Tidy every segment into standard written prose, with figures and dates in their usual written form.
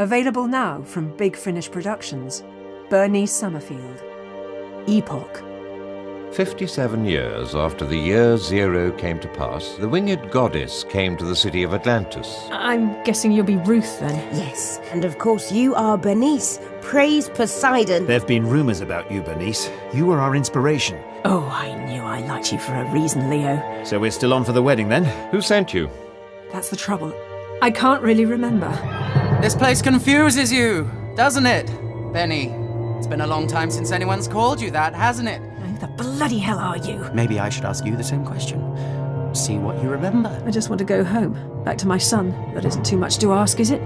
Available now from Big Finish Productions. Bernice Summerfield. Epoch. 57 years after the year zero came to pass, the winged goddess came to the city of Atlantis. I'm guessing you'll be Ruth, then? Yes, and of course you are Bernice. Praise Poseidon. There have been rumours about you, Bernice. You were our inspiration. Oh, I knew I liked you for a reason, Leo. So we're still on for the wedding, then? Who sent you? That's the trouble. I can't really remember. This place confuses you, doesn't it, Benny? It's been a long time since anyone's called you that, hasn't it? Who the bloody hell are you? Maybe I should ask you the same question. See what you remember. I just want to go home. Back to my son. That isn't too much to ask, is it?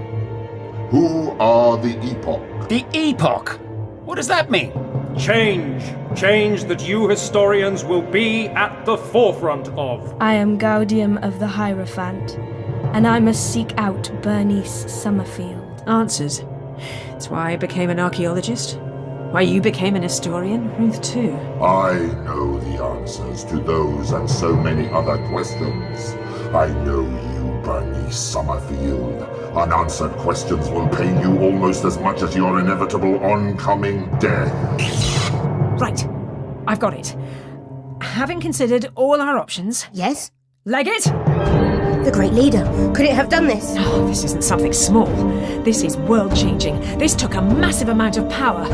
Who are the Epoch? The Epoch? What does that mean? Change. Change that you historians will be at the forefront of. I am Gaudium of the Hierophant, and I must seek out Bernice Summerfield. Answers. It's why I became an archaeologist. Why you became an historian. Ruth too. I know the answers to those and so many other questions. I know you, Bernice Summerfield. Unanswered questions will pain you almost as much as your inevitable oncoming death. Right. I've got it. Having considered all our options... Yes? Leg it! The great leader. Could it have done this? Oh, this isn't something small. This is world-changing. This took a massive amount of power.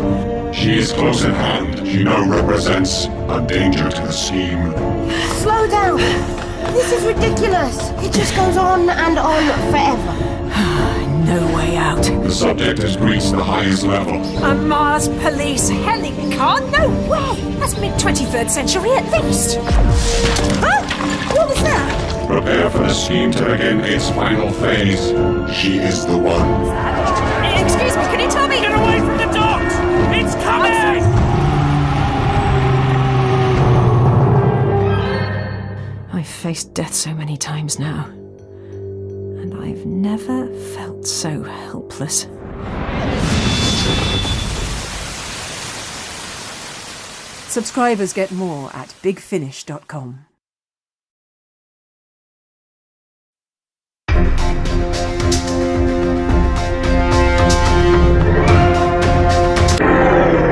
She is close at hand. She now represents a danger to the scheme. Slow down. This is ridiculous. It just goes on and on forever. No way out. The subject has reached the highest level. A Mars police helicar? No way! That's mid-23rd century at least. Huh? What was that? Prepare for the scheme to begin its final phase. She is the one. Excuse me, can you tell me? Get away from the docks! It's coming! I've faced death so many times now, and I've never felt so helpless. Subscribers get more at bigfinish.com.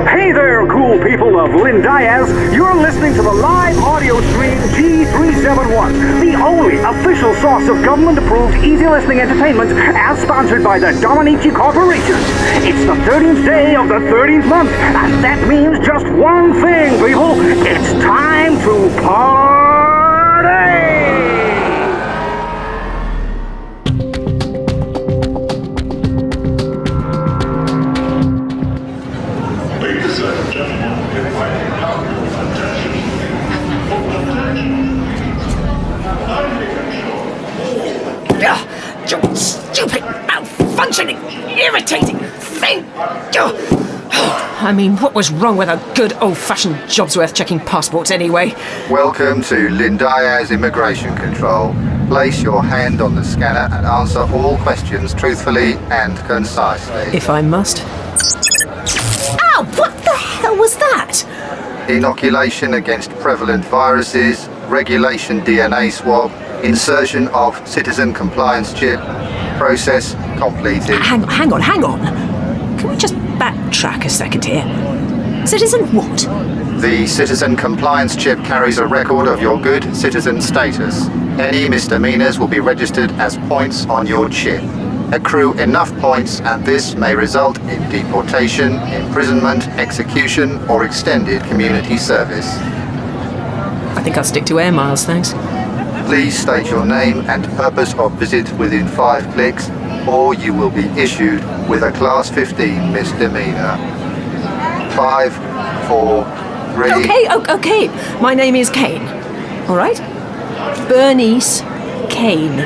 Hey there, cool people of Lynn Diaz. You're listening to the live audio stream G371, the only official source of government-approved easy-listening entertainment as sponsored by the Dominici Corporation. It's the 13th day of the 13th month, and that means just one thing, people. It's time to party! Ladies and gentlemen, inviting now your attention. You stupid, malfunctioning, irritating thing! I mean, what was wrong with a good old-fashioned jobsworth-checking passports anyway? Welcome to Lynn Diaz Immigration Control. Place your hand on the scanner and answer all questions truthfully and concisely. If I must. Ow! What the hell was that? Inoculation against prevalent viruses, regulation DNA swab, insertion of citizen compliance chip, process completed. Hang on. Can we just backtrack a second here? Citizen what? The citizen compliance chip carries a record of your good citizen status. Any misdemeanors will be registered as points on your chip. Accrue enough points and this may result in deportation, imprisonment, execution, or extended community service. I think I'll stick to air miles, thanks. Please state your name and purpose of visit within 5 clicks, or you will be issued with a Class 15 misdemeanor. 5, 4, 3... Okay. My name is Kane. All right? Bernice Kane,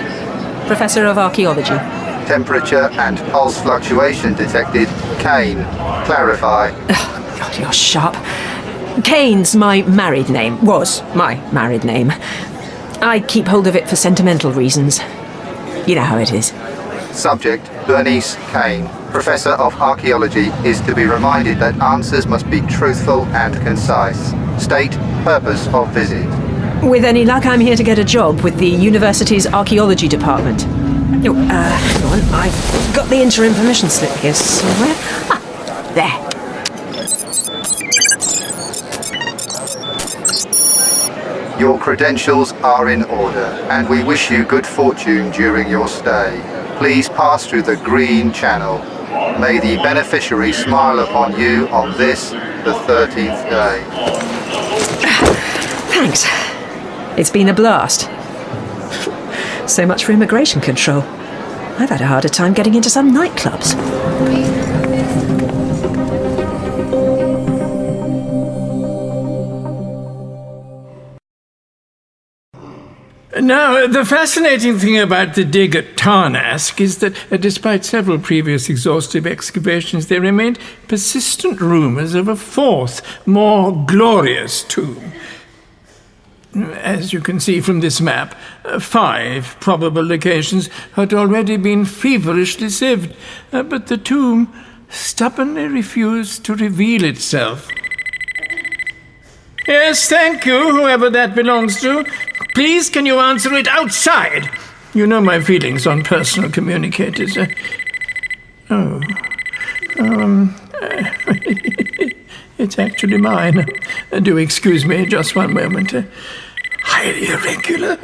Professor of Archaeology. Temperature and pulse fluctuation detected. Kane. Clarify. Oh, God, you're sharp. Kane's my married name. Was my married name. I keep hold of it for sentimental reasons. You know how it is. Subject, Bernice Kane, Professor of Archaeology, is to be reminded that answers must be truthful and concise. State purpose of visit. With any luck, I'm here to get a job with the university's archaeology department. Oh, hang on. I've got the interim permission slip here somewhere. Ah, there. Your credentials are in order, and we wish you good fortune during your stay. Please pass through the green channel. May the beneficiary smile upon you on this, the 13th day. Thanks. It's been a blast. So much for immigration control. I've had a harder time getting into some nightclubs. Now, the fascinating thing about the dig at Tarnask is that, despite several previous exhaustive excavations, there remained persistent rumours of a fourth, more glorious tomb. As you can see from this map, 5 probable locations had already been feverishly sieved, but the tomb stubbornly refused to reveal itself. Yes, thank you, whoever that belongs to. Please, can you answer it outside? You know my feelings on personal communicators. It's actually mine. Do excuse me just one moment. Highly irregular.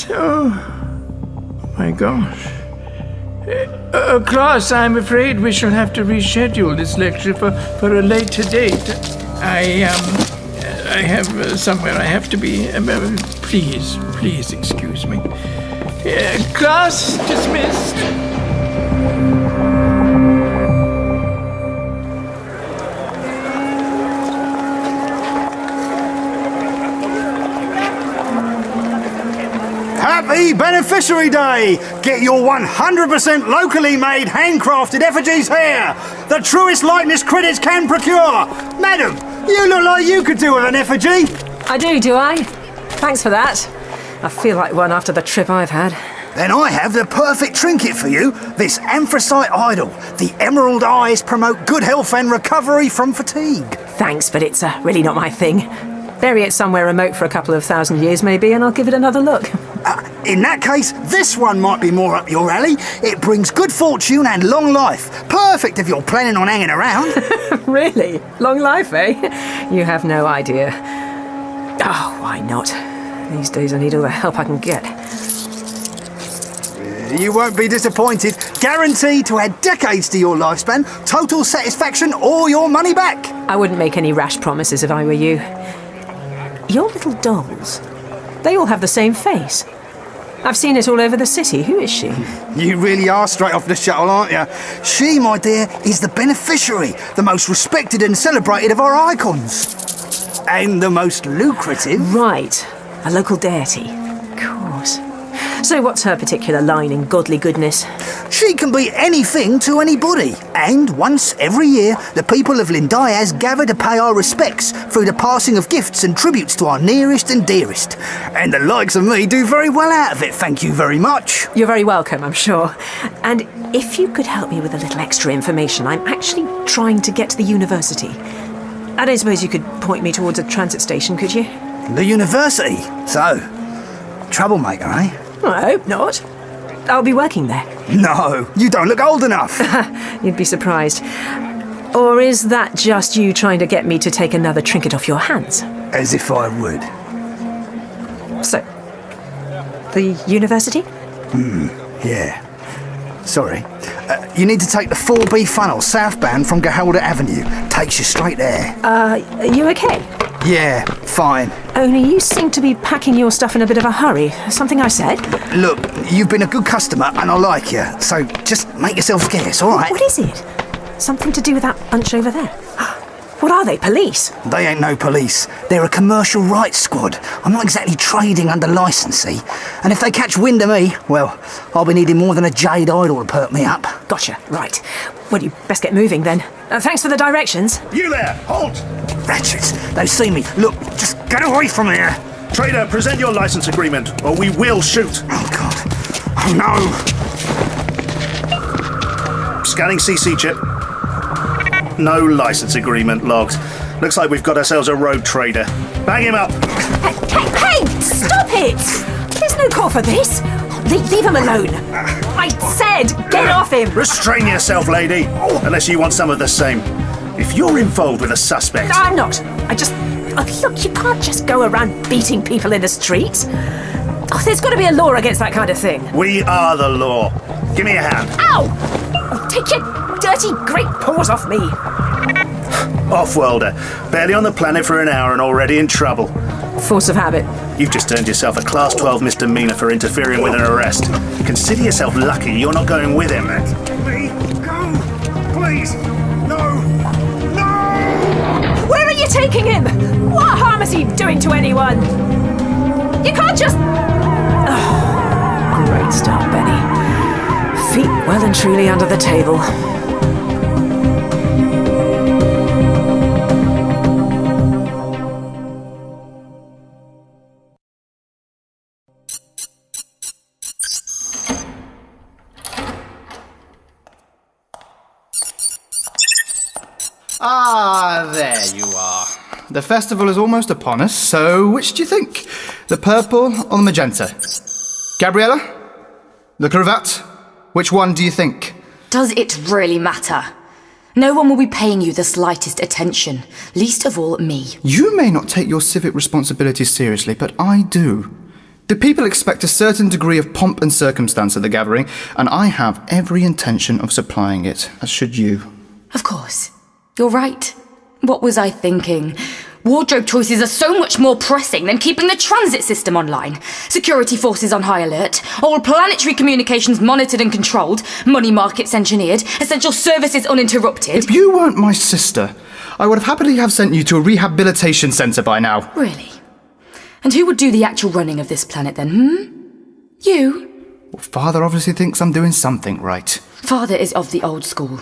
Oh my gosh. Class, I'm afraid we shall have to reschedule this lecture for a later date. I have somewhere I have to be. Please excuse me. Class dismissed. Happy Beneficiary Day! Get your 100% locally made handcrafted effigies here! The truest likeness critics can procure! Madam, you look like you could do with an effigy! I do I? Thanks for that. I feel like one after the trip I've had. Then I have the perfect trinket for you, this anthracite idol. The emerald eyes promote good health and recovery from fatigue. Thanks, but it's really not my thing. Bury it somewhere remote for a couple of thousand years maybe, and I'll give it another look. In that case, this one might be more up your alley. It brings good fortune and long life. Perfect if you're planning on hanging around. Really? Long life, eh? You have no idea. Oh, why not? These days I need all the help I can get. You won't be disappointed. Guaranteed to add decades to your lifespan, total satisfaction, or your money back. I wouldn't make any rash promises if I were you. Your little dolls, they all have the same face. I've seen it all over the city. Who is she? You really are straight off the shuttle, aren't you? She, my dear, is the beneficiary, the most respected and celebrated of our icons. And the most lucrative. Right, a local deity. Of course. So what's her particular line in godly goodness? She can be anything to anybody. And once every year, the people of Lindiaz gather to pay our respects through the passing of gifts and tributes to our nearest and dearest. And the likes of me do very well out of it, thank you very much. You're very welcome, I'm sure. And if you could help me with a little extra information, I'm actually trying to get to the university. I don't suppose you could point me towards a transit station, could you? The university? So, troublemaker, eh? I hope not. I'll be working there. No, you don't look old enough. You'd be surprised. Or is that just you trying to get me to take another trinket off your hands? As if I would. So, the university? Yeah. Sorry. You need to take the 4B funnel southbound from Gahalda Avenue. Takes you straight there. Are you okay? Yeah, fine. Only you seem to be packing your stuff in a bit of a hurry. Something I said? Look, you've been a good customer and I like you, so just make yourself scarce, all right? What is it? Something to do with that bunch over there? What are they, police? They ain't no police. They're a commercial rights squad. I'm not exactly trading under licence, see? And if they catch wind of me, well, I'll be needing more than a jade idol to perk me up. Gotcha, right. Well, you best get moving then. Thanks for the directions. You there! Halt! Ratchets, they've seen me. Look, just get away from here. Trader, present your license agreement, or we will shoot. Oh, God. Oh, no. Scanning CC chip. No license agreement logged. Looks like we've got ourselves a rogue trader. Bang him up! Hey! it! There's no call for this. Leave him alone. I said, get off him! Restrain yourself, lady. Unless you want some of the same. If you're involved with a suspect... I'm not. I just... look, you can't just go around beating people in the streets. Oh, there's got to be a law against that kind of thing. We are the law. Give me a hand. Ow! Oh, take your dirty great paws off me. Off-worlder. Barely on the planet for an hour and already in trouble. Force of habit. You've just earned yourself a Class 12 misdemeanor for interfering with an arrest. Consider yourself lucky you're not going with him. Me? Go! Please! No! No! Where are you taking him? What harm is he doing to anyone? You can't just... Oh, great start, Benny. Feet well and truly under the table. Ah, there you are. The festival is almost upon us, so which do you think? The purple or the magenta? Gabriella? The cravat? Which one do you think? Does it really matter? No one will be paying you the slightest attention, least of all me. You may not take your civic responsibilities seriously, but I do. The people expect a certain degree of pomp and circumstance at the gathering, and I have every intention of supplying it, as should you. Of course. You're right. What was I thinking? Wardrobe choices are so much more pressing than keeping the transit system online. Security forces on high alert, all planetary communications monitored and controlled, money markets engineered, essential services uninterrupted. If you weren't my sister, I would have happily have sent you to a rehabilitation centre by now. Really? And who would do the actual running of this planet then, You? Well, Father obviously thinks I'm doing something right. Father is of the old school.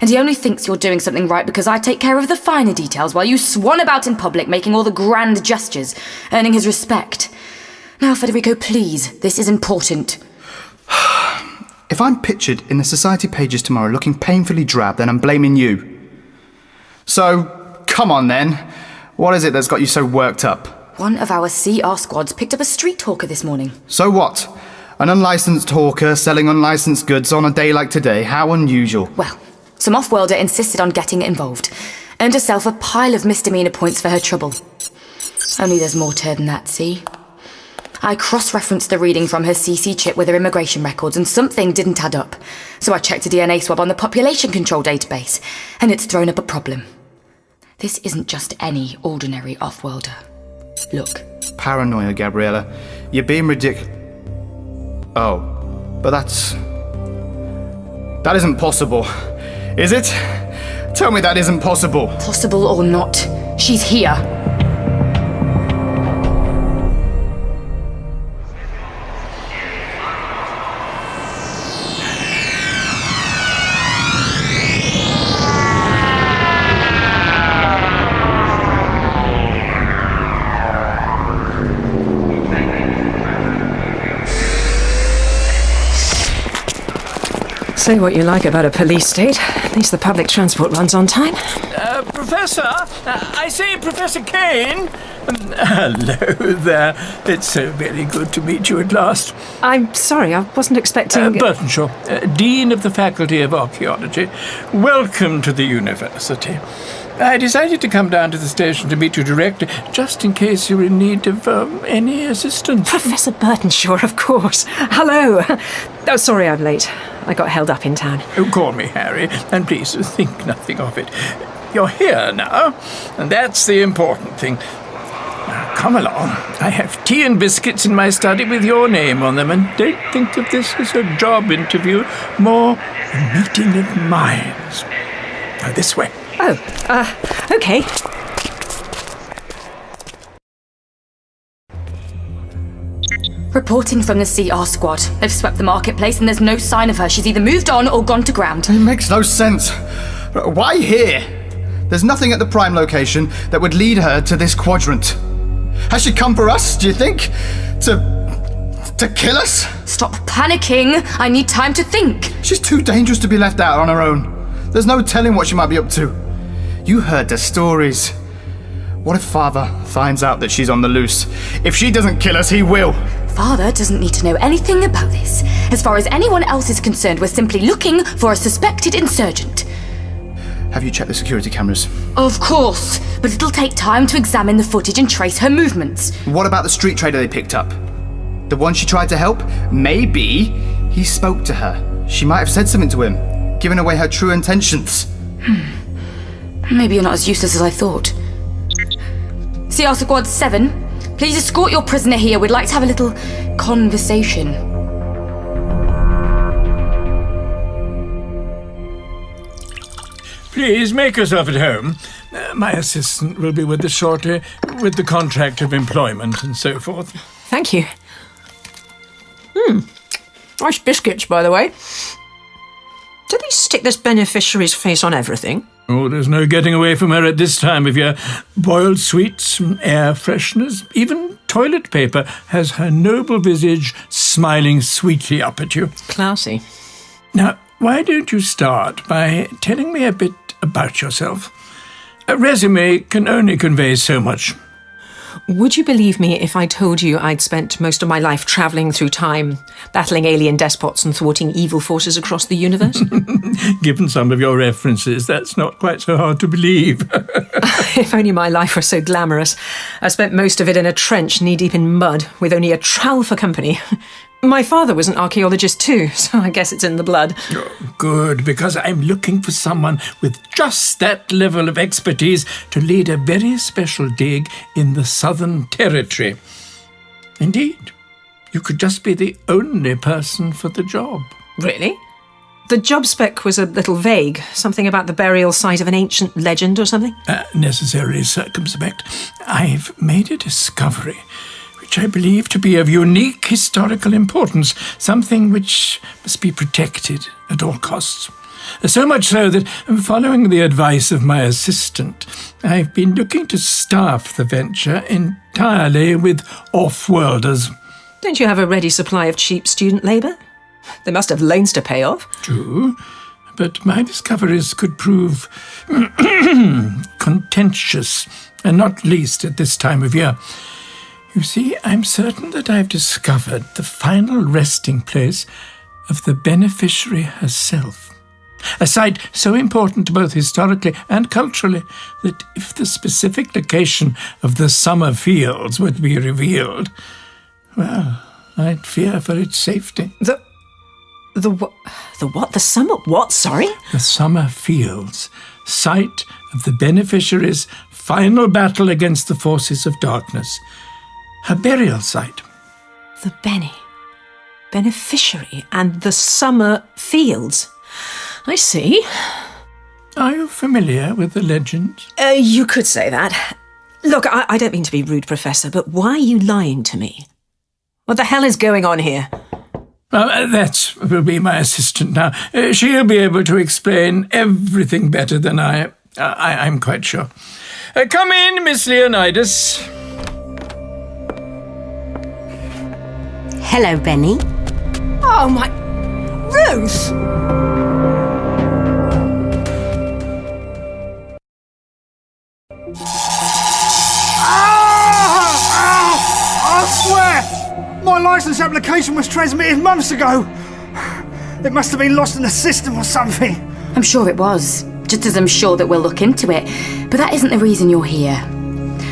And he only thinks you're doing something right because I take care of the finer details while you swan about in public making all the grand gestures, earning his respect. Now, Federico, please, this is important. If I'm pictured in the society pages tomorrow looking painfully drab, then I'm blaming you. So, come on then. What is it that's got you so worked up? One of our CR squads picked up a street hawker this morning. So what? An unlicensed hawker selling unlicensed goods on a day like today? How unusual. Well, some off-worlder insisted on getting involved. Earned herself a pile of misdemeanor points for her trouble. Only there's more to her than that, see? I cross-referenced the reading from her CC chip with her immigration records and something didn't add up. So I checked a DNA swab on the population control database, and it's thrown up a problem. This isn't just any ordinary off-worlder. Look. Paranoia, Gabriella. You're being ridiculous. Oh, but that isn't possible. Is it? Tell me that isn't possible. Possible or not, she's here. Say what you like about a police state. At least the public transport runs on time. Professor? I say, Professor Kane. Hello there. It's so very good to meet you at last. I'm sorry, I wasn't expecting... Burtonshaw, Dean of the Faculty of Archaeology. Welcome to the university. I decided to come down to the station to meet you directly, just in case you were in need of any assistance. Professor Burtonshaw, of course. Hello. Oh, sorry I'm late. I got held up in town. Oh, call me Harry, and please think nothing of it. You're here now, and that's the important thing. Now, come along. I have tea and biscuits in my study with your name on them, and don't think of this as a job interview, more a meeting of minds. Now, this way. Oh, okay. Reporting from the CR squad. They've swept the marketplace and there's no sign of her. She's either moved on or gone to ground. It makes no sense. Why here? There's nothing at the prime location that would lead her to this quadrant. Has she come for us, do you think? To kill us? Stop panicking. I need time to think. She's too dangerous to be left out on her own. There's no telling what she might be up to. You heard the stories. What if Father finds out that she's on the loose? If she doesn't kill us, he will. Father doesn't need to know anything about this. As far as anyone else is concerned, we're simply looking for a suspected insurgent. Have you checked the security cameras? Of course, but it'll take time to examine the footage and trace her movements. What about the street trader they picked up? The one she tried to help? Maybe he spoke to her. She might have said something to him, giving away her true intentions. Maybe you're not as useless as I thought. CR Squad 7, please escort your prisoner here. We'd like to have a little conversation. Please make yourself at home. My assistant will be with us shortly with the contract of employment and so forth. Thank you. Nice biscuits, by the way. Did they stick this beneficiary's face on everything? Oh, there's no getting away from her at this time of year. Boiled sweets, air fresheners, even toilet paper has her noble visage smiling sweetly up at you. Classy. Now, why don't you start by telling me a bit about yourself? A resume can only convey so much. Would you believe me if I told you I'd spent most of my life travelling through time, battling alien despots and thwarting evil forces across the universe? Given some of your references, that's not quite so hard to believe. If only my life were so glamorous. I spent most of it in a trench knee-deep in mud, with only a trowel for company. My father was an archaeologist too, so I guess it's in the blood. Oh, good, because I'm looking for someone with just that level of expertise to lead a very special dig in the Southern Territory. Indeed, you could just be the only person for the job. Really? The job spec was a little vague. Something about the burial site of an ancient legend or something? Necessarily circumspect. I've made a discovery which I believe to be of unique historical importance, something which must be protected at all costs. So much so that, following the advice of my assistant, I've been looking to staff the venture entirely with off-worlders. Don't you have a ready supply of cheap student labour? They must have loans to pay off. True, but my discoveries could prove contentious, and not least at this time of year. You see, I'm certain that I've discovered the final resting place of the beneficiary herself. A site so important both historically and culturally that if the specific location of the Summerfields would be revealed, well, I'd fear for its safety. The what? The summer what, sorry? The Summerfields, site of the beneficiary's final battle against the forces of darkness. Her burial site. The beneficiary and the Summer Fields. I see. Are you familiar with the legend? You could say that. Look, I don't mean to be rude, Professor, but why are you lying to me? What the hell is going on here? That will be my assistant now. She'll be able to explain everything better than I'm quite sure. Come in, Miss Leonidas. Hello, Benny. Oh, my... Ruth! I swear! My licence application was transmitted months ago. It must have been lost in the system or something. I'm sure it was, just as I'm sure that we'll look into it. But that isn't the reason you're here.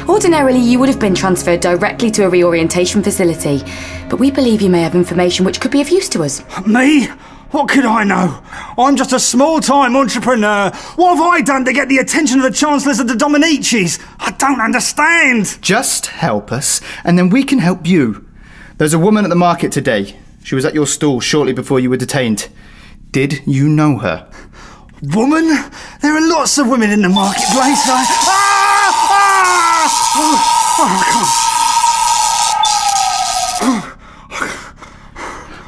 Ordinarily, you would have been transferred directly to a reorientation facility, but we believe you may have information which could be of use to us. Me? What could I know? I'm just a small-time entrepreneur. What have I done to get the attention of the Chancellors of the Dominicis? I don't understand. Just help us, and then we can help you. There's a woman at the market today. She was at your stall shortly before you were detained. Did you know her? Woman? There are lots of women in the marketplace.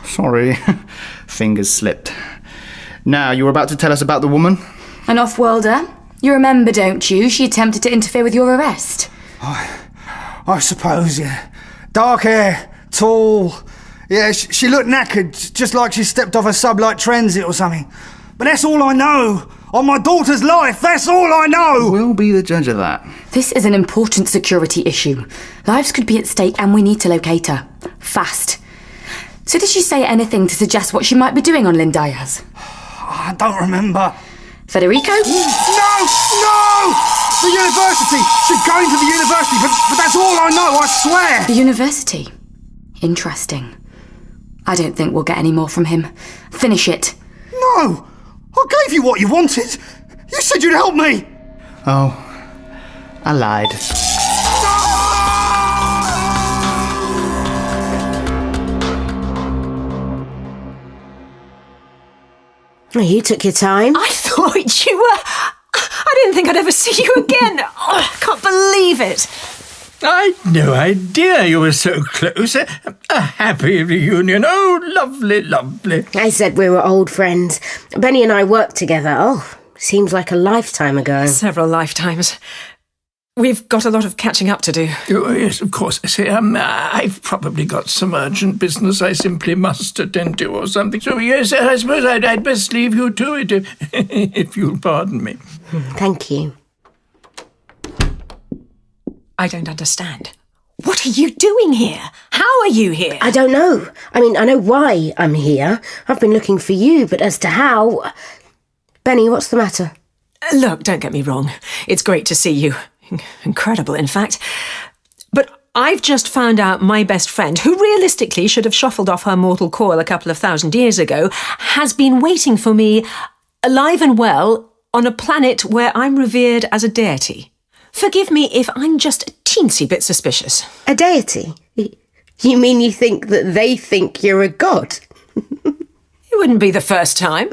Sorry. Fingers slipped. Now, you were about to tell us about the woman? An off-worlder. You remember, don't you? She attempted to interfere with your arrest. I suppose, yeah. Dark hair, tall. Yeah, she looked knackered, just like she stepped off a sublight transit or something. But that's all I know. On my daughter's life, that's all I know. We'll be the judge of that. This is an important security issue. Lives could be at stake and we need to locate her. Fast. So did she say anything to suggest what she might be doing on Lynn Diaz? I don't remember. Federico? No! The university! She's going to the university, but that's all I know, I swear! The university? Interesting. I don't think we'll get any more from him. Finish it. No! I gave you what you wanted! You said you'd help me! Oh, I lied. You took your time. I thought you were... I didn't think I'd ever see you again. Oh, I can't believe it. I'd no idea you were so close. A happy reunion. Oh, lovely, lovely. I said we were old friends. Benny and I worked together. Oh, seems like a lifetime ago. Several lifetimes. We've got a lot of catching up to do. Oh, yes, of course. I say, I've probably got some urgent business I simply must attend to or something. So, yes, I suppose I'd best leave you to it, if you'll pardon me. Thank you. I don't understand. What are you doing here? How are you here? I don't know. I mean, I know why I'm here. I've been looking for you, but as to how... Benny, what's the matter? Look, don't get me wrong. It's great to see you. Incredible, in fact. But I've just found out my best friend, who realistically should have shuffled off her mortal coil a couple of 1,000 years ago, has been waiting for me, alive and well, on a planet where I'm revered as a deity. Forgive me if I'm just a teensy bit suspicious. A deity? You mean you think that they think you're a god? It wouldn't be the first time.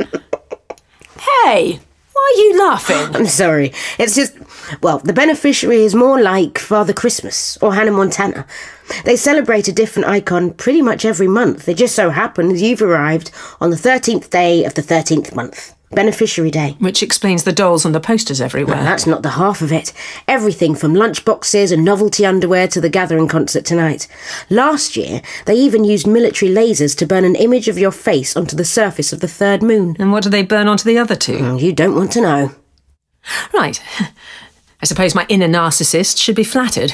Hey, why are you laughing? I'm sorry. It's just, well, the beneficiary is more like Father Christmas or Hannah Montana. They celebrate a different icon pretty much every month. It just so happens you've arrived on the 13th day of the 13th month. Beneficiary Day. Which explains the dolls and the posters everywhere. Well, that's not the half of it. Everything from lunchboxes and novelty underwear to the Gathering concert tonight. Last year, they even used military lasers to burn an image of your face onto the surface of the third moon. And what do they burn onto the other two? You don't want to know. Right. I suppose my inner narcissist should be flattered.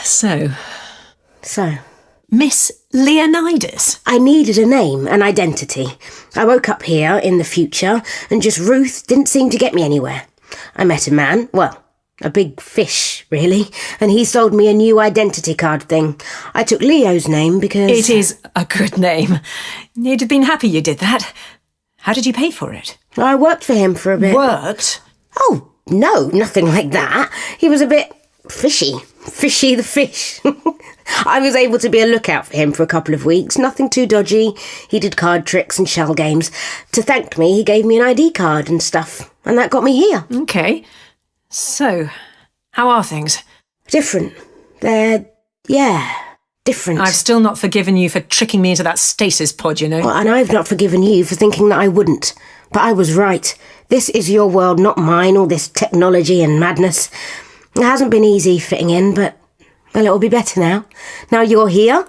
So... Miss Leonidas. I needed a name, an identity. I woke up here in the future, and just Ruth didn't seem to get me anywhere. I met a man, well, a big fish, really, and he sold me a new identity card thing. I took Leo's name because... It is a good name. You'd have been happy you did that. How did you pay for it? I worked for him for a bit. Worked? Oh, no, nothing like that. He was a bit fishy. Fishy the fish. I was able to be a lookout for him for a couple of weeks. Nothing too dodgy. He did card tricks and shell games. To thank me, he gave me an ID card and stuff. And that got me here. Okay. So, how are things? Different. Different. I've still not forgiven you for tricking me into that stasis pod, you know. Well, and I've not forgiven you for thinking that I wouldn't. But I was right. This is your world, not mine, all this technology and madness. It hasn't been easy fitting in, but, well, it'll be better now. Now you're here.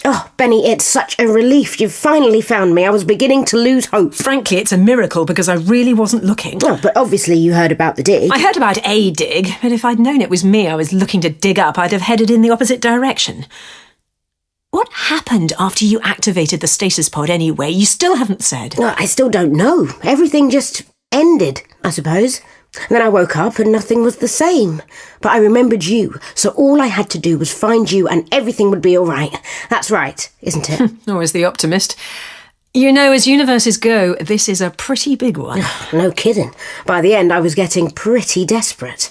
Oh, Benny, it's such a relief. You've finally found me. I was beginning to lose hope. Frankly, it's a miracle because I really wasn't looking. Oh, but obviously you heard about the dig. I heard about a dig, but if I'd known it was me I was looking to dig up, I'd have headed in the opposite direction. What happened after you activated the stasis pod anyway? You still haven't said. I still don't know. Everything just ended, I suppose. And then I woke up and nothing was the same. But I remembered you, so all I had to do was find you and everything would be all right. That's right, isn't it? Always the optimist. You know, as universes go, this is a pretty big one. No kidding. By the end, I was getting pretty desperate.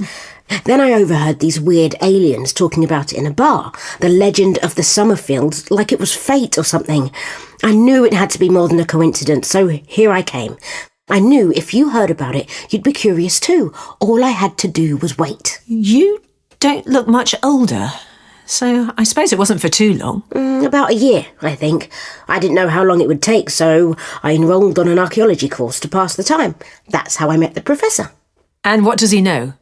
Then I overheard these weird aliens talking about it in a bar. The legend of the Summerfield, like it was fate or something. I knew it had to be more than a coincidence, so here I came. I knew if you heard about it, you'd be curious too. All I had to do was wait. You don't look much older, so I suppose it wasn't for too long. About a year, I think. I didn't know how long it would take, so I enrolled on an archaeology course to pass the time. That's how I met the professor. And what does he know?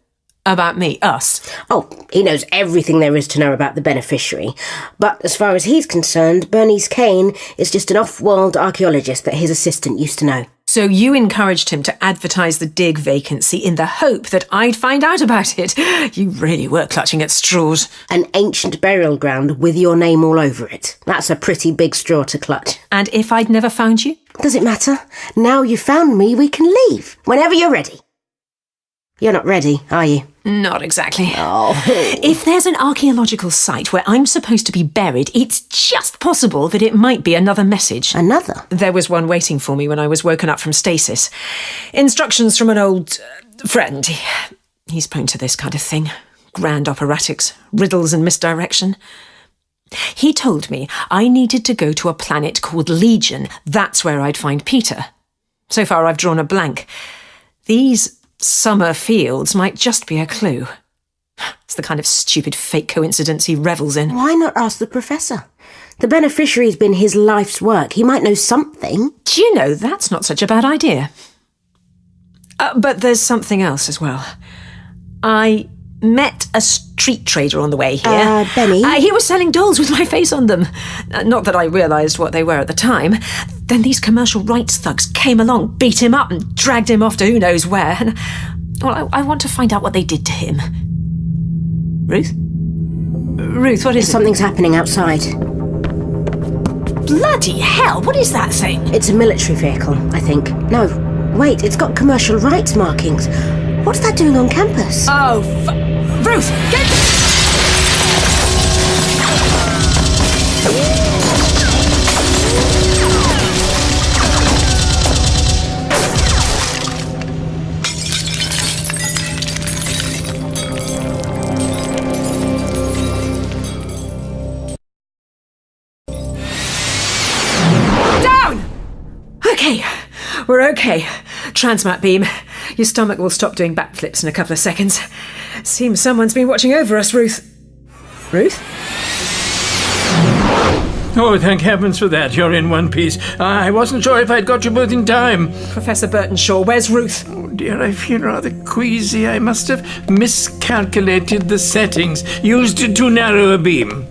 About me, us? Oh, he knows everything there is to know about the beneficiary. But as far as he's concerned, Bernice Kane is just an off-world archaeologist that his assistant used to know. So you encouraged him to advertise the dig vacancy in the hope that I'd find out about it. You really were clutching at straws. An ancient burial ground with your name all over it. That's a pretty big straw to clutch. And if I'd never found you? Does it matter? Now you found me, we can leave. Whenever you're ready. You're not ready, are you? Not exactly. Oh. If there's an archaeological site where I'm supposed to be buried, it's just possible that it might be another message. Another? There was one waiting for me when I was woken up from stasis. Instructions from an old friend. He's prone to this kind of thing. Grand operatics, riddles and misdirection. He told me I needed to go to a planet called Legion. That's where I'd find Peter. So far I've drawn a blank. These Summerfields might just be a clue. It's the kind of stupid fake coincidence he revels in. Why not ask the professor? The beneficiary's been his life's work. He might know something. Do you know, that's not such a bad idea. But there's something else as well. I met a street trader on the way here. Benny? He was selling dolls with my face on them. Not that I realised what they were at the time. Then these commercial rights thugs came along, beat him up and dragged him off to who knows where. And, well, I want to find out what they did to him. Ruth? Ruth, what is it? Something's happening outside. Bloody hell, what is that thing? It's a military vehicle, I think. No, wait, it's got commercial rights markings. What's that doing on campus? Oh, Ruth, get... Down! Okay, we're okay. Transmat beam. Your stomach will stop doing backflips in a couple of seconds. Seems someone's been watching over us, Ruth. Ruth? Oh, thank heavens for that. You're in one piece. I wasn't sure if I'd got you both in time. Professor Burtonshaw, where's Ruth? Oh dear, I feel rather queasy. I must have miscalculated the settings. Used too narrow a beam.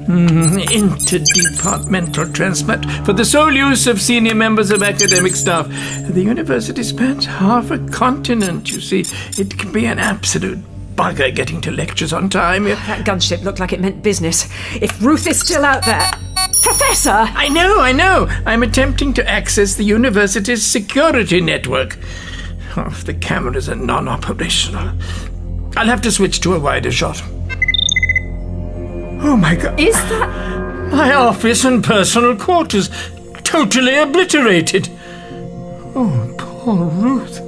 Interdepartmental transmit for the sole use of senior members of academic staff. The university spans half a continent, you see. It can be an absolute bugger getting to lectures on time. That gunship looked like it meant business. If Ruth is still out there... Professor! I know. I'm attempting to access the university's security network. Oh, if the cameras are non-operational, I'll have to switch to a wider shot. Oh my God. Is that... My office and personal quarters totally obliterated. Oh, poor Ruth.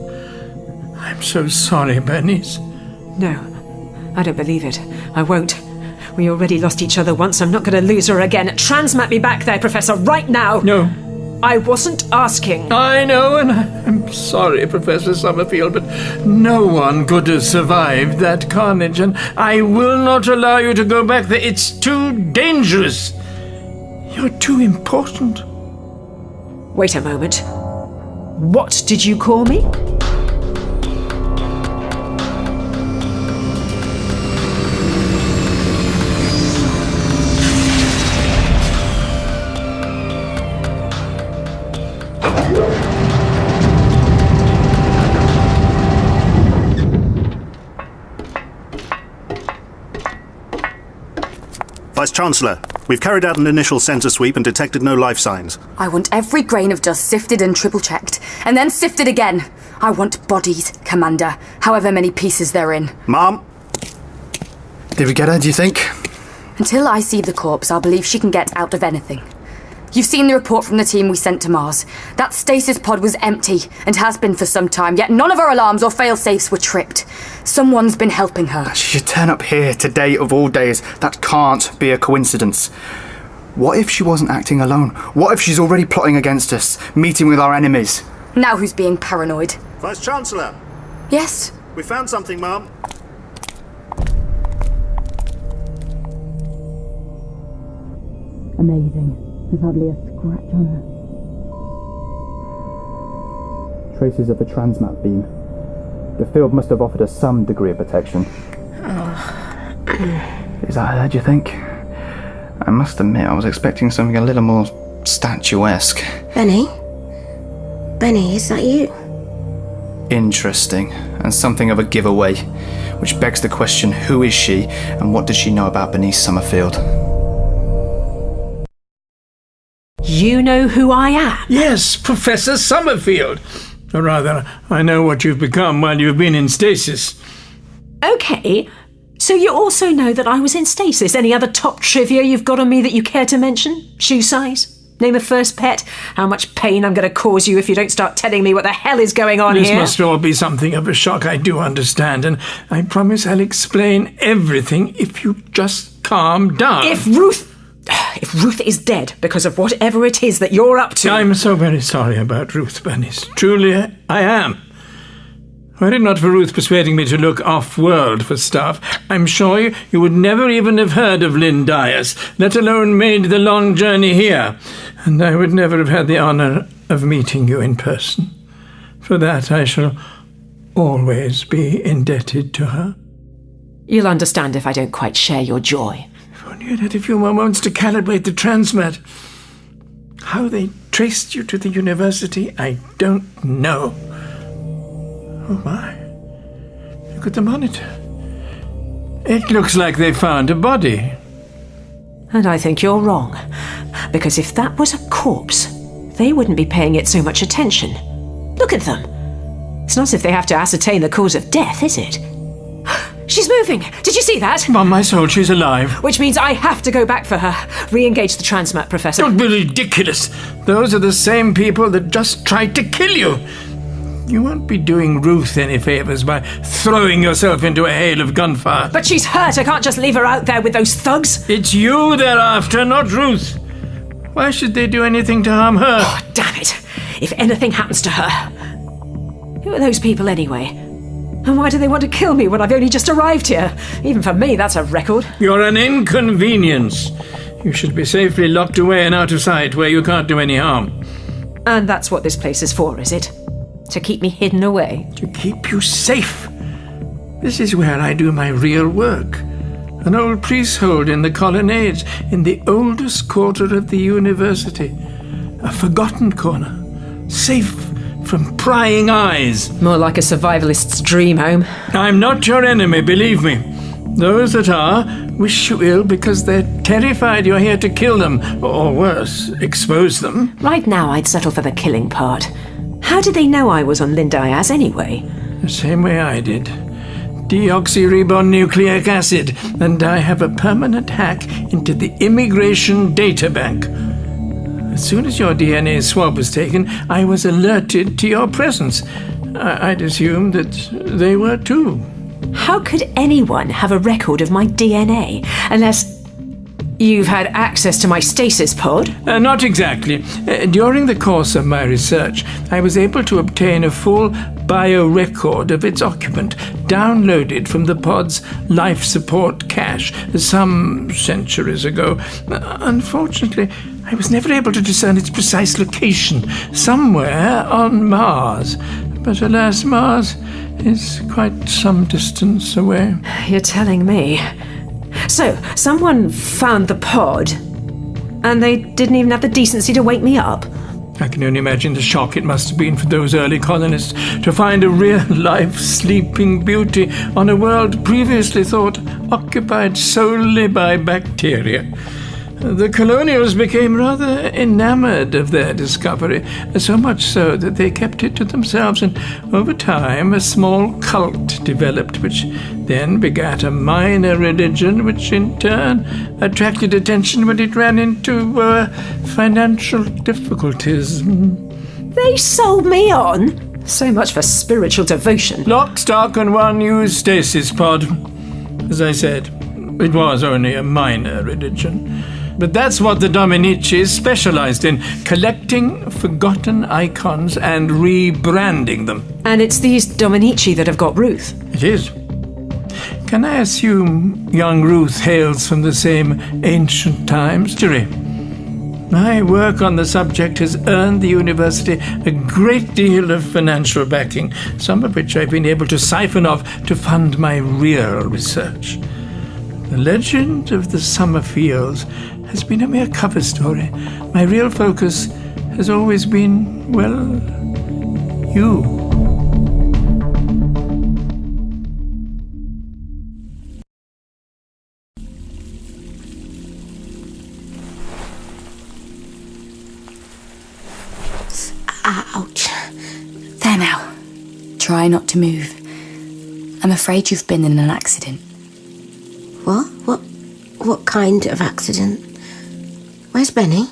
I'm so sorry, Bernice. No, I don't believe it. I won't. We already lost each other once. I'm not going to lose her again. Transmat me back there, Professor, right now. No. I wasn't asking. I know, and I'm sorry, Professor Summerfield, but no one could have survived that carnage, and I will not allow you to go back there. It's too dangerous. You're too important. Wait a moment. What did you call me? Vice-Chancellor, we've carried out an initial sensor sweep and detected no life signs. I want every grain of dust sifted and triple-checked, and then sifted again. I want bodies, Commander, however many pieces they're in. Ma'am? Did we get her, do you think? Until I see the corpse, I'll believe she can get out of anything. You've seen the report from the team we sent to Mars. That stasis pod was empty, and has been for some time, yet none of our alarms or fail-safes were tripped. Someone's been helping her. She should turn up here today of all days. That can't be a coincidence. What if she wasn't acting alone? What if she's already plotting against us, meeting with our enemies? Now who's being paranoid? Vice-Chancellor! Yes? We found something, Ma'am. Amazing. There's hardly a scratch on her. Traces of a transmat beam. The field must have offered us some degree of protection. Is that her, do you think? I must admit, I was expecting something a little more statuesque. Benny? Benny, is that you? Interesting, and something of a giveaway, which begs the question, who is she, and what does she know about Bernice Summerfield? You know who I am? Yes, Professor Summerfield. Or rather, I know what you've become while you've been in stasis. Okay, so you also know that I was in stasis. Any other top trivia you've got on me that you care to mention? Shoe size? Name a first pet? How much pain I'm going to cause you if you don't start telling me what the hell is going on here? This must all be something of a shock, I do understand, and I promise I'll explain everything if you just calm down. If Ruth is dead because of whatever it is that you're up to... I'm so very sorry about Ruth, Bernice. Truly, I am. Were it not for Ruth persuading me to look off-world for stuff, I'm sure you would never even have heard of Lynn Dyers, let alone made the long journey here, and I would never have had the honour of meeting you in person. For that I shall always be indebted to her. You'll understand if I don't quite share your joy. If only you'd had a few moments to calibrate the transmat. How they traced you to the university, I don't know. Oh my. Look at the monitor. It looks like they found a body. And I think you're wrong. Because if that was a corpse, they wouldn't be paying it so much attention. Look at them. It's not as if they have to ascertain the cause of death, is it? She's moving! Did you see that? On my soul, she's alive. Which means I have to go back for her. Re-engage the transmat, Professor. Don't be ridiculous. Those are the same people that just tried to kill you. You won't be doing Ruth any favours by throwing yourself into a hail of gunfire. But she's hurt. I can't just leave her out there with those thugs. It's you they're after, not Ruth. Why should they do anything to harm her? Oh, damn it. If anything happens to her. Who are those people anyway? And why do they want to kill me when I've only just arrived here? Even for me, that's a record. You're an inconvenience. You should be safely locked away and out of sight where you can't do any harm. And that's what this place is for, is it? To keep me hidden away? To keep you safe. This is where I do my real work. An old priesthold in the colonnades, in the oldest quarter of the university. A forgotten corner. Safe from prying eyes. More like a survivalist's dream home. I'm not your enemy, believe me. Those that are wish you ill because they're terrified you're here to kill them, or worse, expose them. Right now I'd settle for the killing part. How did they know I was on Lynn Dyers anyway? The same way I did. Deoxyribonucleic acid, and I have a permanent hack into the immigration data bank. As soon as your DNA swab was taken, I was alerted to your presence. I'd assumed that they were too. How could anyone have a record of my DNA unless... You've had access to my stasis pod? Not exactly. During the course of my research, I was able to obtain a full biorecord of its occupant, downloaded from the pod's life support cache some centuries ago. Unfortunately, I was never able to discern its precise location, somewhere on Mars. But alas, Mars is quite some distance away. You're telling me. So, someone found the pod, and they didn't even have the decency to wake me up? I can only imagine the shock it must have been for those early colonists to find a real-life sleeping beauty on a world previously thought occupied solely by bacteria. The colonials became rather enamoured of their discovery, so much so that they kept it to themselves, and over time a small cult developed, which then begat a minor religion, which in turn attracted attention when it ran into financial difficulties. They sold me on? So much for spiritual devotion. Lock, stock, and one used stasis pod. As I said, it was only a minor religion. But that's what the Dominici specialized in, collecting forgotten icons and rebranding them. And it's these Dominici that have got Ruth? It is. Can I assume young Ruth hails from the same ancient times? Jury, my work on the subject has earned the university a great deal of financial backing, some of which I've been able to siphon off to fund my real research. The legend of the Summerfields has been a mere cover story. My real focus has always been, well, you. Ouch. There now. Try not to move. I'm afraid you've been in an accident. What? What kind of accident? Where's Benny?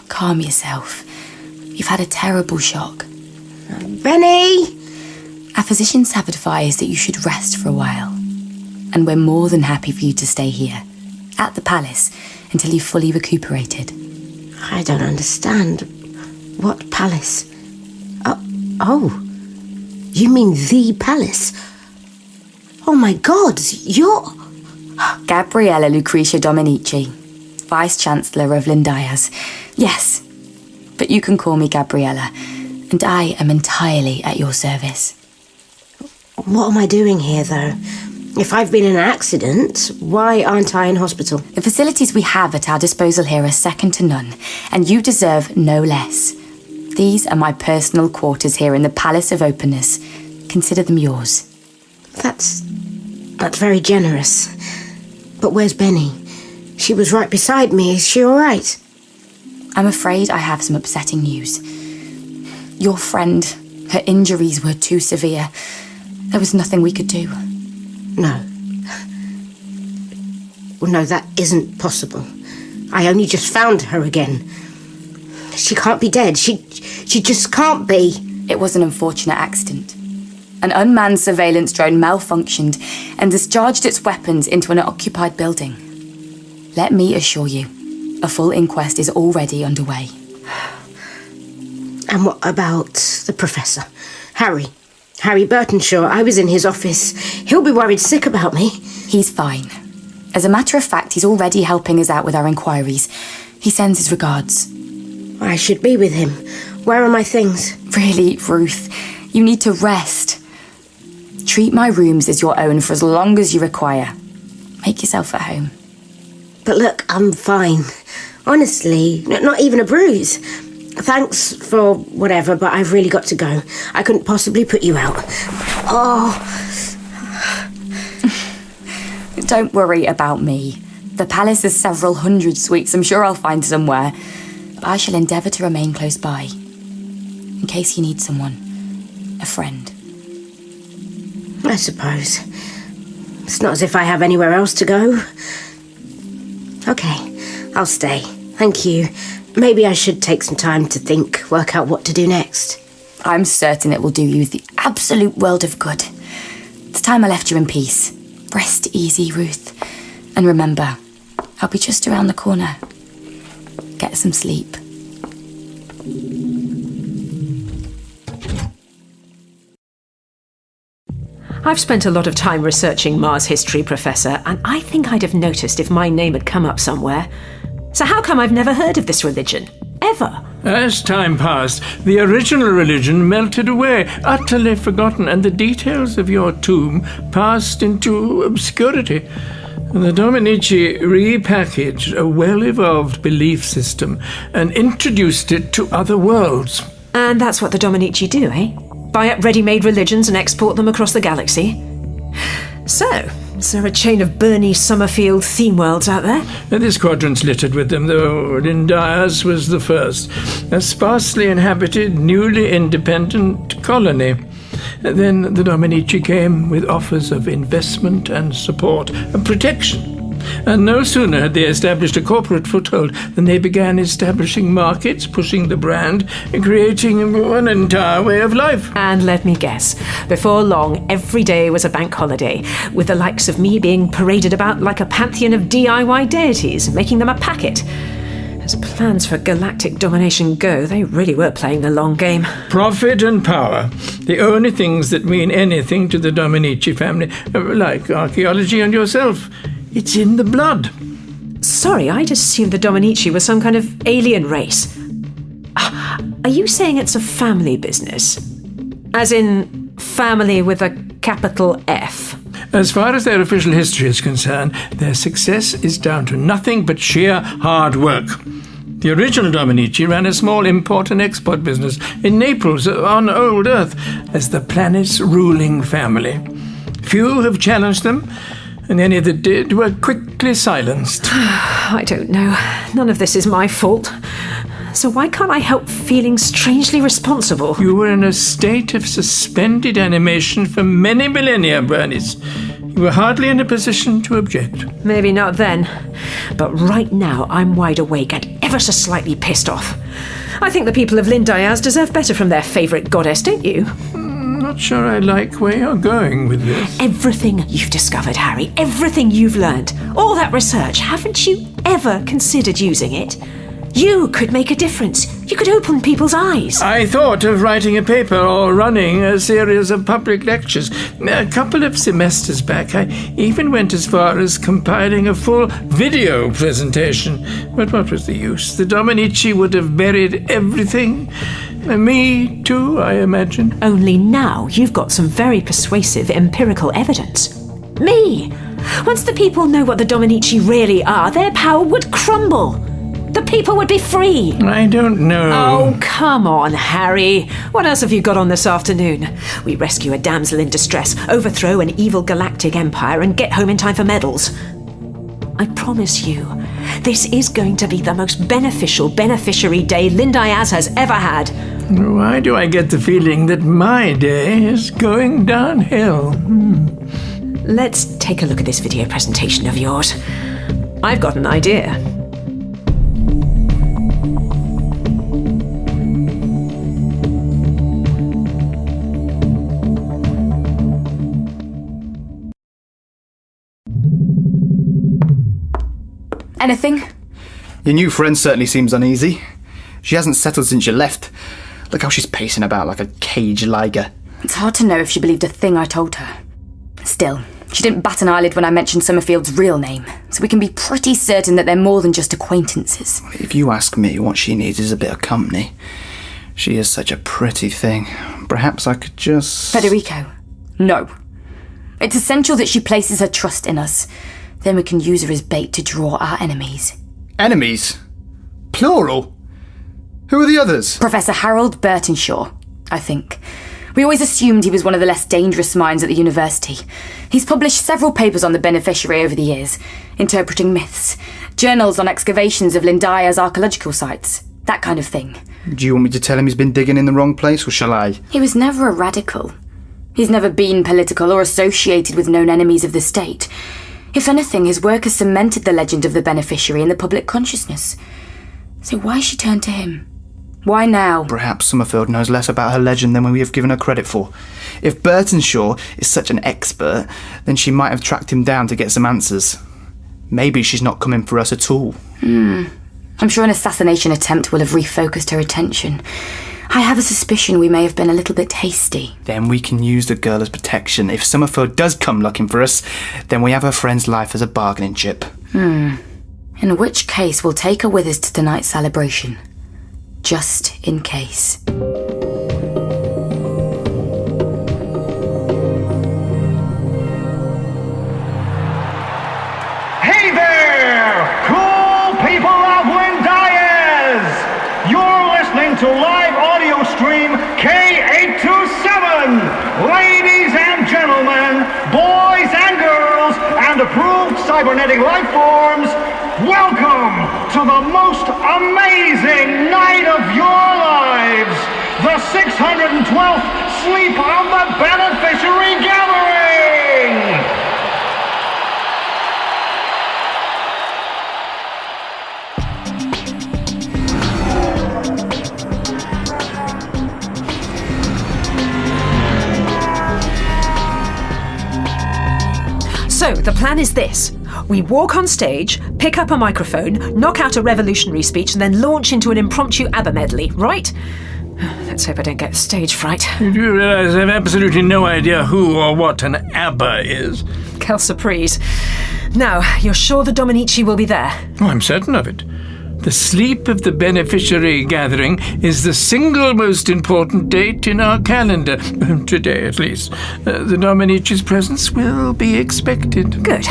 Calm yourself. You've had a terrible shock. Benny! Our physicians have advised that you should rest for a while. And we're more than happy for you to stay here, at the palace, until you've fully recuperated. I don't understand. What palace? Oh. You mean the palace? Oh my God, you're... Gabriella Lucretia Dominici, Vice-Chancellor of Lindias. Yes, but you can call me Gabriella, and I am entirely at your service. What am I doing here, though? If I've been in an accident, why aren't I in hospital? The facilities we have at our disposal here are second to none, and you deserve no less. These are my personal quarters here in the Palace of Openness. Consider them yours. That's very generous. But where's Benny? She was right beside me. Is she all right? I'm afraid I have some upsetting news. Your friend, her injuries were too severe. There was nothing we could do. No. Well, no, that isn't possible. I only just found her again. She can't be dead. She just can't be. It was an unfortunate accident. An unmanned surveillance drone malfunctioned and discharged its weapons into an occupied building. Let me assure you, a full inquest is already underway. And what about the professor? Harry Burtonshaw. I was in his office. He'll be worried sick about me. He's fine. As a matter of fact, he's already helping us out with our inquiries. He sends his regards. I should be with him. Where are my things? Really, Ruth, you need to rest. Treat my rooms as your own for as long as you require. Make yourself at home. But look, I'm fine. Honestly, not even a bruise. Thanks for whatever, but I've really got to go. I couldn't possibly put you out. Oh. Don't worry about me. The palace has several hundred suites. I'm sure I'll find somewhere. But I shall endeavour to remain close by. In case you need someone. A friend. I suppose. It's not as if I have anywhere else to go. Okay, I'll stay. Thank you. Maybe I should take some time to think, work out what to do next. I'm certain it will do you the absolute world of good. It's time I left you in peace. Rest easy, Ruth. And remember, I'll be just around the corner. Get some sleep. I've spent a lot of time researching Mars history, Professor, and I think I'd have noticed if my name had come up somewhere. So how come I've never heard of this religion? Ever? As time passed, the original religion melted away, utterly forgotten, and the details of your tomb passed into obscurity. The Dominici repackaged a well-evolved belief system and introduced it to other worlds. And that's what the Dominici do, eh? Buy up ready-made religions and export them across the galaxy? So, is there a chain of Bernice Summerfield theme worlds out there? This quadrant's littered with them, though Lindias was the first. A sparsely inhabited, newly independent colony. Then the Dominici came with offers of investment and support and protection. And no sooner had they established a corporate foothold than they began establishing markets, pushing the brand, and creating an entire way of life. And let me guess, before long, every day was a bank holiday, with the likes of me being paraded about like a pantheon of DIY deities, making them a packet. As plans for galactic domination go, they really were playing the long game. Profit and power, the only things that mean anything to the Dominici family, like archaeology and yourself. It's in the blood. Sorry, I'd assumed the Dominici were some kind of alien race. Are you saying it's a family business? As in, family with a capital F? As far as their official history is concerned, their success is down to nothing but sheer hard work. The original Dominici ran a small import and export business in Naples, on old Earth, as the planet's ruling family. Few have challenged them, and any that did were quickly silenced. I don't know. None of this is my fault. So why can't I help feeling strangely responsible? You were in a state of suspended animation for many millennia, Bernice. You were hardly in a position to object. Maybe not then. But right now, I'm wide awake and ever so slightly pissed off. I think the people of Lindiaz deserve better from their favourite goddess, don't you? Not sure I like where you're going with this. Everything you've discovered, Harry, everything you've learned, all that research, haven't you ever considered using it? You could make a difference. You could open people's eyes. I thought of writing a paper or running a series of public lectures. A couple of semesters back, I even went as far as compiling a full video presentation. But what was the use? The Dominici would have buried everything. Me too, I imagine. Only now you've got some very persuasive empirical evidence. Me! Once the people know what the Dominici really are, their power would crumble. The people would be free. I don't know. Oh, come on, Harry. What else have you got on this afternoon? We rescue a damsel in distress, overthrow an evil galactic empire, and get home in time for medals. I promise you, this is going to be the most beneficial beneficiary day Lindiaz has ever had. Why do I get the feeling that my day is going downhill? Let's take a look at this video presentation of yours. I've got an idea. Anything? Your new friend certainly seems uneasy. She hasn't settled since you left. Look how she's pacing about like a caged liger. It's hard to know if she believed a thing I told her. Still, she didn't bat an eyelid when I mentioned Summerfield's real name, so we can be pretty certain that they're more than just acquaintances. If you ask me, what she needs is a bit of company. She is such a pretty thing. Perhaps I could just... Federico, no. It's essential that she places her trust in us. Then we can use her as bait to draw our enemies. Enemies? Plural? Who are the others? Professor Harold Burtonshaw, I think. We always assumed he was one of the less dangerous minds at the university. He's published several papers on the beneficiary over the years, interpreting myths, journals on excavations of Lindia's archaeological sites, that kind of thing. Do you want me to tell him he's been digging in the wrong place, or shall I? He was never a radical. He's never been political or associated with known enemies of the state. If anything, his work has cemented the legend of the beneficiary in the public consciousness. So why she turn to him? Why now? Perhaps Summerfield knows less about her legend than we have given her credit for. If Burtonshaw is such an expert, then she might have tracked him down to get some answers. Maybe she's not coming for us at all. I'm sure an assassination attempt will have refocused her attention. I have a suspicion we may have been a little bit hasty. Then we can use the girl as protection. If Summerfield does come looking for us, then we have her friend's life as a bargaining chip. In which case, we'll take her with us to tonight's celebration. Just in case. Hey there, cool people of Lindiaz! You're listening to live audio stream K827! Ladies and gentlemen, boys and girls, and approved cybernetic life forms, welcome to the most amazing night of your lives! The 612th Sleep on the Beneficiary Gathering! So, the plan is this. We walk on stage, pick up a microphone, knock out a revolutionary speech, and then launch into an impromptu ABBA medley, right? Let's hope I don't get stage fright. You do realise I have absolutely no idea who or what an ABBA is? Quelle surprise. Now, you're sure the Dominici will be there? Oh, I'm certain of it. The Sleep of the Beneficiary Gathering is the single most important date in our calendar, today at least. The Dominici's presence will be expected. Good.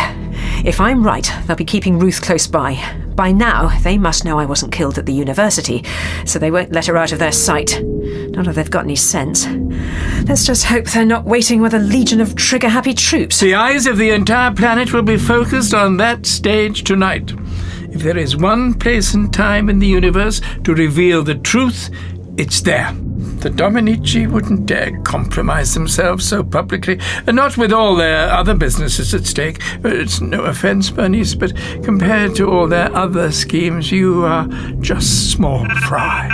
If I'm right, they'll be keeping Ruth close by. By now, they must know I wasn't killed at the university, so they won't let her out of their sight. Not if they've got any sense. Let's just hope they're not waiting with a legion of trigger-happy troops. The eyes of the entire planet will be focused on that stage tonight. If there is one place and time in the universe to reveal the truth, it's there. The Dominici wouldn't dare compromise themselves so publicly, and not with all their other businesses at stake. It's no offence, Bernice, but compared to all their other schemes, you are just small fry.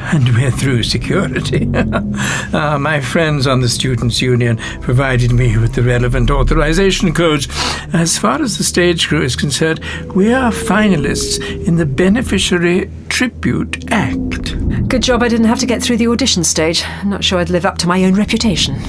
And we're through security. My friends on the Students' Union provided me with the relevant authorization codes. As far as the stage crew is concerned, we are finalists in the Beneficiary Tribute Act. Good job I didn't have to get through the audition stage. I'm not sure I'd live up to my own reputation.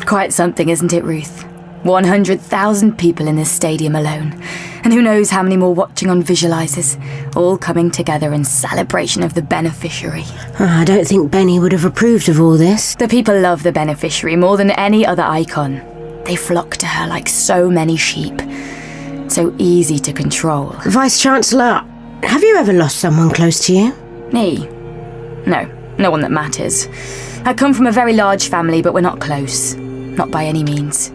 Quite something, isn't it, Ruth? 100,000 people in this stadium alone. And who knows how many more watching on visualizers, all coming together in celebration of the beneficiary. I don't think Benny would have approved of all this. The people love the beneficiary more than any other icon. They flock to her like so many sheep. So easy to control. Vice-Chancellor, have you ever lost someone close to you? Me? No one that matters. I come from a very large family, but we're not close. Not by any means.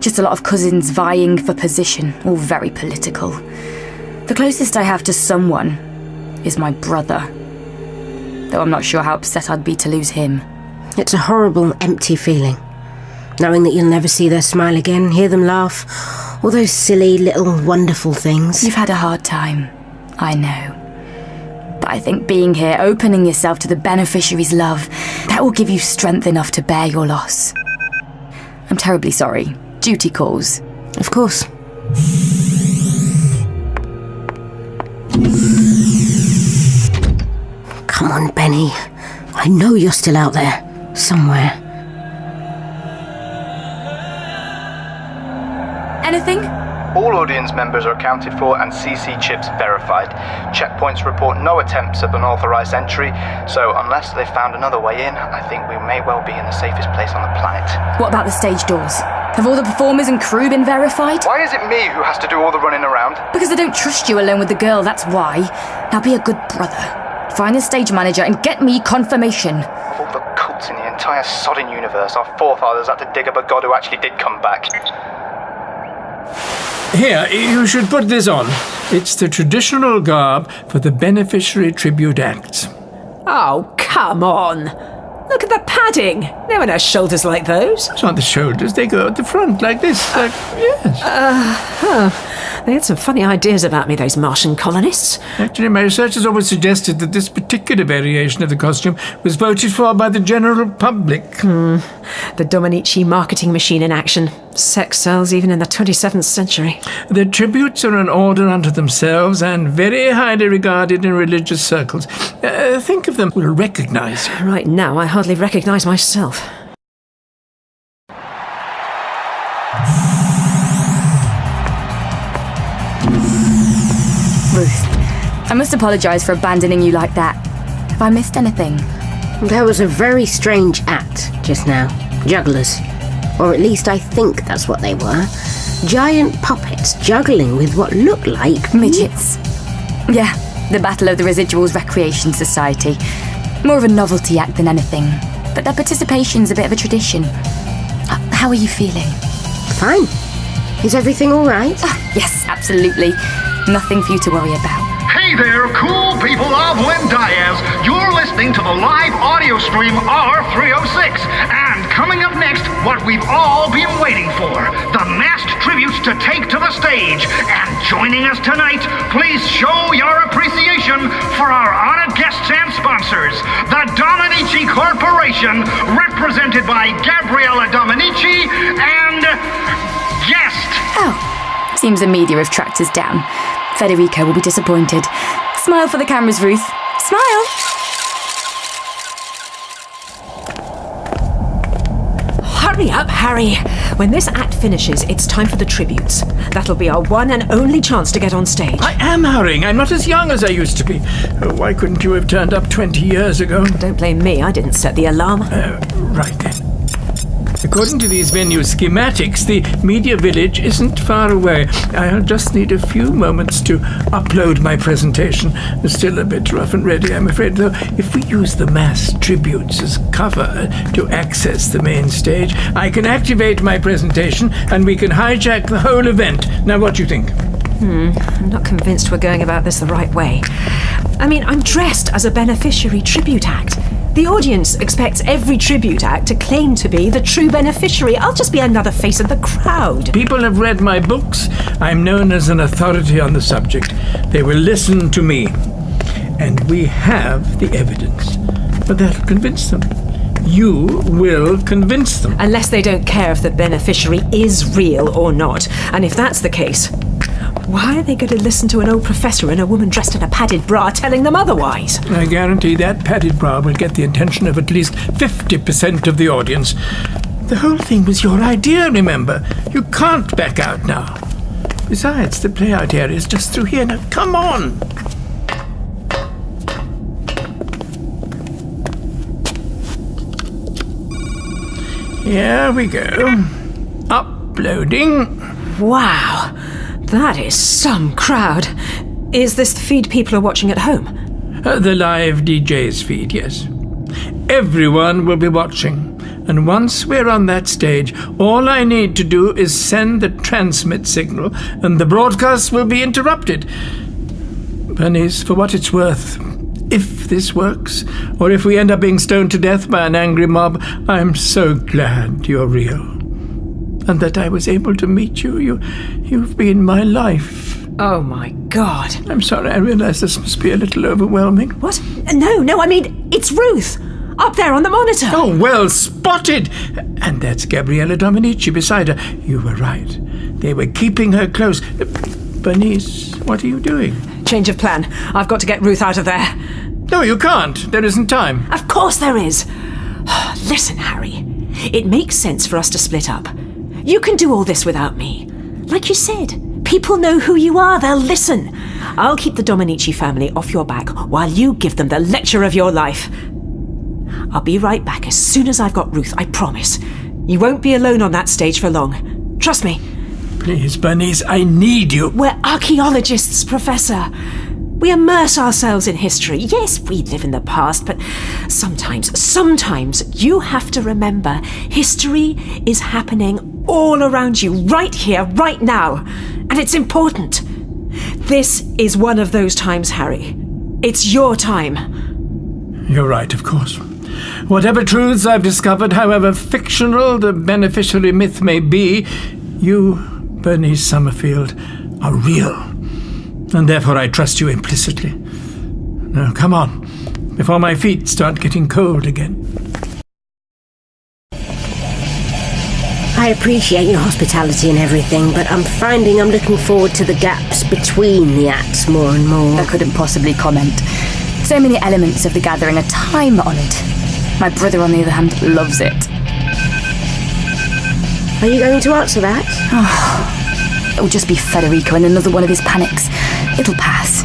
Just a lot of cousins vying for position, all very political. The closest I have to someone is my brother. Though I'm not sure how upset I'd be to lose him. It's a horrible, empty feeling. Knowing that you'll never see their smile again, hear them laugh, all those silly, little, wonderful things. You've had a hard time, I know. But I think being here, opening yourself to the beneficiary's love, that will give you strength enough to bear your loss. I'm terribly sorry. Duty calls. Of course. Come on, Benny. I know you're still out there. Somewhere. Anything? All audience members are accounted for and CC chips verified. Checkpoints report no attempts of unauthorized entry, so unless they've found another way in, I think we may well be in the safest place on the planet. What about the stage doors? Have all the performers and crew been verified? Why is it me who has to do all the running around? Because I don't trust you alone with the girl, that's why. Now be a good brother. Find the stage manager and get me confirmation. Of all the cults in the entire sodding universe, our forefathers had to dig up a god who actually did come back. Here, you should put this on. It's the traditional garb for the Beneficiary Tribute Acts. Oh, come on. Look at the padding. No one has shoulders like those. It's not the shoulders, they go at the front, like this. Yes. They had some funny ideas about me, those Martian colonists. Actually, my research has always suggested that this particular variation of the costume was voted for by the general public. The Dominici marketing machine in action. Sex sells even in the 27th century. The tributes are an order unto themselves and very highly regarded in religious circles. Think of them, we'll recognise you. Right now, I hardly recognise myself. Ruth, I must apologise for abandoning you like that. Have I missed anything? There was a very strange act just now. Jugglers. Or at least I think that's what they were. Giant puppets juggling with what looked like midgets. Yeah, the Battle of the Residuals Recreation Society. More of a novelty act than anything. But their participation's a bit of a tradition. How are you feeling? Fine. Is everything all right? Yes, absolutely. Nothing for you to worry about. Hey there, cool people of Lindias. You're listening to the live audio stream R306. And coming up next, what we've all been waiting for. The masked tributes to take to the stage. And joining us tonight, please show your appreciation for our honored guests and sponsors. The Dominici Corporation, represented by Gabriella Dominici and guest. Oh, seems the media have tracked us down. Federico will be disappointed. Smile for the cameras, Ruth. Smile! Hurry up, Harry. When this act finishes, it's time for the tributes. That'll be our one and only chance to get on stage. I am hurrying. I'm not as young as I used to be. Oh, why couldn't you have turned up 20 years ago? Don't blame me. I didn't set the alarm. Right then. According to these venue schematics, the media village isn't far away. I'll just need a few moments to upload my presentation. It's still a bit rough and ready, I'm afraid, though. If we use the mass tributes as cover to access the main stage, I can activate my presentation and we can hijack the whole event. Now, what do you think? I'm not convinced we're going about this the right way. I mean, I'm dressed as a beneficiary tribute act. The audience expects every tribute act to claim to be the true beneficiary. I'll just be another face of the crowd. People have read my books. I'm known as an authority on the subject. They will listen to me. And we have the evidence. But that'll convince them. You will convince them. Unless they don't care if the beneficiary is real or not. And if that's the case, why are they going to listen to an old professor and a woman dressed in a padded bra telling them otherwise? I guarantee that padded bra will get the attention of at least 50% of the audience. The whole thing was your idea, remember? You can't back out now. Besides, the play-out area is just through here. Now, come on! Here we go. Uploading. Wow. That is some crowd. Is this the feed people are watching at home? The live DJ's feed, yes. Everyone will be watching. And once we're on that stage, all I need to do is send the transmit signal, and the broadcast will be interrupted. Bernice, for what it's worth, if this works, or if we end up being stoned to death by an angry mob, I'm so glad you're real. And that I was able to meet you. You've been my life. Oh, my God. I'm sorry, I realize this must be a little overwhelming. What? No, I mean, it's Ruth. Up there on the monitor. Oh, well spotted. And that's Gabriella Dominici beside her. You were right. They were keeping her close. Bernice, what are you doing? Change of plan. I've got to get Ruth out of there. No, you can't. There isn't time. Of course there is. Listen, Harry. It makes sense for us to split up. You can do all this without me. Like you said, people know who you are. They'll listen. I'll keep the Dominici family off your back while you give them the lecture of your life. I'll be right back as soon as I've got Ruth, I promise. You won't be alone on that stage for long. Trust me. Please, Bernice, I need you. We're archaeologists, Professor. We immerse ourselves in history. Yes, we live in the past, but sometimes you have to remember history is happening all around you, right here, right now. And it's important. This is one of those times, Harry. It's your time. You're right, of course. Whatever truths I've discovered, however fictional the beneficiary myth may be, you, Bernice Summerfield, are real. And therefore I trust you implicitly. Now, come on, before my feet start getting cold again. I appreciate your hospitality and everything, but I'm finding I'm looking forward to the gaps between the acts more and more. I couldn't possibly comment. So many elements of the gathering are time-honoured. My brother, on the other hand, loves it. Are you going to answer that? It'll just be Federico and another one of his panics. It'll pass.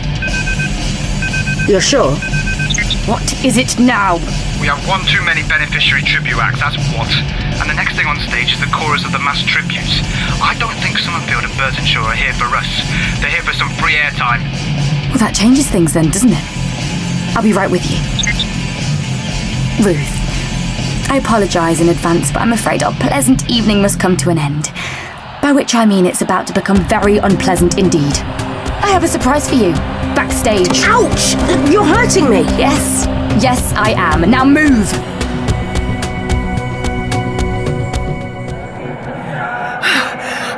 You're sure? What is it now? We have one too many beneficiary tribute acts, that's what. And the next thing on stage is the chorus of the mass tributes. I don't think Summerfield and Burtonshaw are here for us. They're here for some free airtime. Well, that changes things then, doesn't it? I'll be right with you. Ruth, I apologise in advance, but I'm afraid our pleasant evening must come to an end. By which I mean it's about to become very unpleasant indeed. I have a surprise for you. Backstage. Ouch! You're hurting me! Yes, I am. Now move!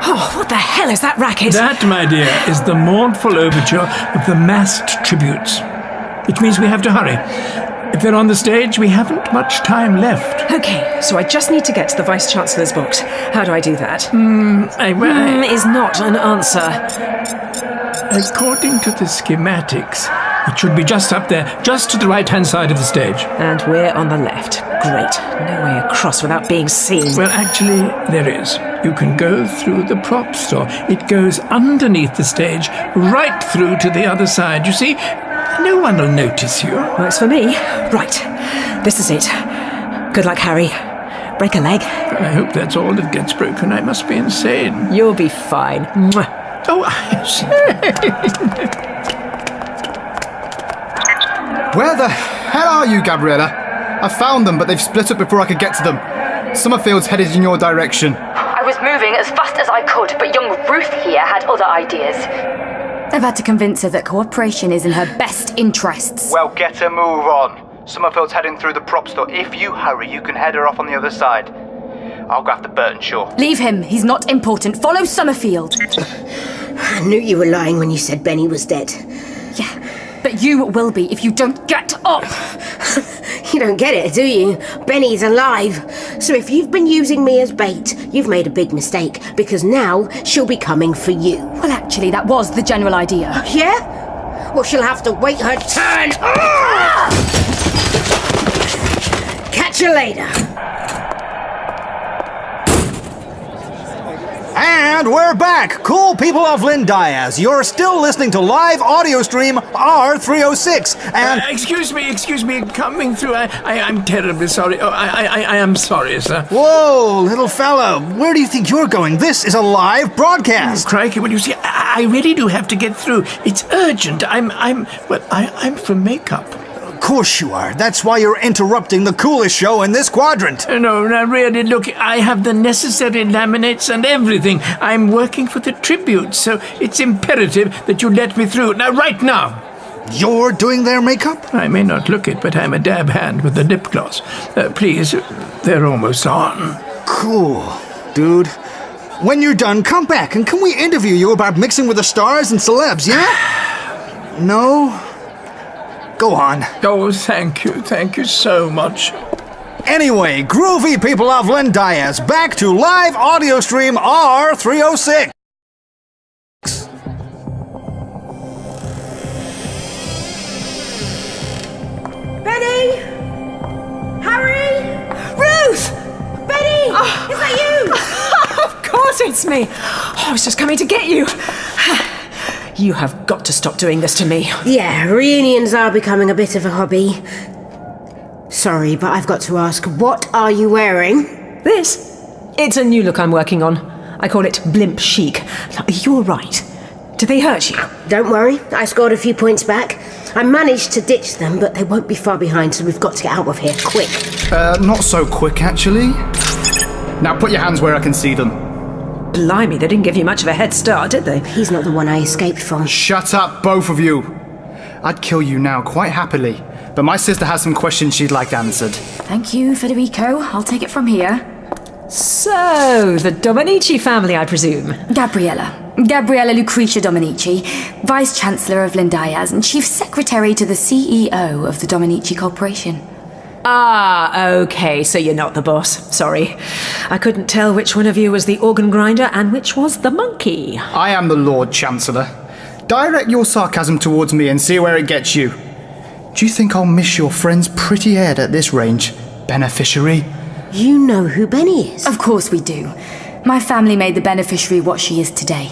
Oh, what the hell is that racket? That, my dear, is the mournful overture of the massed tributes. Which means we have to hurry. If they're on the stage, we haven't much time left. Okay, so I just need to get to the Vice-Chancellor's box. How do I do that? I is not an answer. According to the schematics, It should be just up there, just to the right-hand side of the stage. And we're on the left. Great. No way across without being seen. Well, actually, there is. You can go through the prop store. It goes underneath the stage, right through to the other side. You see, no one will notice you. Works for me. Right. This is it. Good luck, Harry. Break a leg. Well, I hope that's all that gets broken. I must be insane. You'll be fine. Mwah. Oh, I see. Where the hell are you, Gabriella? I found them, but they've split up before I could get to them. Summerfield's headed in your direction. I was moving as fast as I could, but young Ruth here had other ideas. I've had to convince her that cooperation is in her best interests. Well, get a move on. Summerfield's heading through the prop store. If you hurry, you can head her off on the other side. I'll go after Burtonshaw. Leave him. He's not important. Follow Summerfield. I knew you were lying when you said Benny was dead. Yeah, but you will be if you don't get up. You don't get it, do you? Benny's alive. So if you've been using me as bait, you've made a big mistake, because now she'll be coming for you. Well, actually, that was the general idea. Yeah? Well, she'll have to wait her turn. Catch you later. And we're back! Cool people of Lindias, you're still listening to live audio stream R306, and... Excuse me, coming through, I'm terribly sorry. Oh, I am sorry, sir. Whoa, little fella, where do you think you're going? This is a live broadcast! Oh, crikey, well, you see, I really do have to get through. It's urgent. I'm from makeup. Of course you are. That's why you're interrupting the coolest show in this quadrant. No, really, look, I have the necessary laminates and everything. I'm working for the tribute, so it's imperative that you let me through. Now, right now. You're doing their makeup? I may not look it, but I'm a dab hand with the lip gloss. Please, they're almost on. Cool. Dude, when you're done, come back and can we interview you about mixing with the stars and celebs, yeah? No? Go on. Oh, thank you so much. Anyway, groovy people of Lindias, back to live audio stream R306. Benny! Harry! Ruth! Benny! Oh. Is that you? Of course it's me. Oh, I was just coming to get you. You have got to stop doing this to me. Yeah, reunions are becoming a bit of a hobby. Sorry, but I've got to ask, what are you wearing? This? It's a new look I'm working on. I call it blimp chic. You're right. Did they hurt you? Don't worry, I scored a few points back. I managed to ditch them, but they won't be far behind, so we've got to get out of here quick. Not so quick, actually. Now put your hands where I can see them. Blimey, they didn't give you much of a head start, did they? He's not the one I escaped from. Shut up, both of you. I'd kill you now, quite happily. But my sister has some questions she'd like answered. Thank you, Federico. I'll take it from here. So, the Dominici family, I presume? Gabriella Lucretia Dominici, Vice-Chancellor of Lindias and Chief Secretary to the CEO of the Dominici Corporation. Ah, okay, so you're not the boss. Sorry. I couldn't tell which one of you was the organ grinder and which was the monkey. I am the Lord Chancellor. Direct your sarcasm towards me and see where it gets you. Do you think I'll miss your friend's pretty head at this range, beneficiary? You know who Benny is? Of course we do. My family made the beneficiary what she is today.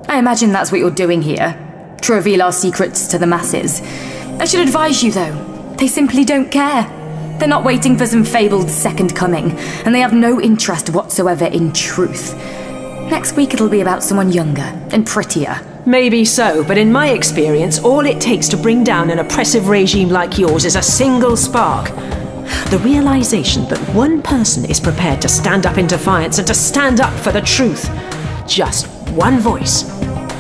I imagine that's what you're doing here, to reveal our secrets to the masses. I should advise you, though, they simply don't care. They're not waiting for some fabled second coming, and they have no interest whatsoever in truth. Next week it'll be about someone younger and prettier. Maybe so, but in my experience, all it takes to bring down an oppressive regime like yours is a single spark. The realization that one person is prepared to stand up in defiance and to stand up for the truth. Just one voice,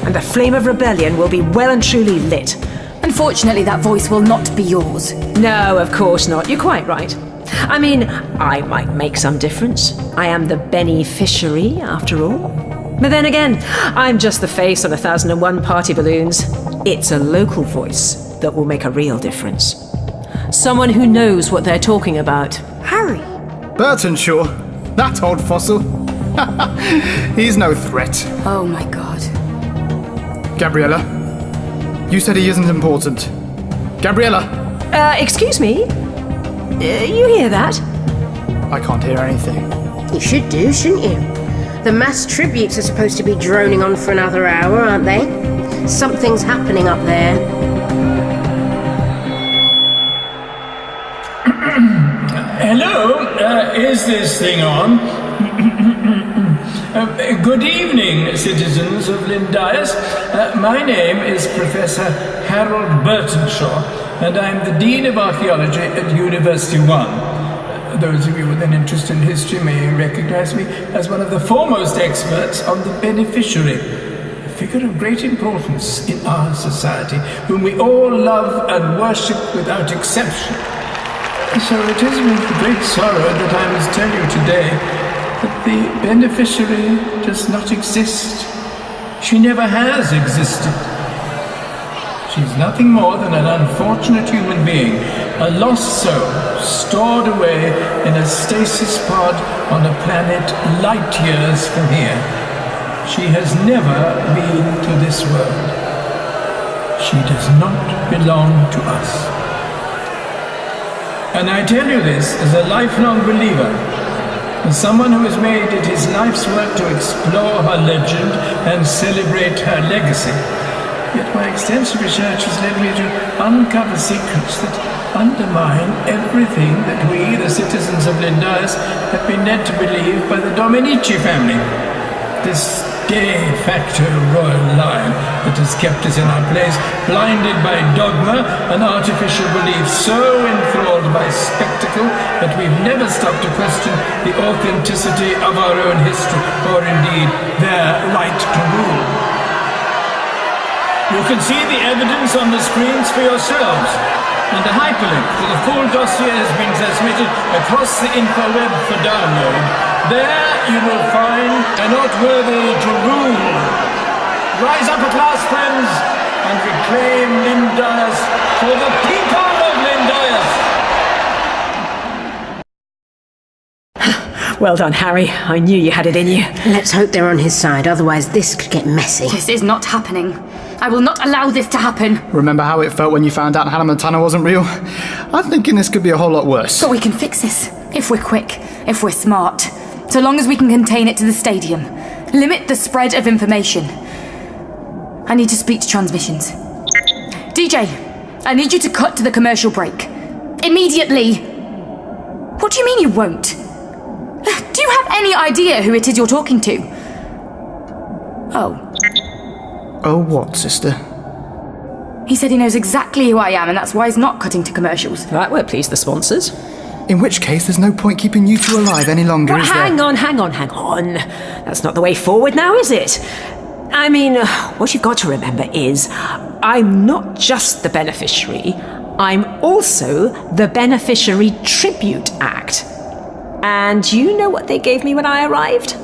and the flame of rebellion will be well and truly lit. Unfortunately, that voice will not be yours. No, of course not. You're quite right. I mean, I might make some difference. I am the beneficiary, after all. But then again, I'm just the face on 1001 party balloons. It's a local voice that will make a real difference. Someone who knows what they're talking about. Harry. Burtonshaw? That old fossil? He's no threat. Oh my god. Gabriella, you said he isn't important. Gabriella! Excuse me? You hear that? I can't hear anything. You should do, shouldn't you? The mass tributes are supposed to be droning on for another hour, aren't they? Something's happening up there. Hello, is this thing on? Good evening, citizens of Lindias. My name is Professor Harold Burtonshaw, and I'm the Dean of Archaeology at University One. Those of you with an interest in history may recognize me as one of the foremost experts on the beneficiary, a figure of great importance in our society, whom we all love and worship without exception. So it is with great sorrow that I must tell you today that the beneficiary does not exist. She never has existed. She's nothing more than an unfortunate human being, a lost soul stored away in a stasis pod on a planet light years from here. She has never been to this world. She does not belong to us. And I tell you this as a lifelong believer, as someone who has made it his life's work to explore her legend and celebrate her legacy. Yet my extensive research has led me to uncover secrets that undermine everything that we, the citizens of Lindias, have been led to believe by the Dominici family. This de facto royal line that has kept us in our place, blinded by dogma and artificial belief, so enthralled by spectacle that we've never stopped to question the authenticity of our own history, or indeed their right to rule. You can see the evidence on the screens for yourselves, and a hyperlink to the full dossier has been transmitted across the infoweb for download. There you will find a not worthy to rule. Rise up at last, friends, and reclaim Lindias for the people of Lindias. Well done, Harry. I knew you had it in you. Let's hope they're on his side, otherwise this could get messy. This is not happening. I will not allow this to happen. Remember how it felt when you found out Hannah Montana wasn't real? I'm thinking this could be a whole lot worse. But we can fix this, if we're quick, if we're smart. So long as we can contain it to the stadium. Limit the spread of information. I need to speak to transmissions. DJ, I need you to cut to the commercial break. Immediately! What do you mean you won't? Do you have any idea who it is you're talking to? Oh. Oh, what, sister? He said he knows exactly who I am, and that's why he's not cutting to commercials. That won't please the sponsors. In which case, there's no point keeping you two alive any longer, is there? Hang on. That's not the way forward now, is it? I mean, what you've got to remember is, I'm not just the beneficiary, I'm also the Beneficiary Tribute Act. And you know what they gave me when I arrived?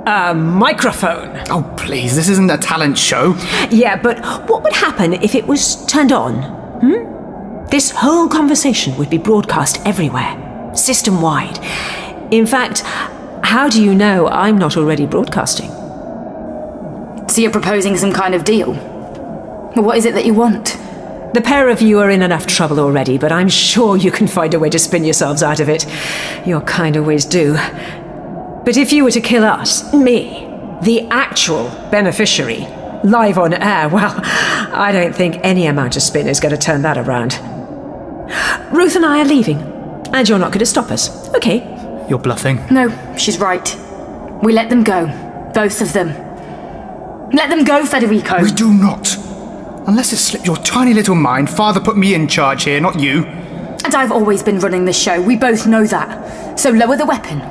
A microphone. Oh, please, this isn't a talent show. Yeah, but what would happen if it was turned on? This whole conversation would be broadcast everywhere, system-wide. In fact, how do you know I'm not already broadcasting? So you're proposing some kind of deal? Well, what is it that you want? The pair of you are in enough trouble already, but I'm sure you can find a way to spin yourselves out of it. You kind of always do. But if you were to kill us, me, the actual beneficiary, live on air, well, I don't think any amount of spin is going to turn that around. Ruth and I are leaving, and you're not going to stop us, okay? You're bluffing. No, she's right. We let them go. Both of them. Let them go, Federico. We do not. Unless it slipped your tiny little mind, Father put me in charge here, not you. And I've always been running the show. We both know that. So lower the weapon.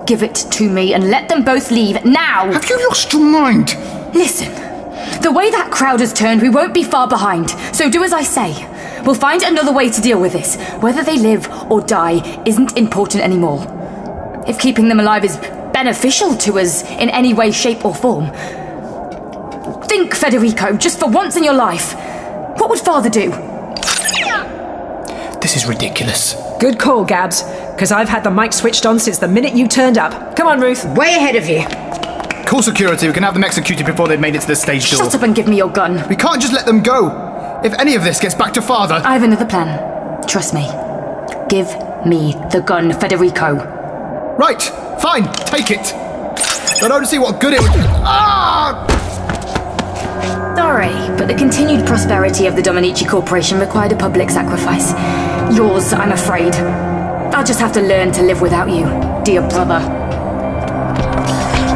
Give it to me and let them both leave now. Have you lost your mind? Listen, the way that crowd has turned, we won't be far behind. So do as I say. We'll find another way to deal with this. Whether they live or die isn't important anymore. If keeping them alive is beneficial to us in any way, shape or form. Think, Federico, just for once in your life. What would Father do? This is ridiculous. Good call, Gabs, because I've had the mic switched on since the minute you turned up. Come on, Ruth. Way ahead of you. Call security. We can have them executed before they've made it to the stage door. Shut up and give me your gun. We can't just let them go. If any of this gets back to Father... I have another plan. Trust me. Give me the gun, Federico. Right, fine, take it. I don't see what good it would... Ah! Sorry, but the continued prosperity of the Dominici Corporation required a public sacrifice. Yours, I'm afraid. I'll just have to learn to live without you, dear brother.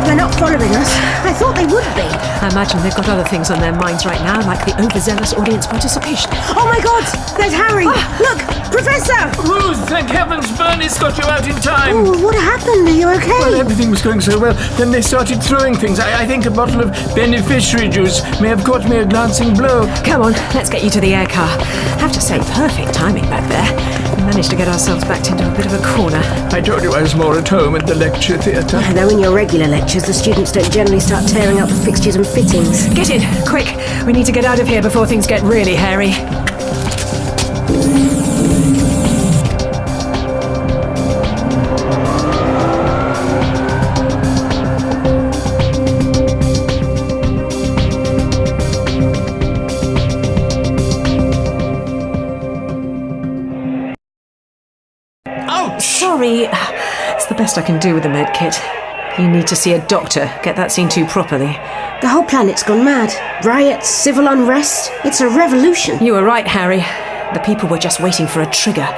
They're not following us. I thought they would be. I imagine they've got other things on their minds right now, like the overzealous audience participation. Oh my God! There's Harry! Look! Professor! Oh, thank heavens Bernice got you out in time! Oh, what happened? Are you okay? Well, everything was going so well. Then they started throwing things. I think a bottle of beneficiary juice may have caught me a glancing blow. Come on, let's get you to the air car. Have to say, perfect timing back there. We managed to get ourselves backed into a bit of a corner. I told you I was more at home at the lecture theatre. Though in your regular lectures, the students don't generally start tearing up the fixtures and fittings. Get in, quick. We need to get out of here before things get really hairy. Sorry, it's the best I can do with the med kit. You need to see a doctor, get that seen to properly. The whole planet's gone mad. Riots, civil unrest. It's a revolution. You were right, Harry. The people were just waiting for a trigger.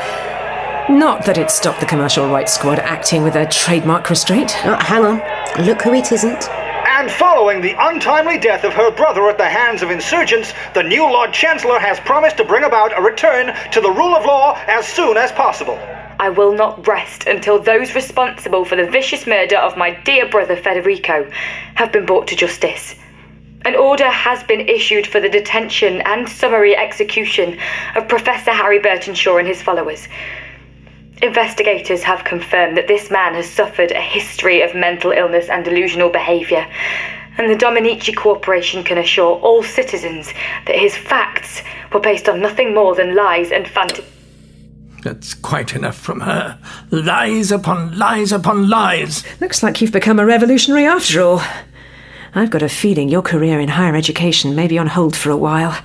Not that it stopped the commercial rights squad acting with their trademark restraint. Oh, hang on. Look who it isn't. And following the untimely death of her brother at the hands of insurgents, the new Lord Chancellor has promised to bring about a return to the rule of law as soon as possible. I will not rest until those responsible for the vicious murder of my dear brother Federico have been brought to justice. An order has been issued for the detention and summary execution of Professor Harry Burtonshaw and his followers. Investigators have confirmed that this man has suffered a history of mental illness and delusional behaviour, and the Dominici Corporation can assure all citizens that his facts were based on nothing more than lies and fantasy. That's quite enough from her. Lies upon lies upon lies. Looks like you've become a revolutionary after all. I've got a feeling your career in higher education may be on hold for a while.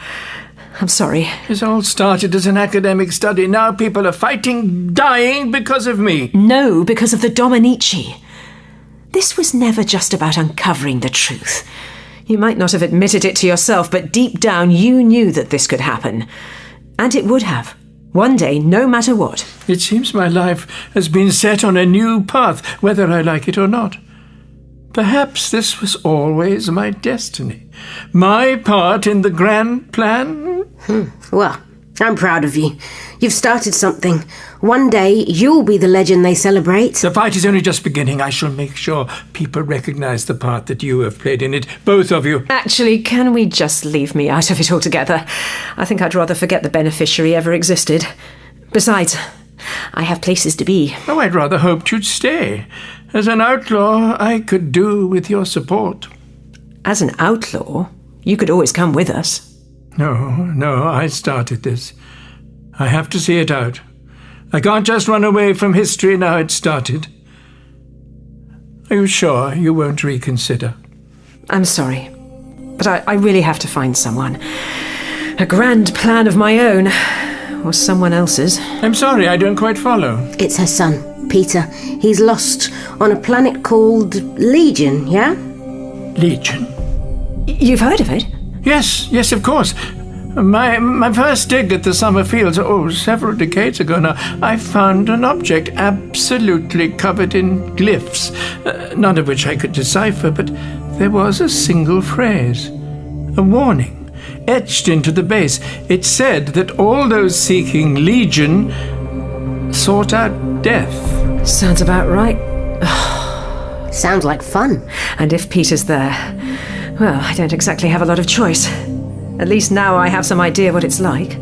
I'm sorry. This all started as an academic study. Now people are fighting, dying because of me. No, because of the Dominici. This was never just about uncovering the truth. You might not have admitted it to yourself, but deep down you knew that this could happen. And it would have. One day, no matter what. It seems my life has been set on a new path, whether I like it or not. Perhaps this was always my destiny. My part in the grand plan? Well, I'm proud of you. You've started something. One day, you'll be the legend they celebrate. The fight is only just beginning. I shall make sure people recognize the part that you have played in it, both of you. Actually, can we just leave me out of it altogether? I think I'd rather forget the beneficiary ever existed. Besides, I have places to be. Oh, I'd rather hoped you'd stay. As an outlaw, I could do with your support. As an outlaw? You could always come with us. No, I started this. I have to see it out. I can't just run away from history now it's started. Are you sure you won't reconsider? I'm sorry, but I really have to find someone. A grand plan of my own, or someone else's. I'm sorry, I don't quite follow. It's her son, Peter. He's lost on a planet called Legion, yeah? Legion? You've heard of it? Yes, of course. My first dig at the Summerfields, several decades ago now, I found an object absolutely covered in glyphs, none of which I could decipher, but there was a single phrase, a warning, etched into the base. It said that all those seeking Legion sought out death. Sounds about right. Sounds like fun. And if Peter's there, well, I don't exactly have a lot of choice. At least now I have some idea what it's like.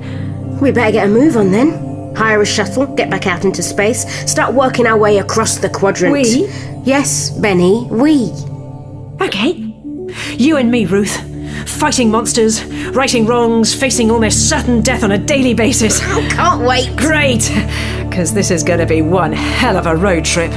We better get a move on then. Hire a shuttle, get back out into space, start working our way across the quadrant. We? Yes, Benny, we. Okay. You and me, Ruth. Fighting monsters, righting wrongs, facing almost certain death on a daily basis. I can't wait. Great! Because this is going to be one hell of a road trip.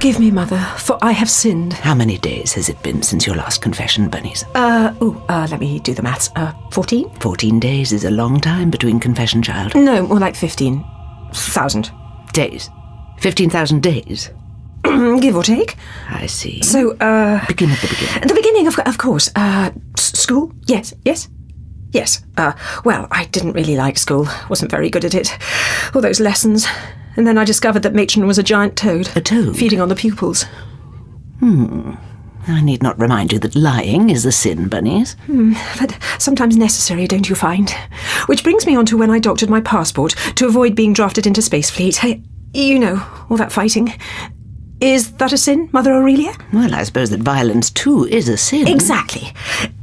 Forgive me, Mother, for I have sinned. How many days has it been since your last confession, Bernice? Let me do the maths. 14? 14 days is a long time between confession, child. No, more like 15,000. Days? 15,000 days? Give or take. I see. So, begin at the beginning. The beginning, of course. School? Yes. Well, I didn't really like school. Wasn't very good at it. All those lessons. And then I discovered that Matron was a giant toad. A toad? Feeding on the pupils. I need not remind you that lying is a sin, Bernice. But sometimes necessary, don't you find? Which brings me on to when I doctored my passport to avoid being drafted into Space Fleet. Hey, you know, all that fighting. Is that a sin, Mother Aurelia? Well, I suppose that violence, too, is a sin. Exactly.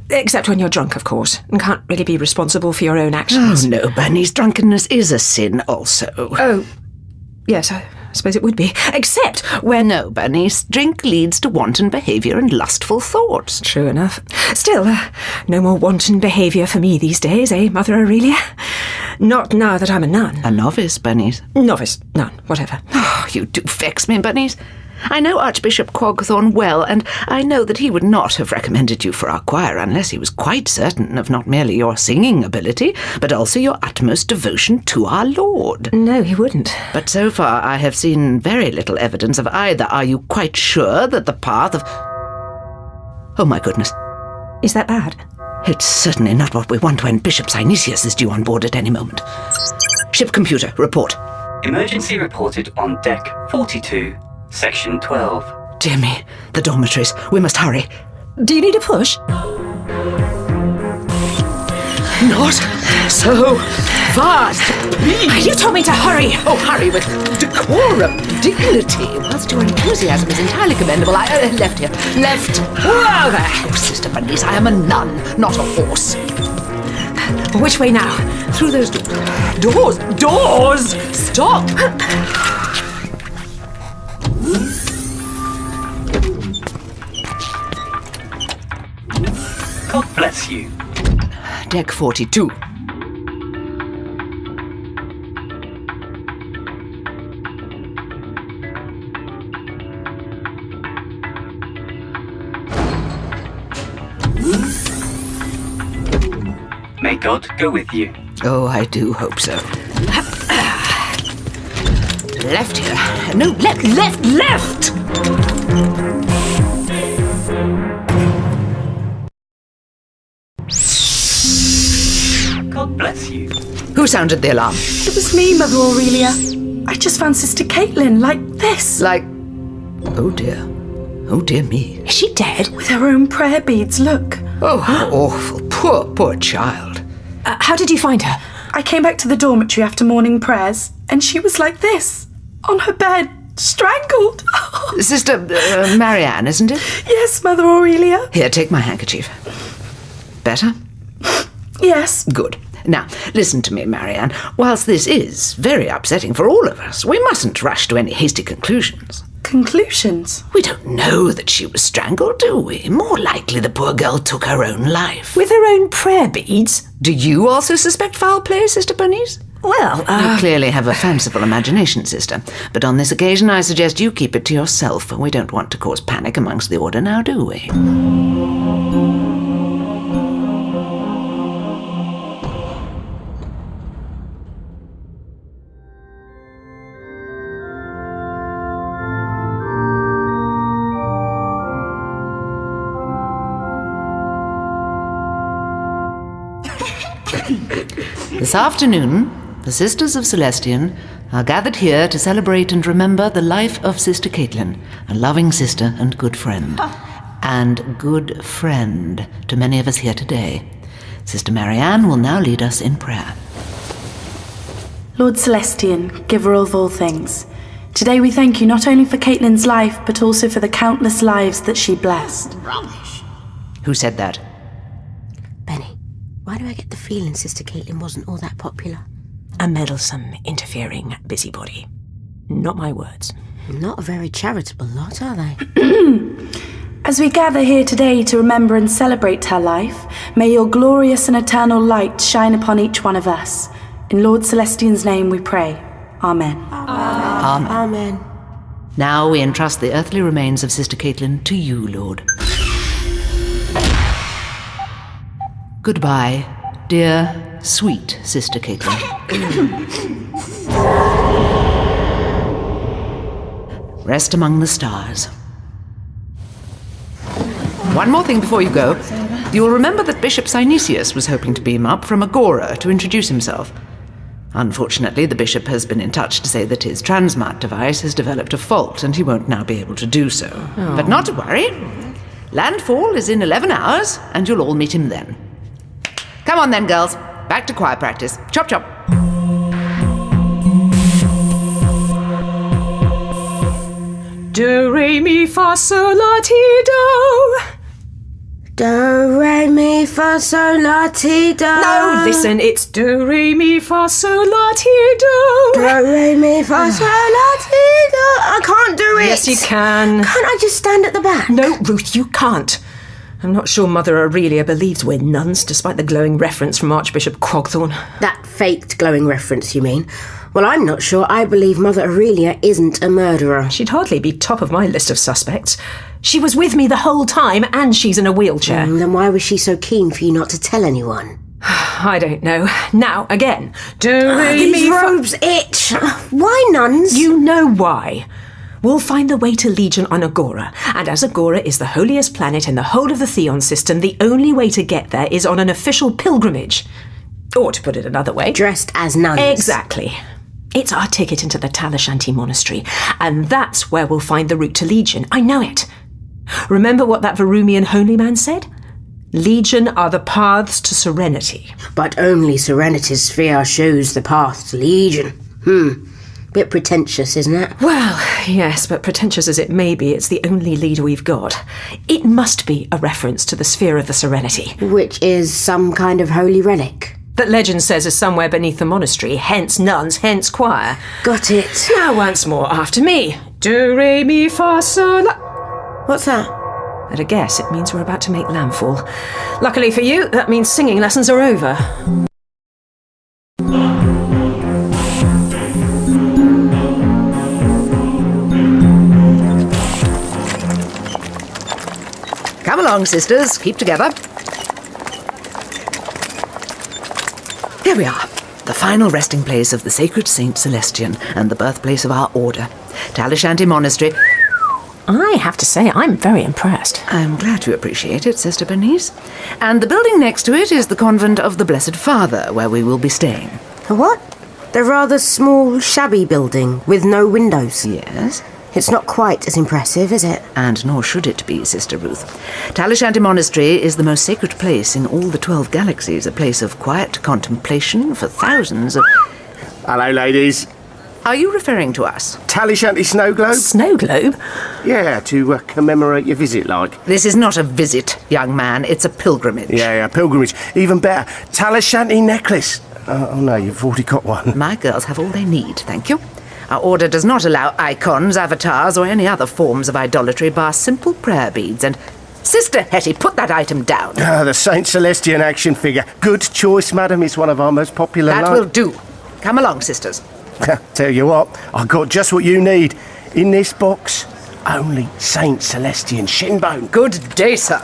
Except when you're drunk, of course, and can't really be responsible for your own actions. Oh, no, Bernice, drunkenness is a sin also. Oh, yes, I suppose it would be. Except when... No, Bernice, drink leads to wanton behaviour and lustful thoughts. True enough. Still, no more wanton behaviour for me these days, eh, Mother Aurelia? Not now that I'm a nun. A novice, Bernice. Novice, nun, whatever. Oh, you do vex me, Bernice. I know Archbishop Quogthorne well, and I know that he would not have recommended you for our choir unless he was quite certain of not merely your singing ability, but also your utmost devotion to our Lord. No, he wouldn't. But so far I have seen very little evidence of either. Are you quite sure that the path of... Oh, my goodness. Is that bad? It's certainly not what we want when Bishop Synesius is due on board at any moment. Ship computer, report. Emergency reported on deck 42, section 12. Dear me, the dormitories. We must hurry. Do you need a push? Not so fast. You told me to hurry. Oh, hurry with decorum, dignity. Whilst your enthusiasm is entirely commendable, I left here. Left. Whoa there. Oh, Sister Bernice, I am a nun, not a horse. Which way now? Through those doors. Doors! Stop! God bless you. Deck 42. May God go with you. Oh, I do hope so. Left here. No, left! God bless you. Who sounded the alarm? It was me, Mother Aurelia. I just found Sister Caitlin like this. Like... Oh dear. Oh dear me. Is she dead? With her own prayer beads, look. Oh, how awful. Poor child. How did you find her? I came back to the dormitory after morning prayers, and she was like this, on her bed, strangled. Sister Marianne, isn't it? Yes, Mother Aurelia. Here, take my handkerchief. Better? Yes. Good. Now, listen to me, Marianne. Whilst this is very upsetting for all of us, we mustn't rush to any hasty conclusions. Conclusions? We don't know that she was strangled, do we? More likely the poor girl took her own life. With her own prayer beads? Do you also suspect foul play, Sister Bernice? Well, You clearly have a fanciful imagination, sister. But on this occasion I suggest you keep it to yourself, for we don't want to cause panic amongst the order now, do we? This afternoon, the Sisters of Celestian are gathered here to celebrate and remember the life of Sister Caitlin, a loving sister and good friend. And good friend to many of us here today. Sister Marianne will now lead us in prayer. Lord Celestian, giver of all things, today we thank you not only for Caitlin's life, but also for the countless lives that she blessed. Rubbish. Who said that? Benny, why do I get the feeling Sister Caitlin wasn't all that popular? A meddlesome, interfering busybody. Not my words. Not a very charitable lot, are they? As we gather here today to remember and celebrate her life, may your glorious and eternal light shine upon each one of us. In Lord Celestian's name we pray. Amen. Amen. Amen. Now we entrust the earthly remains of Sister Caitlin to you, Lord. Goodbye, dear, sweet Sister Caitlin. Rest among the stars. One more thing before you go. You'll remember that Bishop Synesius was hoping to beam up from Agora to introduce himself. Unfortunately, the bishop has been in touch to say that his transmat device has developed a fault and he won't now be able to do so. Oh. But not to worry. Landfall is in 11 hours and you'll all meet him then. Come on then, girls. Back to choir practice. Chop chop. Do, re, mi, fa, sol, la, ti, do. Do, re, mi, fa, sol, la, ti, do. No, listen, it's do, re, mi, fa, sol, la, ti, do. Do, re, mi, fa, sol, la, ti, do. I can't do it. Yes, you can. Can't I just stand at the back? No, Ruth, you can't. I'm not sure Mother Aurelia believes we're nuns, despite the glowing reference from Archbishop Crogthorne. That faked glowing reference, you mean? Well, I'm not sure I believe Mother Aurelia isn't a murderer. She'd hardly be top of my list of suspects. She was with me the whole time, and she's in a wheelchair. Then why was she so keen for you not to tell anyone? I don't know. Now, again. These robes itch. Why nuns? You know why. We'll find the way to Legion on Agora, and as Agora is the holiest planet in the whole of the Theon system, the only way to get there is on an official pilgrimage. Or, to put it another way... dressed as nuns. Exactly. It's our ticket into the Talashanti Monastery, and that's where we'll find the route to Legion. I know it. Remember what that Varumian holy man said? Legion are the paths to serenity. But only Serenity's sphere shows the path to Legion. Bit pretentious, isn't it? Well, yes, but pretentious as it may be, it's the only lead we've got. It must be a reference to the sphere of the Serenity. Which is some kind of holy relic. That legend says is somewhere beneath the monastery, hence nuns, hence choir. Got it. Now once more, after me. Do, re, mi, fa, sol, la... What's that? At a guess, it means we're about to make landfall. Luckily for you, that means singing lessons are over. Come along, sisters. Keep together. Here we are. The final resting place of the sacred Saint Celestian and the birthplace of our order. Talashanti Monastery. I have to say, I'm very impressed. I'm glad you appreciate it, Sister Bernice. And the building next to it is the convent of the Blessed Father, where we will be staying. A what? The rather small, shabby building with no windows. Yes. It's not quite as impressive, is it? And nor should it be, Sister Ruth. Talashanti Monastery is the most sacred place in all the 12 galaxies, a place of quiet contemplation for thousands of... Hello, ladies. Are you referring to us? Talashanti Snow Globe? Snow Globe? Yeah, to commemorate your visit, like. This is not a visit, young man. It's a pilgrimage. Yeah, pilgrimage. Even better. Talashanti necklace. Oh, no, you've already got one. My girls have all they need, thank you. Our order does not allow icons, avatars, or any other forms of idolatry, bar simple prayer beads and... Sister Hetty, put that item down. The Saint Celestian action figure. Good choice, madam. It's one of our most popular... That will do. Come along, sisters. Tell you what, I got just what you need. In this box, only Saint Celestian shinbone. Good day, sir.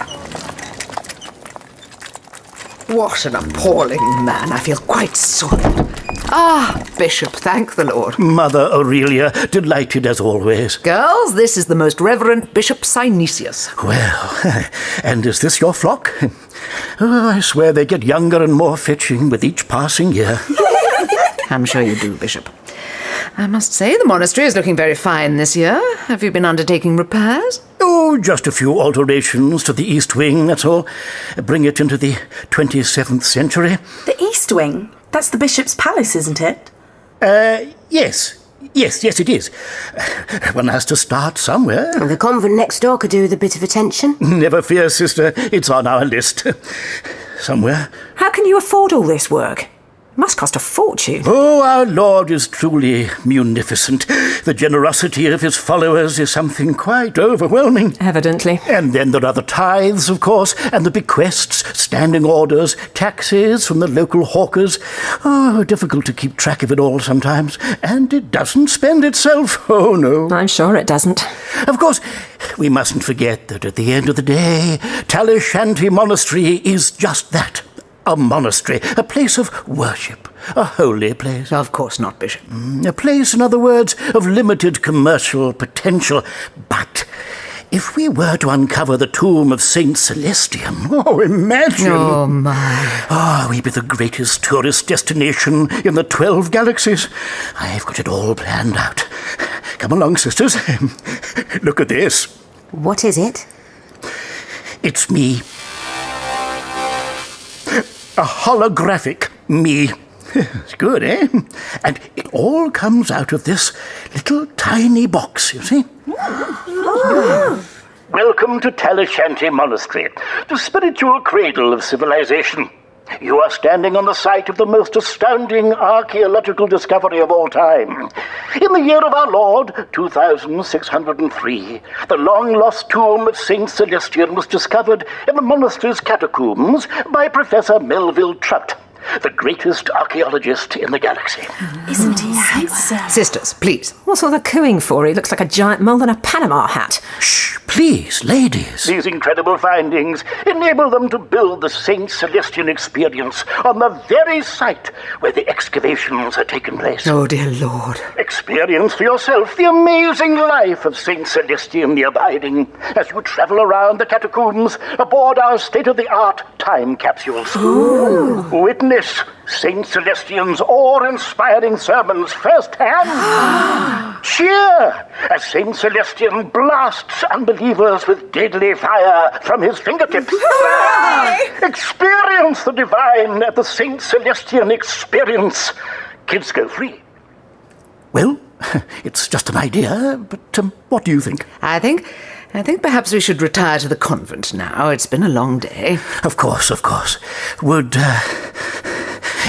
What an appalling man. I feel quite soiled. Ah, Bishop, thank the Lord. Mother Aurelia, delighted as always. Girls, this is the most reverend Bishop Synesius. Well, and is this your flock? Oh, I swear they get younger and more fetching with each passing year. I'm sure you do, Bishop. I must say the monastery is looking very fine this year. Have you been undertaking repairs? Oh, just a few alterations to the east wing, that's all. Bring it into the 27th century. The East Wing? That's the Bishop's Palace, isn't it? Yes. Yes, it is. One has to start somewhere. And the convent next door could do with a bit of attention. Never fear, sister. It's on our list. Somewhere. How can you afford all this work? Must cost a fortune. Oh, our Lord is truly munificent. The generosity of his followers is something quite overwhelming. Evidently. And then there are the tithes, of course, and the bequests, standing orders, taxes from the local hawkers. Oh, difficult to keep track of it all sometimes. And it doesn't spend itself. Oh, no. I'm sure it doesn't. Of course, we mustn't forget that at the end of the day, Talishanti Monastery is just that. A monastery, a place of worship, a holy place. Of course not, Bishop. A place, in other words, of limited commercial potential. But if we were to uncover the tomb of Saint Celestian, oh, imagine! Oh, my. Oh, we'd be the greatest tourist destination in the 12 galaxies. I've got it all planned out. Come along, sisters. Look at this. What is it? It's me. A holographic me. It's good, eh? And it all comes out of this little tiny box, you see? Welcome to Talishanti Monastery, the spiritual cradle of civilization. You are standing on the site of the most astounding archaeological discovery of all time. In the year of our Lord, 2603, the long-lost tomb of Saint Celestian was discovered in the monastery's catacombs by Professor Melville Trout, the greatest archaeologist in the galaxy. Isn't he handsome? Sisters, please. What's all the cooing for? He looks like a giant mole in a Panama hat. Shh, please, ladies. These incredible findings enable them to build the Saint Celestian experience on the very site where the excavations had taken place. Oh, dear Lord. Experience for yourself the amazing life of Saint Celestian the Abiding as you travel around the catacombs aboard our state-of-the-art time capsules. Ooh. Witness Saint Celestian's awe-inspiring sermons firsthand. Cheer as Saint Celestian blasts unbelievers with deadly fire from his fingertips. Experience the divine at the Saint Celestian Experience. Kids go free. Well, it's just an idea, but what do you think? I think perhaps we should retire to the convent now. It's been a long day. Of course. Would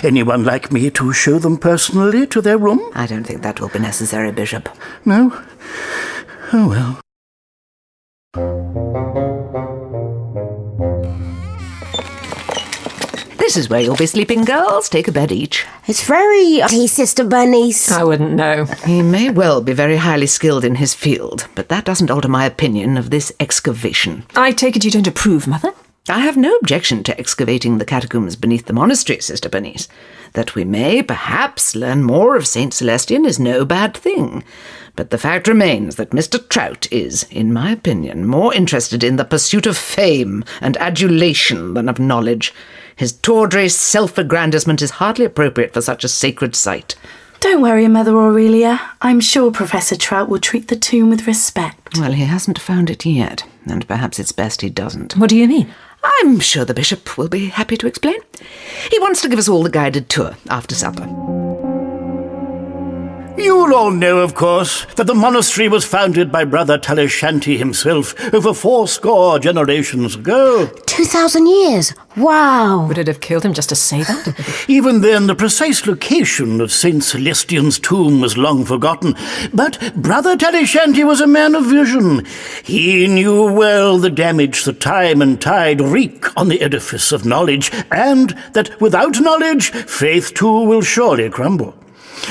anyone like me to show them personally to their room? I don't think that will be necessary, Bishop. No? Oh, well. This is where you'll be sleeping, girls. Take a bed each. It's very Sister Bernice. I wouldn't know. He may well be very highly skilled in his field, but that doesn't alter my opinion of this excavation. I take it you don't approve, Mother? I have no objection to excavating the catacombs beneath the monastery, Sister Bernice. That we may, perhaps, learn more of Saint Celestian is no bad thing. But the fact remains that Mr. Trout is, in my opinion, more interested in the pursuit of fame and adulation than of knowledge. His tawdry self-aggrandizement is hardly appropriate for such a sacred site. Don't worry, Mother Aurelia. I'm sure Professor Trout will treat the tomb with respect. Well, he hasn't found it yet, and perhaps it's best he doesn't. What do you mean? I'm sure the Bishop will be happy to explain. He wants to give us all the guided tour after supper. You'll all know, of course, that the monastery was founded by Brother Talishanti himself over 80 generations ago. 2,000 years? Wow! Would it have killed him just to say that? Even then, the precise location of Saint Celestian's tomb was long forgotten. But Brother Talishanti was a man of vision. He knew well the damage that time and tide wreak on the edifice of knowledge, and that without knowledge, faith too will surely crumble.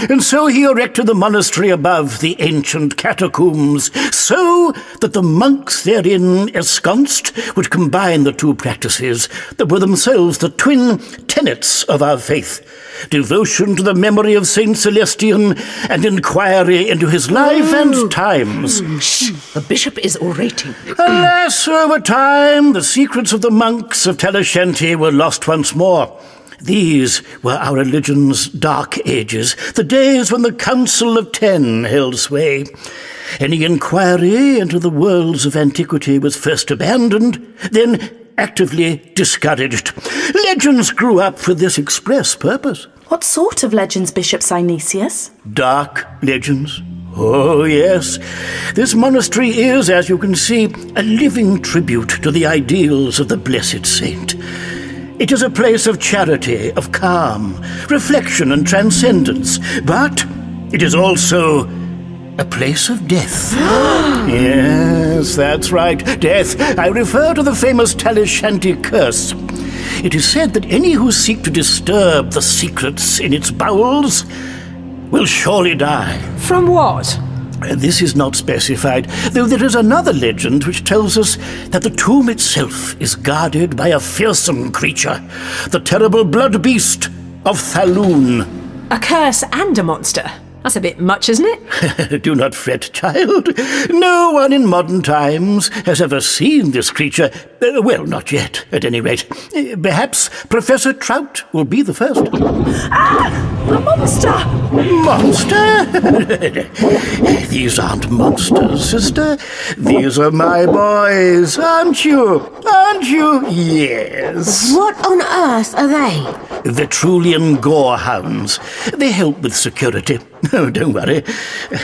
And so he erected the monastery above the ancient catacombs, so that the monks therein ensconced would combine the two practices that were themselves the twin tenets of our faith: devotion to the memory of Saint Celestian and inquiry into his life and times. Shh! The Bishop is orating. Alas, over time, the secrets of the monks of Talishanti were lost once more. These were our religion's dark ages, the days when the Council of Ten held sway. Any inquiry into the worlds of antiquity was first abandoned, then actively discouraged. Legends grew up for this express purpose. What sort of legends, Bishop Synesius? Dark legends. Oh, yes. This monastery is, as you can see, a living tribute to the ideals of the blessed saint. It is a place of charity, of calm, reflection and transcendence. But it is also a place of death. Yes, that's right, death. I refer to the famous Talishanti curse. It is said that any who seek to disturb the secrets in its bowels will surely die. From what? This is not specified, though there is another legend which tells us that the tomb itself is guarded by a fearsome creature, the terrible blood beast of Thaloon. A curse and a monster? That's a bit much, isn't it? Do not fret, child. No one in modern times has ever seen this creature. Well, not yet, at any rate. Perhaps Professor Trout will be the first. A monster! Monster? These aren't monsters, sister. These are my boys, aren't you? Aren't you? Yes. What on earth are they? The Trulian Gorehounds. They help with security. Oh, don't worry.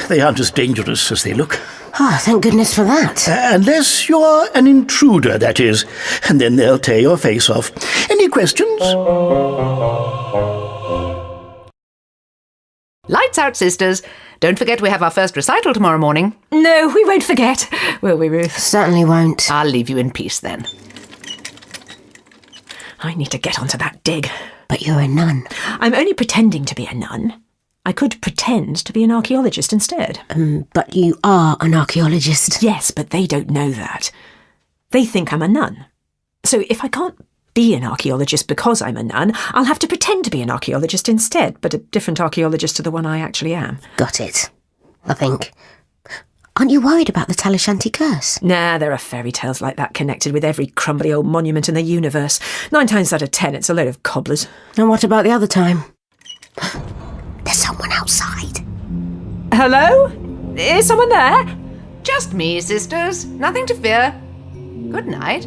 They aren't as dangerous as they look. Oh, thank goodness for that. Unless you're an intruder, that is. And then they'll tear your face off. Any questions? Lights out, sisters. Don't forget we have our first recital tomorrow morning. No, we won't forget. Will we, Ruth? Certainly won't. I'll leave you in peace then. I need to get onto that dig. But you're a nun. I'm only pretending to be a nun. I could pretend to be an archaeologist instead. But you are an archaeologist. Yes, but they don't know that. They think I'm a nun. So if I can't be an archaeologist because I'm a nun, I'll have to pretend to be an archaeologist instead, but a different archaeologist to the one I actually am. Got it. I think. Aren't you worried about the Talishanti curse? Nah, there are fairy tales like that connected with every crumbly old monument in the universe. 9 times out of 10, it's a load of cobblers. And what about the other time? There's someone outside. Hello? Is someone there? Just me, sisters. Nothing to fear. Good night.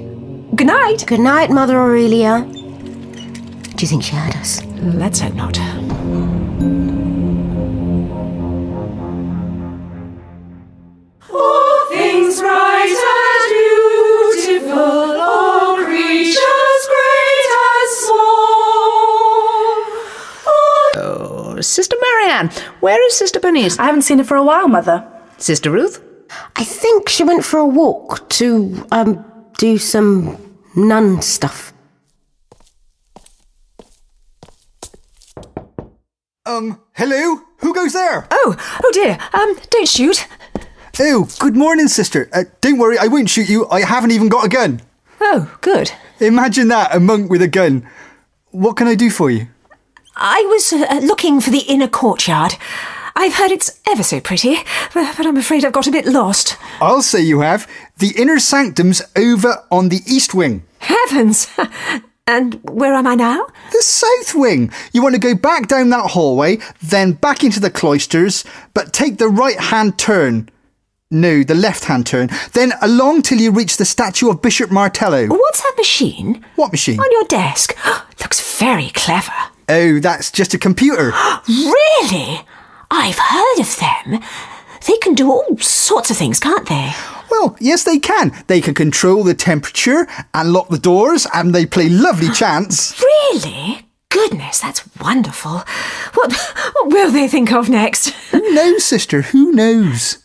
Good night. Good night, Mother Aurelia. Do you think she heard us? Let's hope not. All things bright and beautiful, all creatures great and small. Oh, Sister Marianne, where is Sister Bernice? I haven't seen her for a while, Mother. Sister Ruth? I think she went for a walk to, do some nun stuff. Hello? Who goes there? Oh dear, don't shoot. Oh, good morning, sister. Don't worry, I won't shoot you. I haven't even got a gun. Oh, good. Imagine that, a monk with a gun. What can I do for you? I was looking for the inner courtyard. I've heard it's ever so pretty, but I'm afraid I've got a bit lost. I'll say you have. The inner sanctum's over on the east wing. Heavens! And where am I now? The south wing. You want to go back down that hallway, then back into the cloisters, but take the right-hand turn. No, the left-hand turn. Then along till you reach the statue of Bishop Martello. What's that machine? What machine? On your desk. Looks very clever. Oh, that's just a computer. Really? I've heard of them. They can do all sorts of things, can't they? Well, yes, they can. They can control the temperature and lock the doors, and they play lovely chants. Really? Goodness, that's wonderful. What will they think of next? Who knows, sister? Who knows?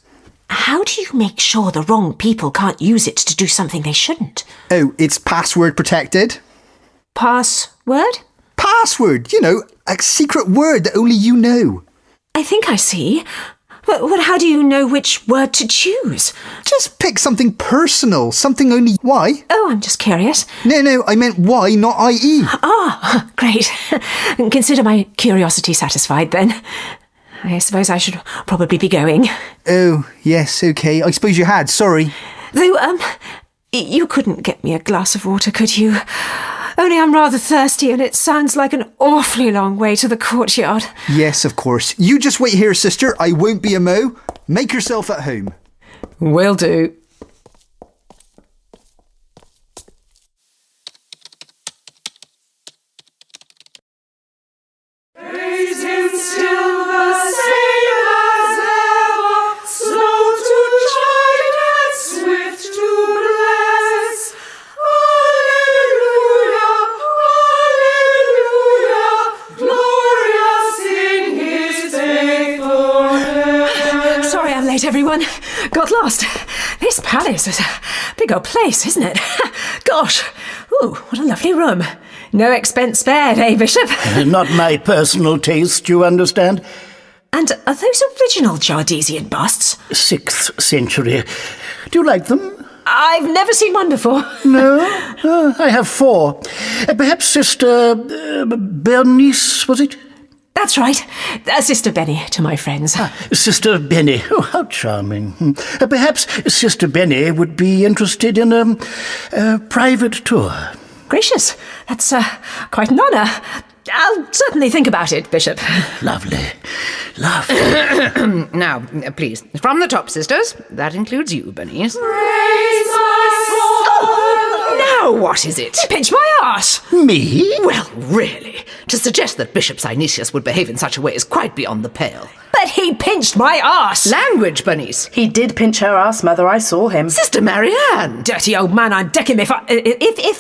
How do you make sure the wrong people can't use it to do something they shouldn't? Oh, it's password protected. Password? Password, you know, a secret word that only you know. I think I see. But how do you know which word to choose? Just pick something personal, something only Y. Oh, I'm just curious. No, I meant Y, not IE. Ah, great. Consider my curiosity satisfied then. I suppose I should probably be going. Oh, yes, okay. I suppose you had, sorry. Though, you couldn't get me a glass of water, could you? Only I'm rather thirsty and it sounds like an awfully long way to the courtyard. Yes, of course. You just wait here, sister. I won't be a mo. Make yourself at home. Will do. Praise him still the same as ever, slow to chide and swift to bless. Alleluia, late, everyone. Got lost. This palace is a big old place, isn't it? Gosh. Ooh, what a lovely room. No expense spared, eh, Bishop? Not my personal taste, you understand? And are those original Jardesian busts? 6th century. Do you like them? I've never seen one before. No? I have 4. Perhaps Sister Bernice, was it? That's right. Sister Benny, to my friends. Sister Benny. Oh, how charming. Perhaps Sister Benny would be interested in a private tour. Gracious. That's quite an honour. I'll certainly think about it, Bishop. Lovely. Now, please, from the top, sisters. That includes you, Bernice. Praise my soul. Now, what is it? Pinch my arse. Me? Well, really, to suggest that Bishop Synesius would behave in such a way is quite beyond the pale. But he pinched my arse. Language, Bernice. He did pinch her ass, Mother. I saw him. Sister Marianne. Dirty old man, I'd deck him if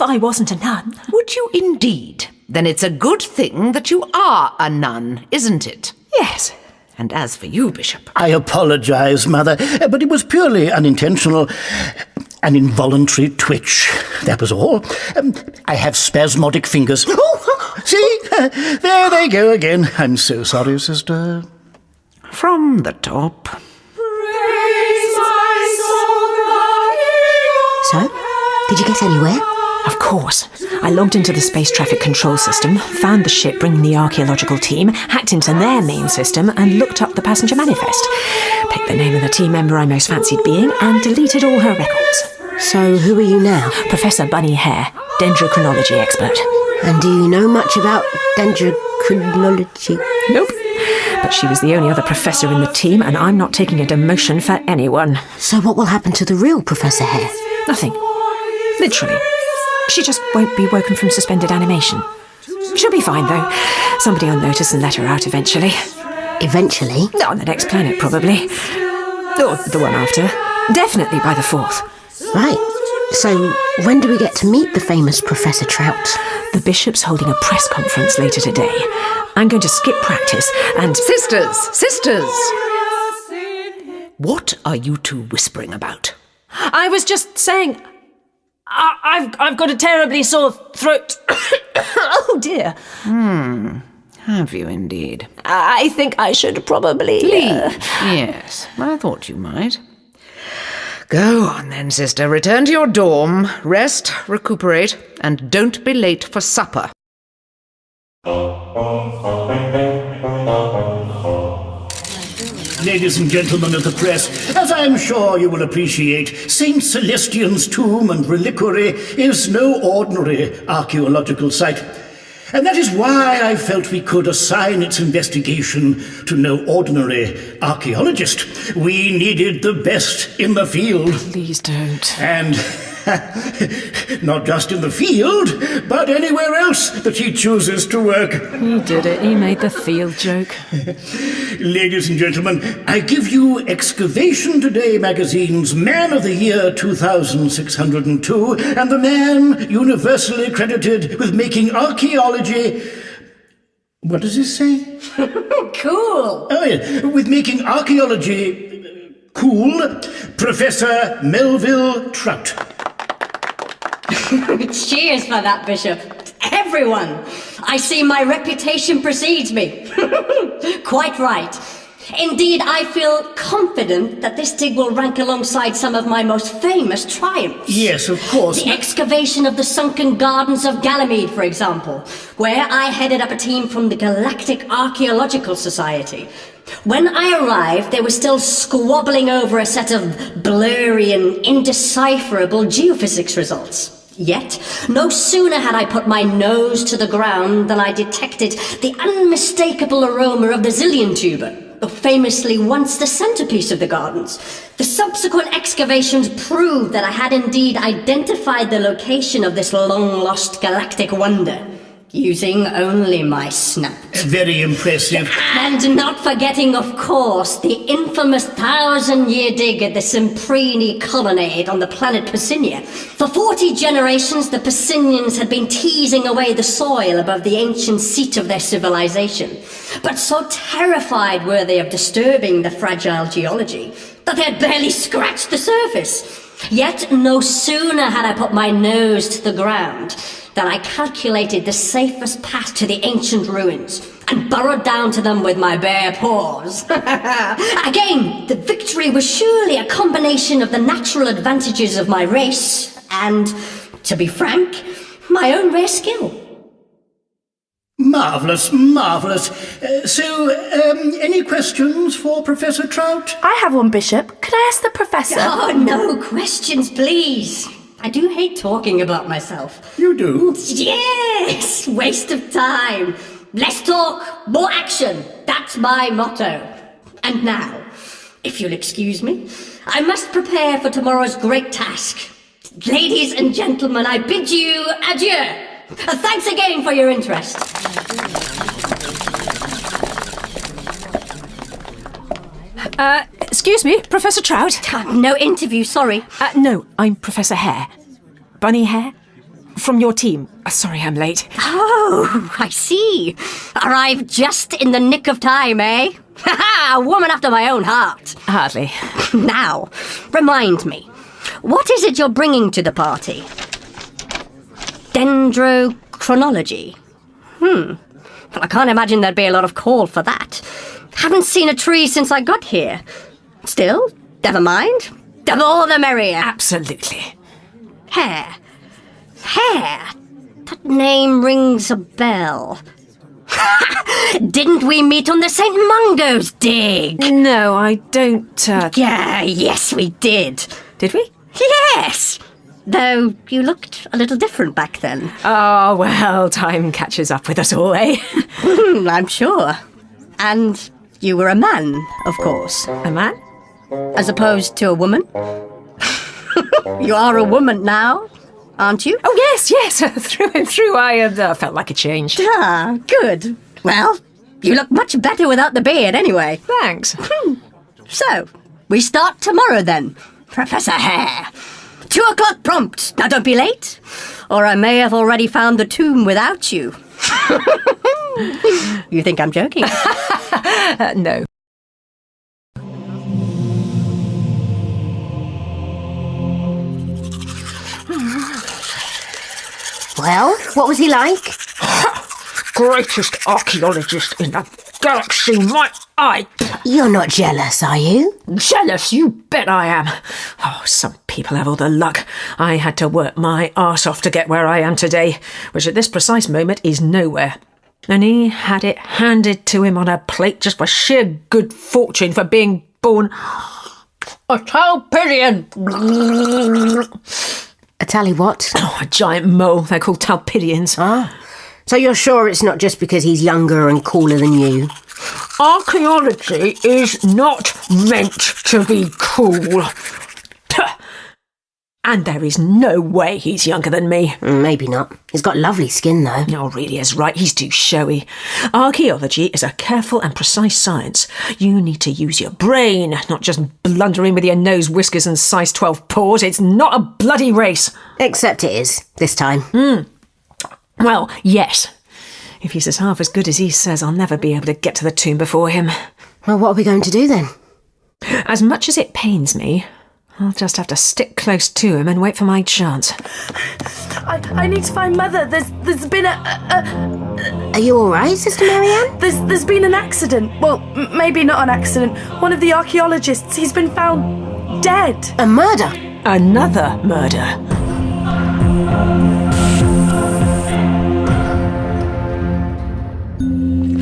I wasn't a nun. Would you indeed? Then it's a good thing that you are a nun, isn't it? Yes. And as for you, Bishop... I apologise, Mother, but it was purely unintentional. An involuntary twitch, that was all. I have spasmodic fingers. Oh, see? There they go again. I'm so sorry, sister. From the top. Praise my soul, the King. So, did you get anywhere? Of course. I logged into the space traffic control system, found the ship bringing the archaeological team, hacked into their main system, and looked up the passenger manifest. Picked the name of the team member I most fancied being, and deleted all her records. So, who are you now? Professor Bunny Hare, dendrochronology expert. And do you know much about dendrochronology? Nope. But she was the only other professor in the team, and I'm not taking a demotion for anyone. So what will happen to the real Professor Hare? Nothing. Literally. She just won't be woken from suspended animation. She'll be fine, though. Somebody will notice and let her out eventually. Eventually? On the next planet, probably. Or the one after. Definitely by the 4th. Right. So, when do we get to meet the famous Professor Trout? The Bishop's holding a press conference later today. I'm going to skip practice and... Sisters! What are you two whispering about? I was just saying... I've got a terribly sore throat. Oh, dear. Have you indeed? I think I should probably... Leave? Yes, I thought you might. Go on then, sister. Return to your dorm, rest, recuperate, and don't be late for supper. Ladies and gentlemen of the press, as I'm sure you will appreciate, St. Celestian's tomb and reliquary is no ordinary archaeological site. And that is why I felt we could assign its investigation to no ordinary archaeologist. We needed the best in the field. Please don't. And not just in the field, but anywhere else that he chooses to work. He did it. He made the field joke. Ladies and gentlemen, I give you Excavation Today magazine's Man of the Year 2602 and the man universally credited with making archaeology... What does this say? Cool. Oh, yeah. With making archaeology cool, Professor Melville Trout. Cheers for that, Bishop. Everyone, I see my reputation precedes me. Quite right. Indeed, I feel confident that this dig will rank alongside some of my most famous triumphs. Yes, of course. The excavation of the sunken gardens of Ganymede, for example, where I headed up a team from the Galactic Archaeological Society. When I arrived, they were still squabbling over a set of blurry and indecipherable geophysics results. Yet, no sooner had I put my nose to the ground than I detected the unmistakable aroma of the Zillion tuber, famously once the centerpiece of the gardens. The subsequent excavations proved that I had indeed identified the location of this long-lost galactic wonder. using only my snout. Very impressive. And not forgetting, of course, the infamous 1,000-year dig at the Semprini colonnade on the planet Persinia. For 40 generations, the Persinians had been teasing away the soil above the ancient seat of their civilization. But so terrified were they of disturbing the fragile geology that they had barely scratched the surface. Yet no sooner had I put my nose to the ground than I calculated the safest path to the ancient ruins and burrowed down to them with my bare paws. Again, the victory was surely a combination of the natural advantages of my race and, to be frank, my own rare skill. Marvellous, marvellous. Any questions for Professor Trout? I have one, Bishop. Could I ask the Professor? Oh, no questions, please. I do hate talking about myself. You do? Yes! Waste of time. Less talk, more action. That's my motto. And now, if you'll excuse me, I must prepare for tomorrow's great task. Ladies and gentlemen, I bid you adieu. Thanks again for your interest. Excuse me, Professor Trout? No interview, sorry. No, I'm Professor Hare. Bunny Hare? From your team. Sorry I'm late. Oh, I see. Arrived just in the nick of time, eh? Ha-ha! A woman after my own heart. Hardly. Now, remind me, what is it you're bringing to the party? Dendrochronology? Well, I can't imagine there'd be a lot of call for that. Haven't seen a tree since I got here. Still, never mind. The more the merrier. Absolutely. Hare. That name rings a bell. Didn't we meet on the St. Mungo's dig? No, I don't, Yeah, yes, we did. Did we? Yes! Though you looked a little different back then. Oh, well, time catches up with us all, eh? I'm sure. And you were a man, of course. A man? As opposed to a woman. You are a woman now, aren't you? Oh, yes. Through and through, I felt like a change. Ah, good. Well, you look much better without the beard, anyway. Thanks. So, we start tomorrow, then, Professor Hare. 2 o'clock prompt. Now, don't be late, or I may have already found the tomb without you. You think I'm joking? No. Well, what was he like? Greatest archaeologist in the galaxy, my eye. You're not jealous, are you? Jealous? You bet I am. Oh, some people have all the luck. I had to work my arse off to get where I am today, which at this precise moment is nowhere. And he had it handed to him on a plate just for sheer good fortune for being born a Talpidian. A tally what? Oh, a giant mole. They're called Talpidians. Ah. So you're sure it's not just because he's younger and cooler than you? Archaeology is not meant to be cool. And there is no way he's younger than me. Maybe not. He's got lovely skin, though. No, really is right. He's too showy. Archaeology is a careful and precise science. You need to use your brain, not just blunder in with your nose whiskers and size 12 paws. It's not a bloody race. Except it is, this time. Well, yes. If he's half as good as he says, I'll never be able to get to the tomb before him. Well, what are we going to do then? As much as it pains me, I'll just have to stick close to him and wait for my chance. I need to find Mother. There's been a... Are you all right, Sister Marianne? There's been an accident. Well, maybe not an accident. One of the archaeologists, he's been found dead. A murder? Another murder.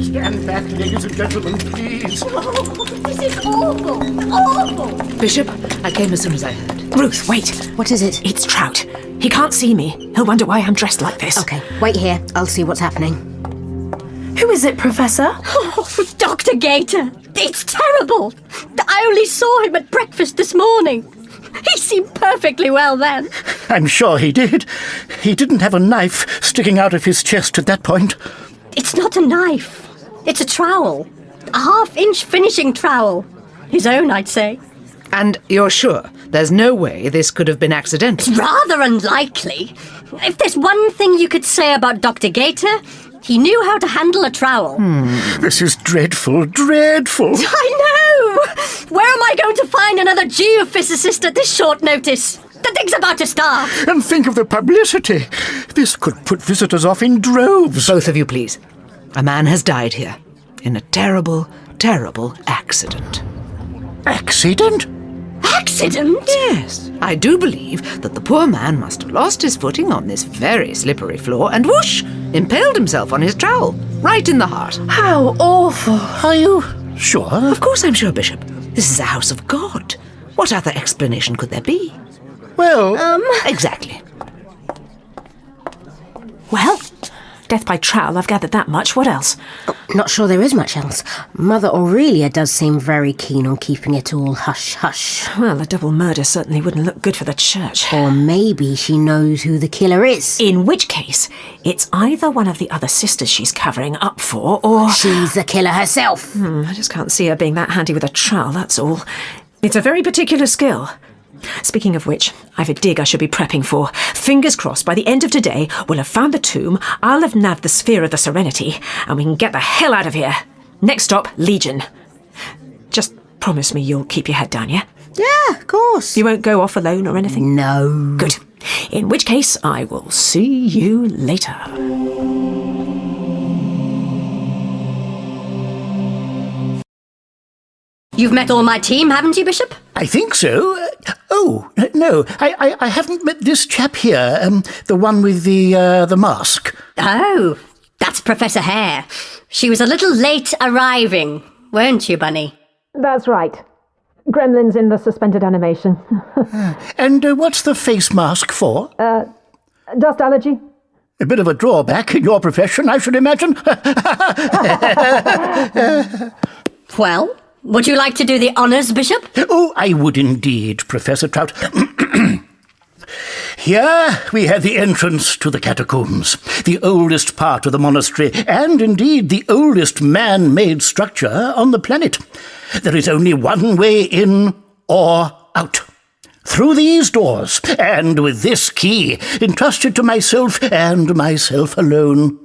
Stand back, ladies and gentlemen, please. Oh, this is awful. Awful. Bishop, I came as soon as I heard. Ruth, wait. What is it? It's Trout. He can't see me. He'll wonder why I'm dressed like this. Okay, wait here. I'll see what's happening. Who is it, Professor? Oh, Dr. Gator. It's terrible. I only saw him at breakfast this morning. He seemed perfectly well then. I'm sure he did. He didn't have a knife sticking out of his chest at that point. It's not a knife. It's a trowel. A half-inch finishing trowel. His own, I'd say. And you're sure there's no way this could have been accidental? It's rather unlikely. If there's one thing you could say about Dr. Gator, he knew how to handle a trowel. This is dreadful, dreadful. I know! Where am I going to find another geophysicist at this short notice? The thing's about to start. And think of the publicity. This could put visitors off in droves. Both of you, please. A man has died here in a terrible, terrible accident. Accident? Accident? Yes. I do believe that the poor man must have lost his footing on this very slippery floor and whoosh, impaled himself on his trowel, right in the heart. How awful. Are you sure? Of course I'm sure, Bishop. This is a house of God. What other explanation could there be? Well, exactly. Well, death by trowel, I've gathered that much. What else? Not sure there is much else. Mother Aurelia does seem very keen on keeping it all hush-hush. Well, a double murder certainly wouldn't look good for the church. Or maybe she knows who the killer is. In which case, it's either one of the other sisters she's covering up for, or... She's the killer herself. I just can't see her being that handy with a trowel, that's all. It's a very particular skill. Speaking of which, I've a dig I should be prepping for. Fingers crossed, by the end of today, we'll have found the tomb, I'll have nabbed the Sphere of the Serenity, and we can get the hell out of here. Next stop, Legion. Just promise me you'll keep your head down, yeah? Yeah, of course. You won't go off alone or anything? No. Good. In which case, I will see you later. You've met all my team, haven't you, Bishop? I think so. No, I haven't met this chap here, the one with the mask. Oh, that's Professor Hare. She was a little late arriving, weren't you, Bunny? That's right. Gremlins in the suspended animation. And what's the face mask for? Dust allergy? A bit of a drawback in your profession, I should imagine. Well, would you like to do the honours, Bishop? Oh, I would indeed, Professor Trout. Here we have the entrance to the catacombs, the oldest part of the monastery, and indeed the oldest man-made structure on the planet. There is only one way in or out. Through these doors, and with this key, entrusted to myself and myself alone.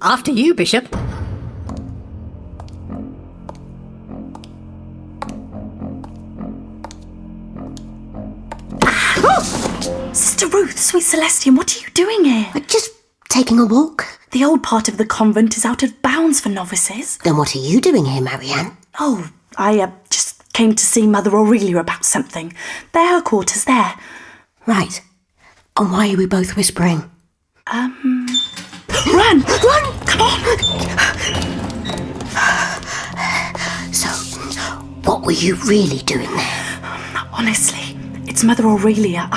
After you, Bishop. Sister Ruth, sweet Celestian, what are you doing here? Just taking a walk. The old part of the convent is out of bounds for novices. Then what are you doing here, Marianne? Oh, I just came to see Mother Aurelia about something. They're her quarters there. Right. And why are we both whispering? Run! Come on! So, what were you really doing there? Honestly, it's Mother Aurelia.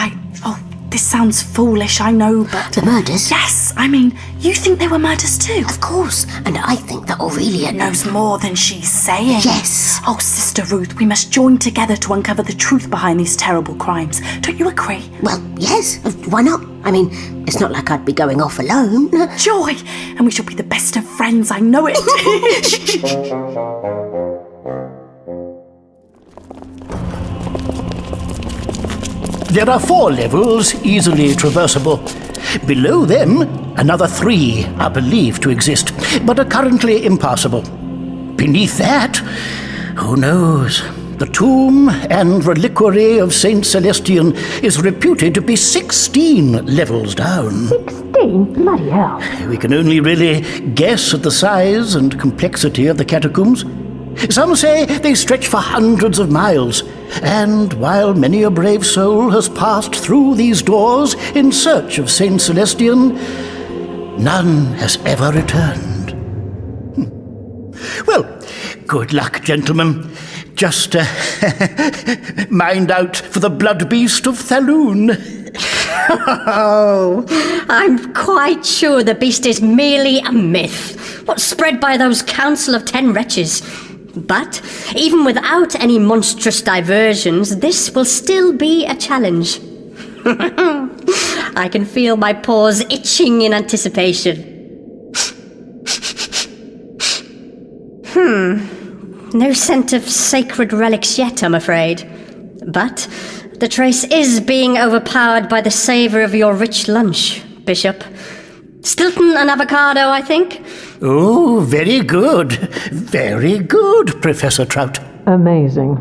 This sounds foolish, I know, but... The murders? Yes, I mean, you think they were murders too? Of course, and I think that Aurelia knows more than she's saying. Yes. Oh, Sister Ruth, we must join together to uncover the truth behind these terrible crimes. Don't you agree? Well, yes. Why not? I mean, it's not like I'd be going off alone. Joy! And we shall be the best of friends, I know it. There are 4 levels easily traversable. Below them, another 3 are believed to exist, but are currently impassable. Beneath that, who knows? The tomb and reliquary of Saint Celestian is reputed to be 16 levels down. 16? Bloody hell. We can only really guess at the size and complexity of the catacombs. Some say they stretch for hundreds of miles, and while many a brave soul has passed through these doors in search of Saint Celestian, none has ever returned. Well, good luck, gentlemen. Just mind out for the blood beast of Thaloon. Oh, I'm quite sure the beast is merely a myth, what's spread by those Council of 10 Wretches. But even without any monstrous diversions, this will still be a challenge. I can feel my paws itching in anticipation. No scent of sacred relics yet, I'm afraid. But the trace is being overpowered by the savour of your rich lunch, Bishop. Stilton and avocado, I think? Oh, very good. Very good, Professor Trout. Amazing.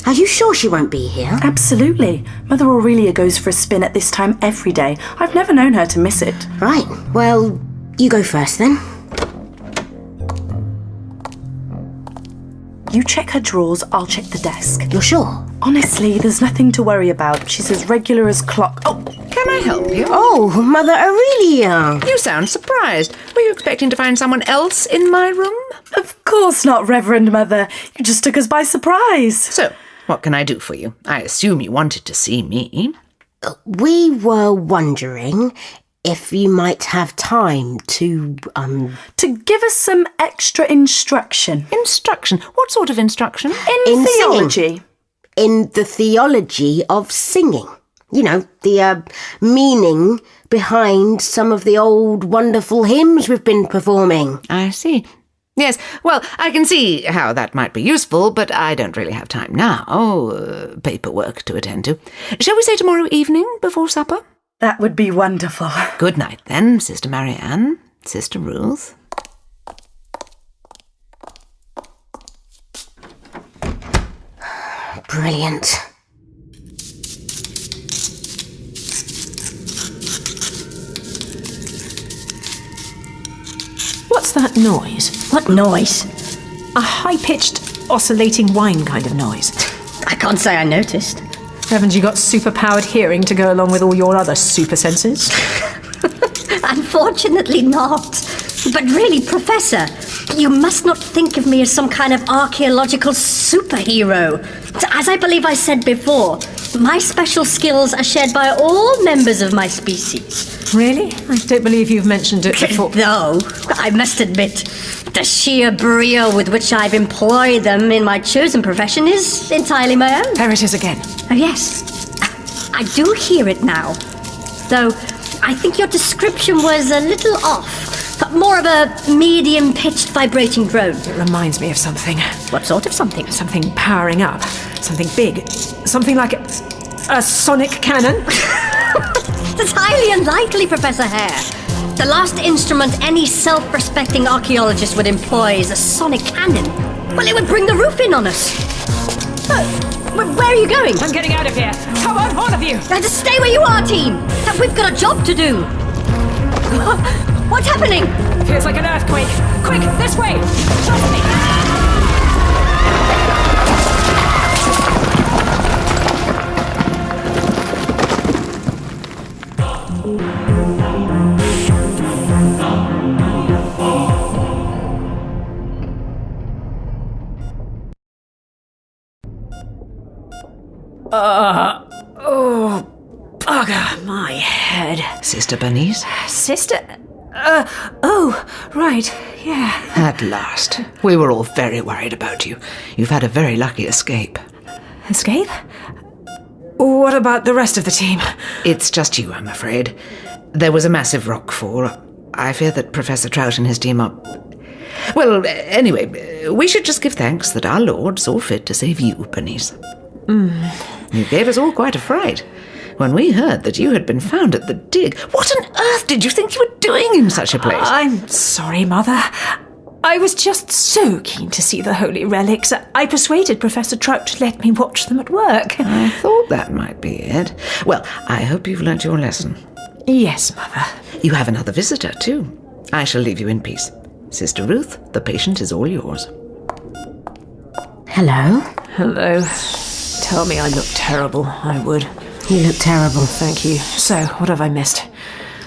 Are you sure she won't be here? Absolutely. Mother Aurelia goes for a spin at this time every day. I've never known her to miss it. Right. Well, you go first then. You check her drawers, I'll check the desk. You're sure? Honestly, there's nothing to worry about. She's as regular as clock. Oh, Can I help you? Oh, Mother Aurelia. You sound surprised. Were you expecting to find someone else in my room? Of course not, Reverend Mother. You just took us by surprise. So, what can I do for you? I assume you wanted to see me. We were wondering if you might have time to give us some extra instruction. Instruction? What sort of instruction? In theology. Singing. In the theology of singing. You know, the meaning behind some of the old wonderful hymns we've been performing. I see. Yes, well, I can see how that might be useful, but I don't really have time now. Paperwork to attend to. Shall we say tomorrow evening before supper? That would be wonderful. Good night, then, Sister Marianne, Sister Ruth. Brilliant. What's that noise? What noise? A high-pitched, oscillating whine kind of noise. I can't say I noticed. Haven't you got super-powered hearing to go along with all your other super senses? Unfortunately not. But really, Professor, you must not think of me as some kind of archaeological superhero. As I believe I said before, my special skills are shared by all members of my species. Really? I don't believe you've mentioned it before. No, I must admit, the sheer brio with which I've employed them in my chosen profession is entirely my own. There it is again. Oh, yes. I do hear it now. Though, I think your description was a little off. More of a medium-pitched vibrating drone. It reminds me of something. What sort of something? Something powering up. Something big. Something like a sonic cannon. That's highly unlikely, Professor Hare. The last instrument any self-respecting archaeologist would employ is a sonic cannon. Well, it would bring the roof in on us. Where are you going? I'm getting out of here. Come on, all of you. Just stay where you are, team. We've got a job to do. What's happening? Feels like an earthquake. Quick, this way. Trust me. Oh, bugger, my head. Sister Bernice? Sister? Oh, right, yeah. At last. We were all very worried about you. You've had a very lucky escape. Escape? What about the rest of the team? It's just you, I'm afraid. There was a massive rock fall. I fear that Professor Trout and his team are... Well, anyway, we should just give thanks that our Lord saw fit to save you, Bernice. You gave us all quite a fright. When we heard that you had been found at the dig, what on earth did you think you were doing in such a place? I'm sorry, Mother. I was just so keen to see the holy relics. I persuaded Professor Trout to let me watch them at work. I thought that might be it. Well, I hope you've learnt your lesson. Yes, Mother. You have another visitor, too. I shall leave you in peace. Sister Ruth, the patient is all yours. Hello? Hello. Tell me I look terrible, I would. You look terrible. Thank you. So, what have I missed?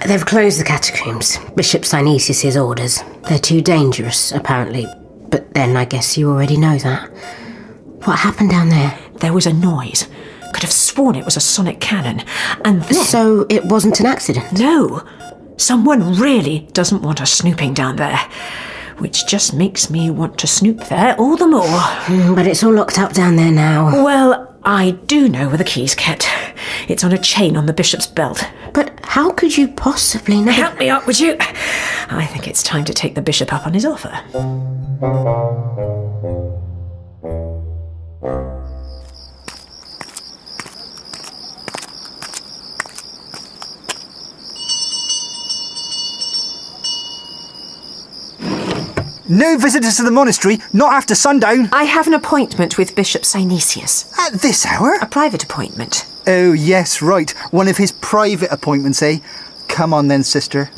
They've closed the catacombs. Bishop Synesius' orders. They're too dangerous, apparently. But then I guess you already know that. What happened down there? There was a noise. Could have sworn it was a sonic cannon. And then... So it wasn't an accident? No. Someone really doesn't want us snooping down there. Which just makes me want to snoop there all the more. But it's all locked up down there now. Well, I do know where the key's kept. It's on a chain on the bishop's belt. But how could you possibly know? Help me up, would you? I think it's time to take the bishop up on his offer. No visitors to the monastery, not after sundown. I have an appointment with Bishop Synesius. At this hour? A private appointment. Oh, yes, right. One of his private appointments, eh? Come on then, sister.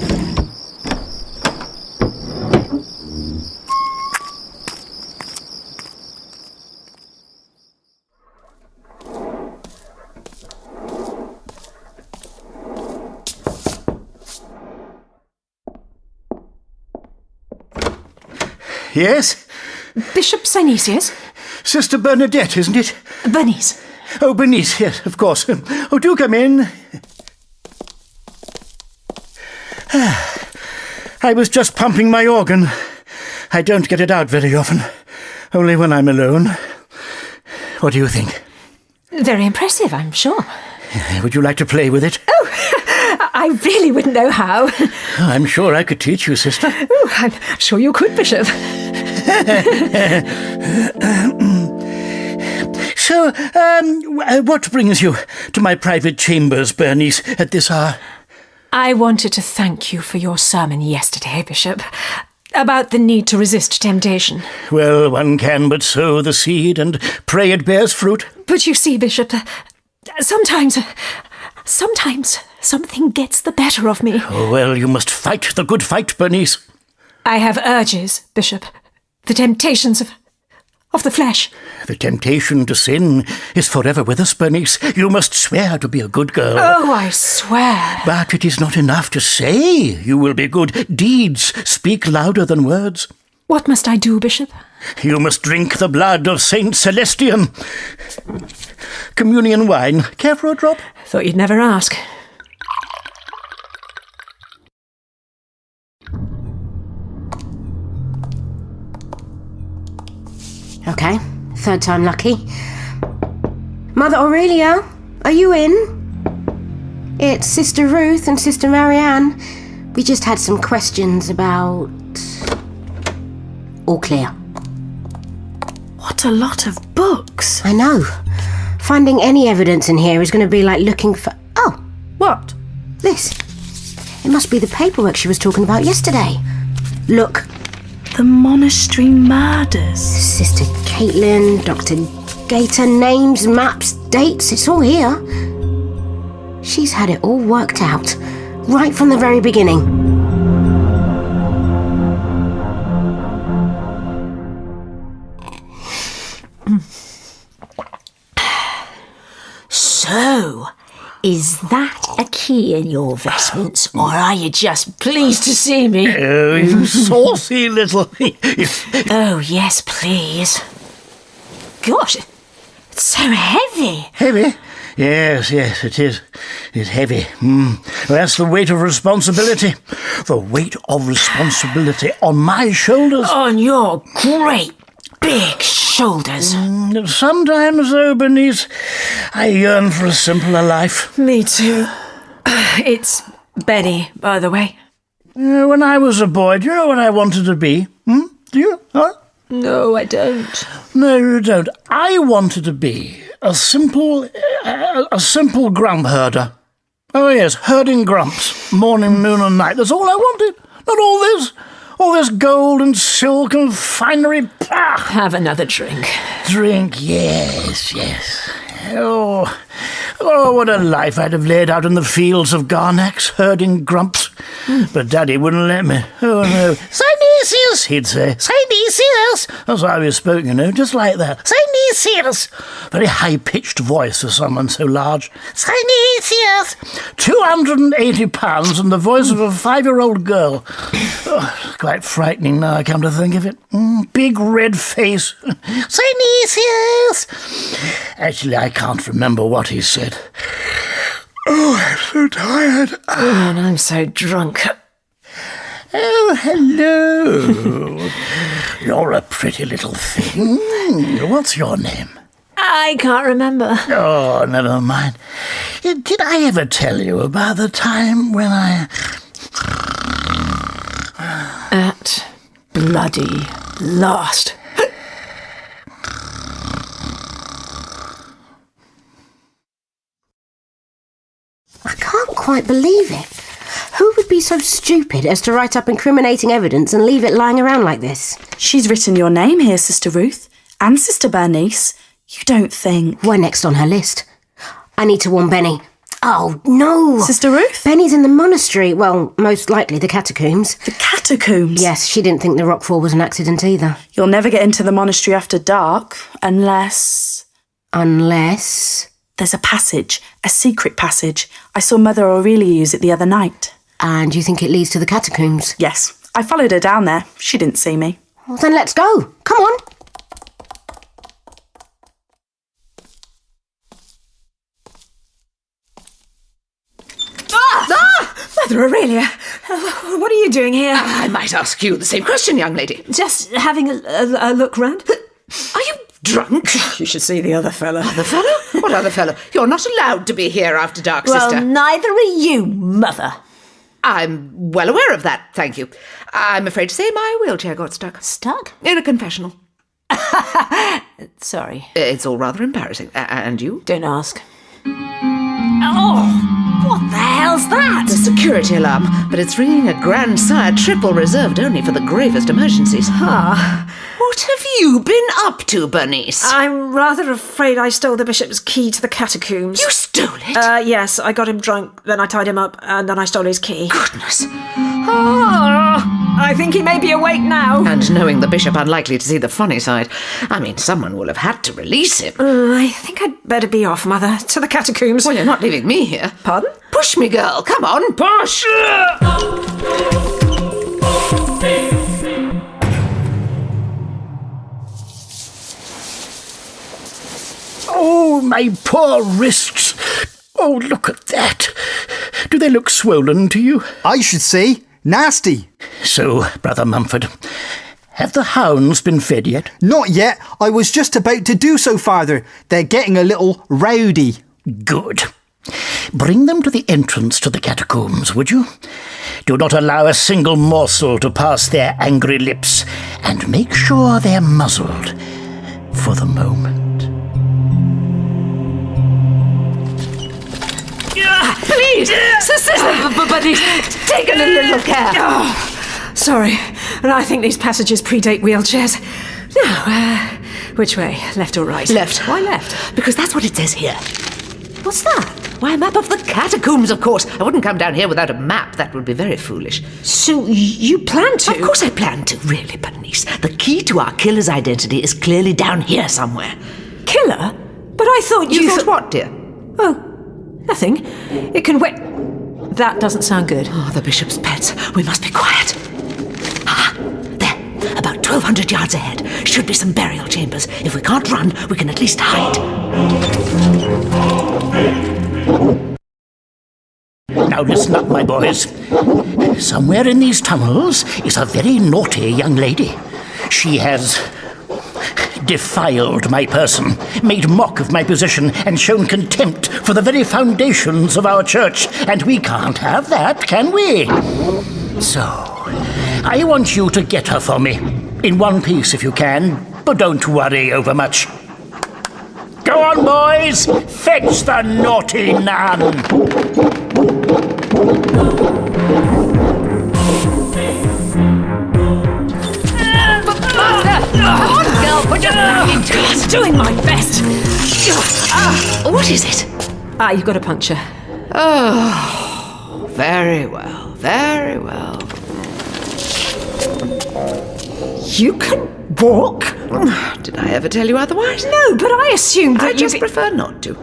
Yes? Bishop Synesius? Sister Bernadette, isn't it? Bernice. Oh, Bernice, yes, of course. Oh, do come in. I was just pumping my organ. I don't get it out very often. Only when I'm alone. What do you think? Very impressive, I'm sure. Would you like to play with it? Oh, I really wouldn't know how. I'm sure I could teach you, sister. Oh, I'm sure you could, Bishop. So, what brings you to my private chambers, Bernice, at this hour? I wanted to thank you for your sermon yesterday, Bishop, about the need to resist temptation. Well, one can but sow the seed and pray it bears fruit. But you see, Bishop, sometimes something gets the better of me. Oh, well, you must fight the good fight, Bernice. I have urges, Bishop. The temptations of the flesh. The temptation to sin is forever with us, Bernice. You must swear to be a good girl. Oh, I swear. But it is not enough to say you will be good. Deeds speak louder than words. What must I do, Bishop? You must drink the blood of Saint Celestian. Communion wine. Care for a drop? Thought you'd never ask. Okay, third time lucky. Mother Aurelia, are you in? It's Sister Ruth and Sister Marianne. We just had some questions about... All clear. What a lot of books. I know. Finding any evidence in here is going to be like looking for... Oh, what? This. It must be the paperwork she was talking about yesterday. Look. The monastery murders. Sister Caitlin, Dr. Gator, names, maps, dates, it's all here. She's had it all worked out, right from the very beginning. So, is that a key in your vestments, or are you just pleased to see me? Oh, you saucy little... Oh, yes, please. Gosh, it's so heavy. Heavy? Yes, it is. It's heavy. Well, that's the weight of responsibility. The weight of responsibility on my shoulders. On your great big shoulders. Sometimes, though, Bernice, I yearn for a simpler life. Me too. It's Benny, by the way. When I was a boy, do you know what I wanted to be? Do you? Huh? No, I don't. No, you don't. I wanted to be a simple grump herder. Oh, yes, herding grumps, morning, noon and night. That's all I wanted. Not all this gold and silk and finery. Pah! Have another drink. Drink, yes. Oh, what a life I'd have laid out in the fields of Garnax, herding grumps. But Daddy wouldn't let me. Oh, no. Synesius, he'd say. Synesius! That's how he spoke, just like that. Synesius! Very high-pitched voice for someone so large. Synesius! £280 and the voice of a 5-year-old girl. Oh, quite frightening now I come to think of it. Big red face. Synesius! Actually, I can't remember what he said. Oh, I'm so tired. Oh, and I'm so drunk. Oh, hello. You're a pretty little thing. What's your name? I can't remember. Oh, never mind. Did I ever tell you about the time when I... At bloody last. I can't quite believe it. Who would be so stupid as to write up incriminating evidence and leave it lying around like this? She's written your name here, Sister Ruth, and Sister Bernice. You don't think... We're next on her list. I need to warn Benny. Oh, no! Sister Ruth? Benny's in the monastery. Well, most likely the catacombs. The catacombs? Yes, she didn't think the rockfall was an accident either. You'll never get into the monastery after dark, unless... Unless? There's a passage, a secret passage. I saw Mother Aurelia use it the other night. And you think it leads to the catacombs? Yes. I followed her down there. She didn't see me. Well, then let's go. Come on. Mother Aurelia, what are you doing here? I might ask you the same question, young lady. Just having a look round. Are you drunk? You should see the other fellow. Other fellow? What other fellow? You're not allowed to be here after dark, well, sister. Neither are you, Mother. I'm well aware of that, thank you. I'm afraid to say my wheelchair got stuck. Stuck? In a confessional. Sorry. It's all rather embarrassing. And you? Don't ask. Oh, what the hell's that? The security alarm, but it's ringing a Grand Sire triple reserved only for the gravest emergencies. What have you been up to, Bernice? I'm rather afraid I stole the bishop's key to the catacombs. You stole it? Yes, I got him drunk, then I tied him up, and then I stole his key. Goodness. I think he may be awake now. And knowing the bishop unlikely to see the funny side, I mean, someone will have had to release him. I think I'd better be off, Mother. To the catacombs. Well, you're not leaving me here. Pardon? Push me, girl. Come on, push! Oh, my poor wrists. Oh, look at that. Do they look swollen to you? I should say, nasty. So, Brother Mumford, have the hounds been fed yet? Not yet. I was just about to do so, Father. They're getting a little rowdy. Good. Bring them to the entrance to the catacombs, would you? Do not allow a single morsel to pass their angry lips, and make sure they're muzzled for the moment. Please, Sister Bernice, take a little care. Oh, sorry, and I think these passages predate wheelchairs. Now, which way? Left or right? Left. Why left? Because that's what it says here. What's that? Why, a map of the catacombs, of course. I wouldn't come down here without a map. That would be very foolish. So you plan to? Of course I plan to, really, Bernice. The key to our killer's identity is clearly down here somewhere. Killer? But I thought you thought what, dear? Oh, nothing. It can wait. That doesn't sound good. Oh, the bishop's pets. We must be quiet. There, about 1,200 yards ahead. Should be some burial chambers. If we can't run, we can at least hide. Now listen up, my boys. Somewhere in these tunnels is a very naughty young lady. She has defiled my person, made mock of my position, and shown contempt for the very foundations of our church. And we can't have that, can we? So, I want you to get her for me. In one piece, if you can, but don't worry over much. Go on, boys! Fetch the naughty nun! Put your back into it. I'm doing my best. What is it? You've got a puncture. Oh, very well, very well. You can walk? Did I ever tell you otherwise? No, but I assumed that I just prefer not to.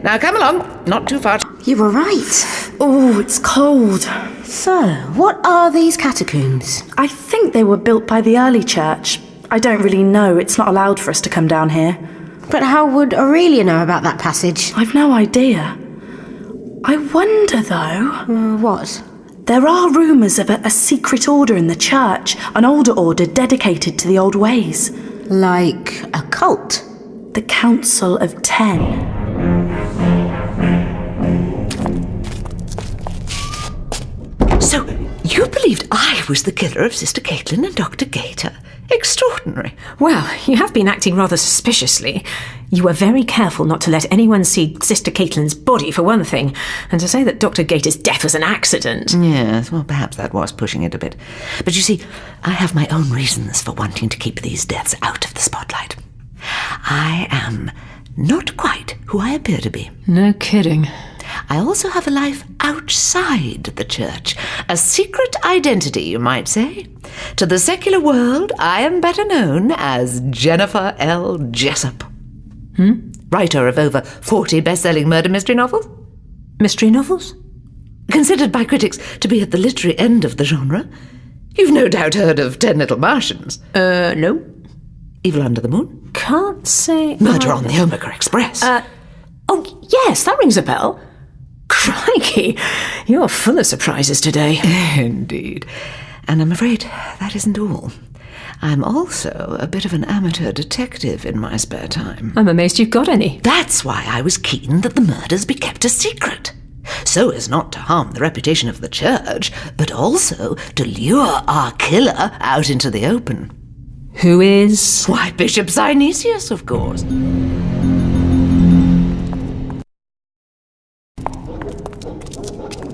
Now come along, not too far. You were right. Oh, it's cold. So, what are these catacombs? I think they were built by the early church. I don't really know. It's not allowed for us to come down here. But how would Aurelia know about that passage? I've no idea. I wonder, though... What? There are rumours of a secret order in the church, an older order dedicated to the old ways. Like a cult? The Council of 10. So, you believed I was the killer of Sister Caitlin and Dr. Gator? Extraordinary. Well, you have been acting rather suspiciously. You were very careful not to let anyone see Sister Caitlin's body, for one thing, and to say that Dr. Gator's death was an accident. Yes, well, perhaps that was pushing it a bit. But you see, I have my own reasons for wanting to keep these deaths out of the spotlight. I am not quite who I appear to be. No kidding. I also have a life outside the church. A secret identity, you might say. To the secular world, I am better known as Jennifer L. Jessup. Writer of over 40 best-selling murder mystery novels. Mystery novels? Considered by critics to be at the literary end of the genre. You've no doubt heard of 10 Little Martians. No. Evil Under the Moon? Can't say... Murder on the Omega Express. Oh, yes, that rings a bell. Crikey, you're full of surprises today. Indeed. And I'm afraid that isn't all. I'm also a bit of an amateur detective in my spare time. I'm amazed you've got any. That's why I was keen that the murders be kept a secret. So as not to harm the reputation of the church, but also to lure our killer out into the open. Who is? Why, Bishop Synesius, of course.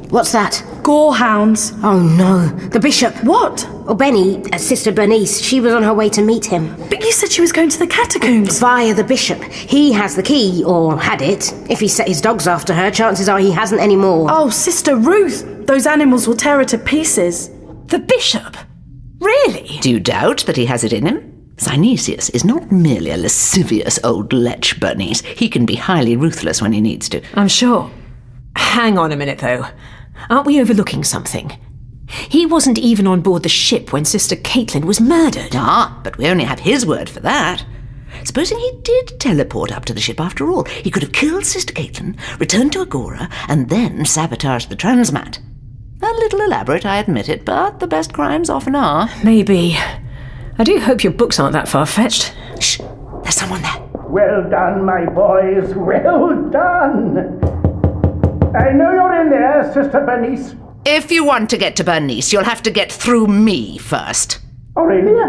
What's that? Gorehounds. Oh no, the bishop. What? Oh, Benny, Sister Bernice, she was on her way to meet him. But you said she was going to the catacombs. Via the bishop. He has the key, or had it. If he set his dogs after her, chances are he hasn't any more. Oh, Sister Ruth, those animals will tear her to pieces. The bishop? Really? Do you doubt that he has it in him? Synesius is not merely a lascivious old lech, Bernice. He can be highly ruthless when he needs to. I'm sure. Hang on a minute, though. Aren't we overlooking something? He wasn't even on board the ship when Sister Caitlin was murdered. Ah, but we only have his word for that. Supposing he did teleport up to the ship after all, he could have killed Sister Caitlin, returned to Agora, and then sabotaged the transmat. A little elaborate, I admit it, but the best crimes often are. Maybe. I do hope your books aren't that far-fetched. Shh, there's someone there. Well done, my boys, well done. I know you're in there, Sister Bernice. If you want to get to Bernice, you'll have to get through me first. Aurelia?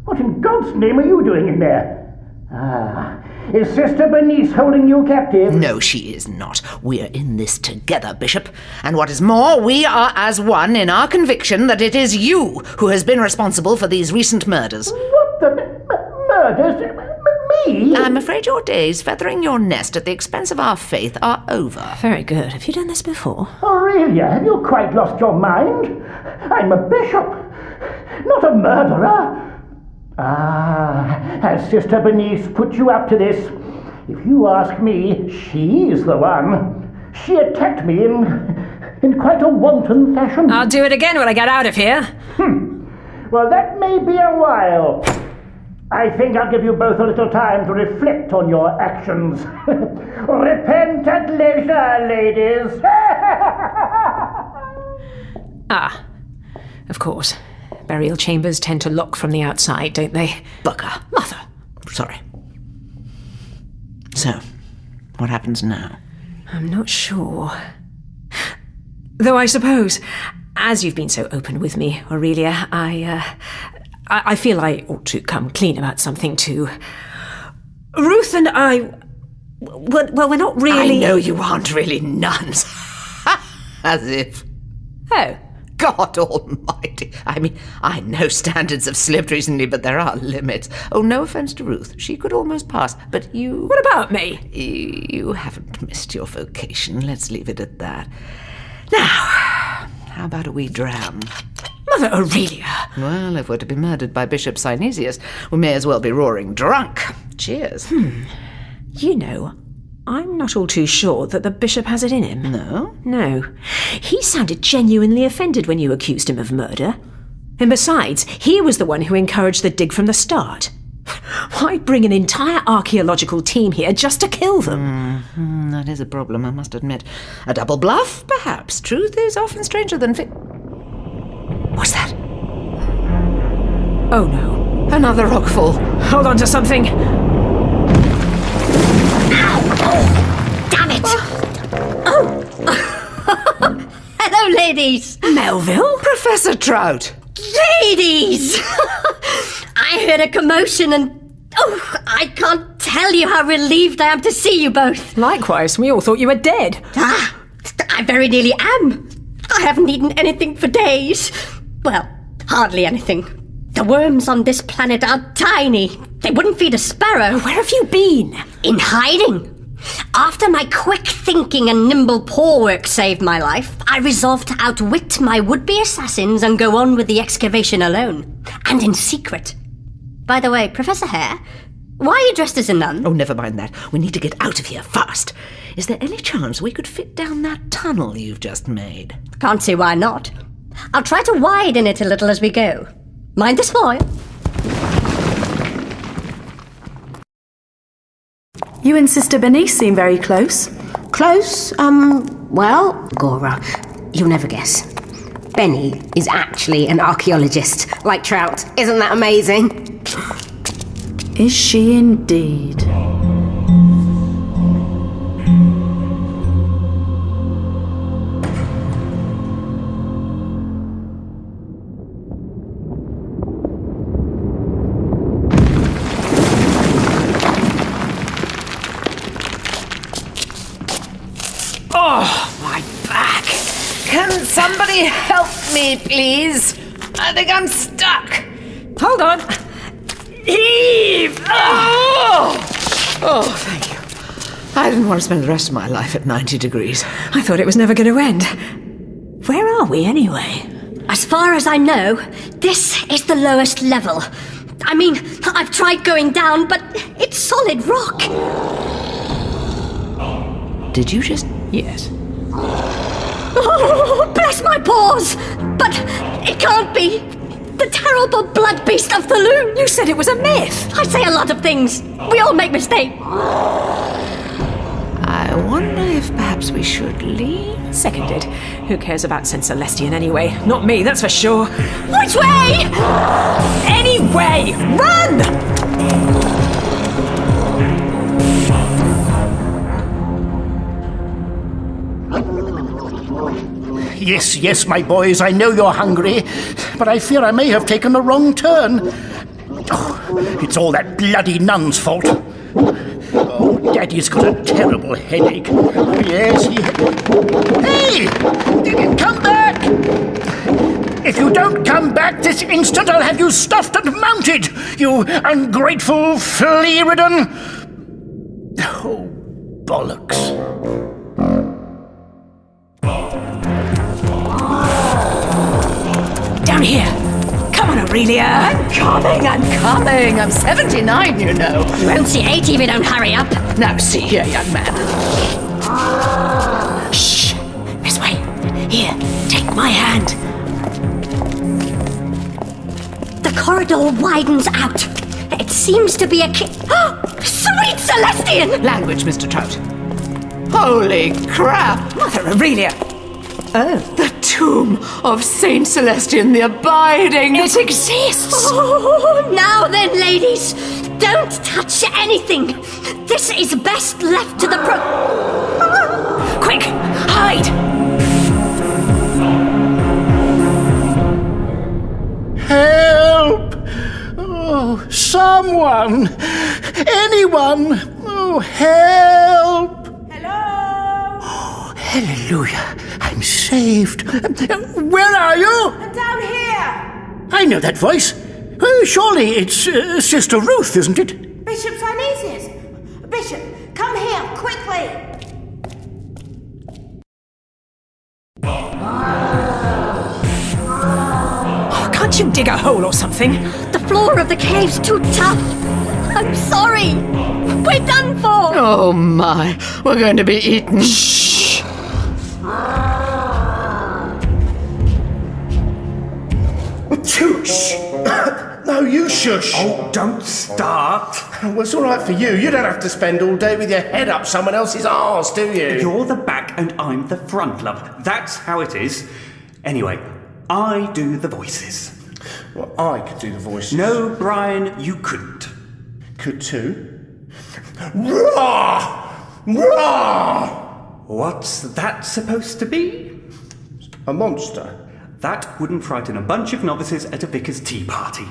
What in God's name are you doing in there? Ah, is Sister Bernice holding you captive? No, she is not. We're in this together, Bishop. And what is more, we are as one in our conviction that it is you who has been responsible for these recent murders. What the... murders? Me? I'm afraid your days feathering your nest at the expense of our faith are over. Very good. Have you done this before? Aurelia, have you quite lost your mind? I'm a bishop, not a murderer. Ah, has Sister Bernice put you up to this? If you ask me, she's the one. She attacked me in quite a wanton fashion. I'll do it again when I get out of here. Well, that may be a while. I think I'll give you both a little time to reflect on your actions. Repent at leisure, ladies. Ah, of course. Burial chambers tend to lock from the outside, don't they? Bugger. Mother. Sorry. So, what happens now? I'm not sure. Though I suppose, as you've been so open with me, Aurelia, I feel I ought to come clean about something too. Ruth and I... Well, we're not really... I know you aren't really nuns. As if. Oh. God almighty. I mean, I know standards have slipped recently, but there are limits. Oh, no offence to Ruth. She could almost pass. But you... What about me? You haven't missed your vocation. Let's leave it at that. Now, how about a wee dram? Mother Aurelia! Well, if we're to be murdered by Bishop Synesius, we may as well be roaring drunk. Cheers. You know, I'm not all too sure that the bishop has it in him. No? No. He sounded genuinely offended when you accused him of murder. And besides, he was the one who encouraged the dig from the start. Why bring an entire archaeological team here just to kill them? That is a problem, I must admit. A double bluff, perhaps. Truth is often stranger than What's that? Oh no. Another rockfall. Hold on to something. Damn it! Oh! Hello, ladies! Melville? Professor Trout! Ladies! I heard a commotion and... Oh, I can't tell you how relieved I am to see you both. Likewise, we all thought you were dead. I very nearly am. I haven't eaten anything for days. Well, hardly anything. The worms on this planet are tiny. They wouldn't feed a sparrow. Where have you been? In hiding. After my quick thinking and nimble paw work saved my life, I resolved to outwit my would-be assassins and go on with the excavation alone. And in secret. By the way, Professor Hare, why are you dressed as a nun? Oh, never mind that. We need to get out of here fast. Is there any chance we could fit down that tunnel you've just made? Can't see why not. I'll try to widen it a little as we go. Mind the spoil. You and Sister Bernice seem very close. Close? Well, Gora, you'll never guess. Benny is actually an archaeologist, like Trout. Isn't that amazing? Is she indeed? Oh, my back! Can somebody help me, please? I think I'm stuck. Hold on. Heave! Oh, thank you. I didn't want to spend the rest of my life at 90 degrees. I thought it was never going to end. Where are we, anyway? As far as I know, this is the lowest level. I mean, I've tried going down, but it's solid rock. Did you just... Yes. Oh, bless my paws! But it can't be. The terrible blood beast of the loom. You said it was a myth. I say a lot of things. We all make mistakes. I wonder if perhaps we should leave? Seconded. Who cares about St. Celestian anyway? Not me, that's for sure. Which way? Any way! Run! Yes, my boys, I know you're hungry, but I fear I may have taken the wrong turn. Oh, it's all that bloody nun's fault. Oh, Daddy's got a terrible headache. Yes, he... Hey! Come back! If you don't come back this instant, I'll have you stuffed and mounted, you ungrateful, flea-ridden... Oh, bollocks. Down here. Come on, Aurelia. I'm coming. I'm 79, you know. You won't see 80 if you don't hurry up. Now, see here, young man. Shh. This way. Here, take my hand. The corridor widens out. It seems to be a Sweet Celestian! Language, Mr. Trout. Holy crap! Mother Aurelia. Oh. The tomb of Saint Celestian, the abiding... It exists! Oh, now then, ladies, don't touch anything. This is best left to the Quick, hide! Help! Oh, someone! Anyone! Oh, help! Hello? Oh, hallelujah! I'm saved. Where are you? I'm down here. I know that voice. Surely it's Sister Ruth, isn't it? Bishop Synesius. Bishop, come here, quickly. Can't you dig a hole or something? The floor of the cave's too tough. I'm sorry. We're done for. Oh my, we're going to be eaten. Shh. Shush! No, you shush! Oh, don't start! Well, it's all right for you. You don't have to spend all day with your head up someone else's arse, do you? You're the back and I'm the front, love. That's how it is. Anyway, I do the voices. Well, I could do the voices. No, Brian, you couldn't. Could too. Roar! Roar! What's that supposed to be? A monster. That wouldn't frighten a bunch of novices at a vicar's tea party.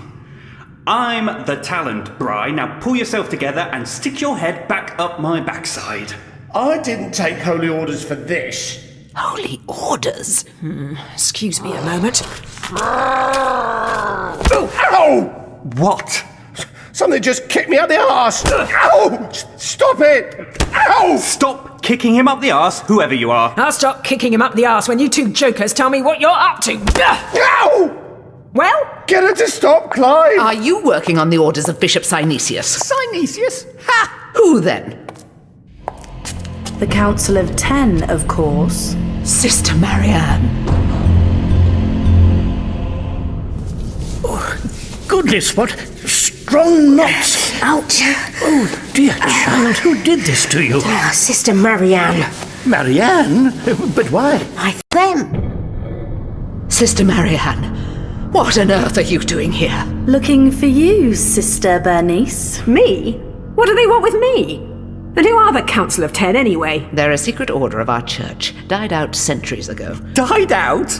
I'm the talent, Bri. Now pull yourself together and stick your head back up my backside. I didn't take holy orders for this. Holy orders? Excuse me a moment. Oh, ow! What? Something just kicked me up the arse. Ow! Stop it! Ow! Stop kicking him up the arse, whoever you are. I'll stop kicking him up the arse when you two jokers tell me what you're up to. Ow! Well? Get her to stop, Clive! Are you working on the orders of Bishop Synesius? Synesius? Ha! Who then? The Council of 10, of course. Sister Marianne. Goodness, what strong knots! Ouch! Oh, dear child, who did this to you? Sister Marianne. Marianne? But why? Them. Sister Marianne, what on earth are you doing here? Looking for you, Sister Bernice. Me? What do they want with me? And who are the Council of 10 anyway? They're a secret order of our church, died out centuries ago. Died out?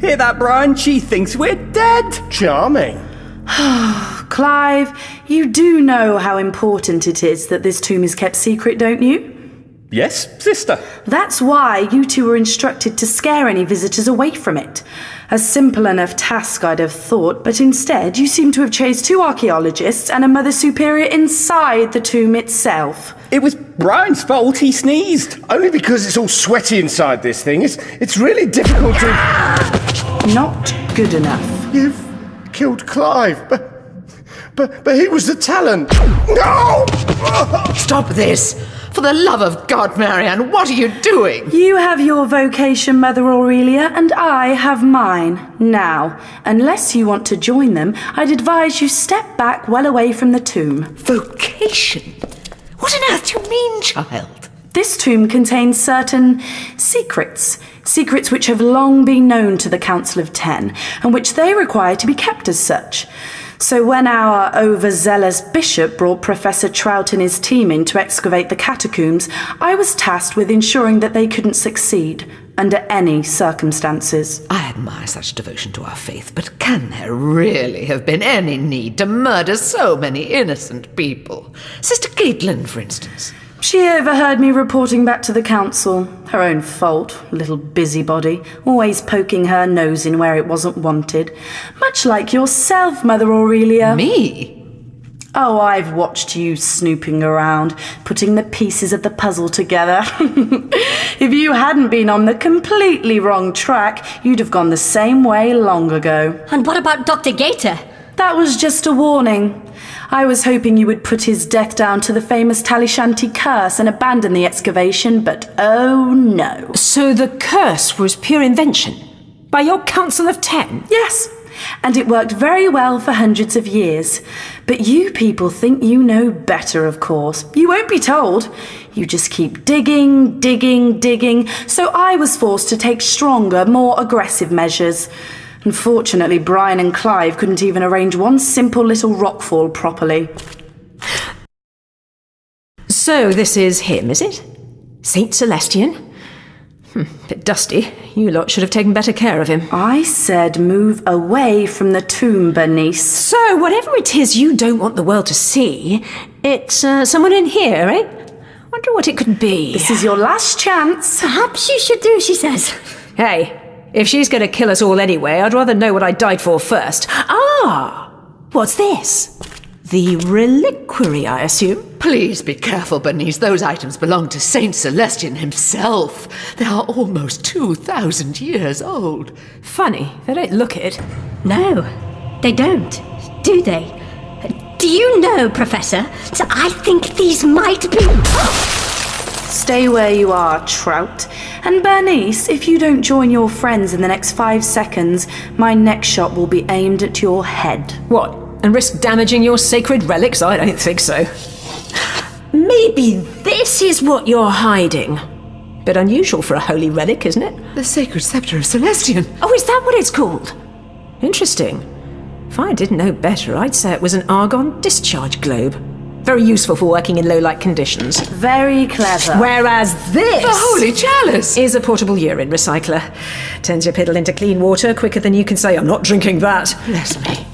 Hear that, Brian? She thinks we're dead. Charming. Clive, you do know how important it is that this tomb is kept secret, don't you? Yes, sister. That's why you two were instructed to scare any visitors away from it. A simple enough task, I'd have thought, but instead you seem to have chased 2 archaeologists and a Mother Superior inside the tomb itself. It was Brian's fault, he sneezed. Only because it's all sweaty inside this thing. It's really difficult to... Not good enough. You've killed Clive, but he was the talent. No! Stop this! For the love of God, Marianne, what are you doing? You have your vocation, Mother Aurelia, and I have mine. Now, unless you want to join them, I'd advise you step back well away from the tomb. Vocation? What on earth do you mean, child? This tomb contains certain secrets. Secrets which have long been known to the Council of 10, and which they require to be kept as such. So when our overzealous bishop brought Professor Trout and his team in to excavate the catacombs, I was tasked with ensuring that they couldn't succeed, under any circumstances. I admire such devotion to our faith, but can there really have been any need to murder so many innocent people? Sister Caitlin, for instance. She overheard me reporting back to the council. Her own fault, little busybody, always poking her nose in where it wasn't wanted. Much like yourself, Mother Aurelia. Me? Oh, I've watched you snooping around, putting the pieces of the puzzle together. If you hadn't been on the completely wrong track, you'd have gone the same way long ago. And what about Dr. Gator? That was just a warning. I was hoping you would put his death down to the famous Talishanti curse and abandon the excavation, but oh no. So the curse was pure invention? By your Council of 10? Yes, and it worked very well for hundreds of years. But you people think you know better, of course. You won't be told. You just keep digging, digging, digging. So I was forced to take stronger, more aggressive measures. Unfortunately, Brian and Clive couldn't even arrange one simple little rockfall properly. So this is him, is it? Saint Celestian? Bit dusty. You lot should have taken better care of him. I said move away from the tomb, Bernice. So whatever it is you don't want the world to see, it's someone in here, eh? Wonder what it could be. This is your last chance. Perhaps you should do, she says. Hey, if she's going to kill us all anyway, I'd rather know what I died for first. Ah! What's this? The reliquary, I assume? Please be careful, Bernice. Those items belong to Saint Celestian himself. They are almost 2,000 years old. Funny, they don't look it. No, They don't, do they? Do you know, Professor, I think these might be... Stay where you are, Trout. And Bernice, if you don't join your friends in the next 5 seconds, my next shot will be aimed at your head. What? And risk damaging your sacred relics? I don't think so. Maybe this is what you're hiding. Bit unusual for a holy relic, isn't it? The sacred scepter of Celestian. Oh, is that what it's called? Interesting. If I didn't know better, I'd say it was an argon discharge globe. Very useful for working in low-light conditions. Very clever. Whereas this... The holy chalice! ...is a portable urine recycler. Turns your piddle into clean water quicker than you can say, I'm not drinking that. Bless me.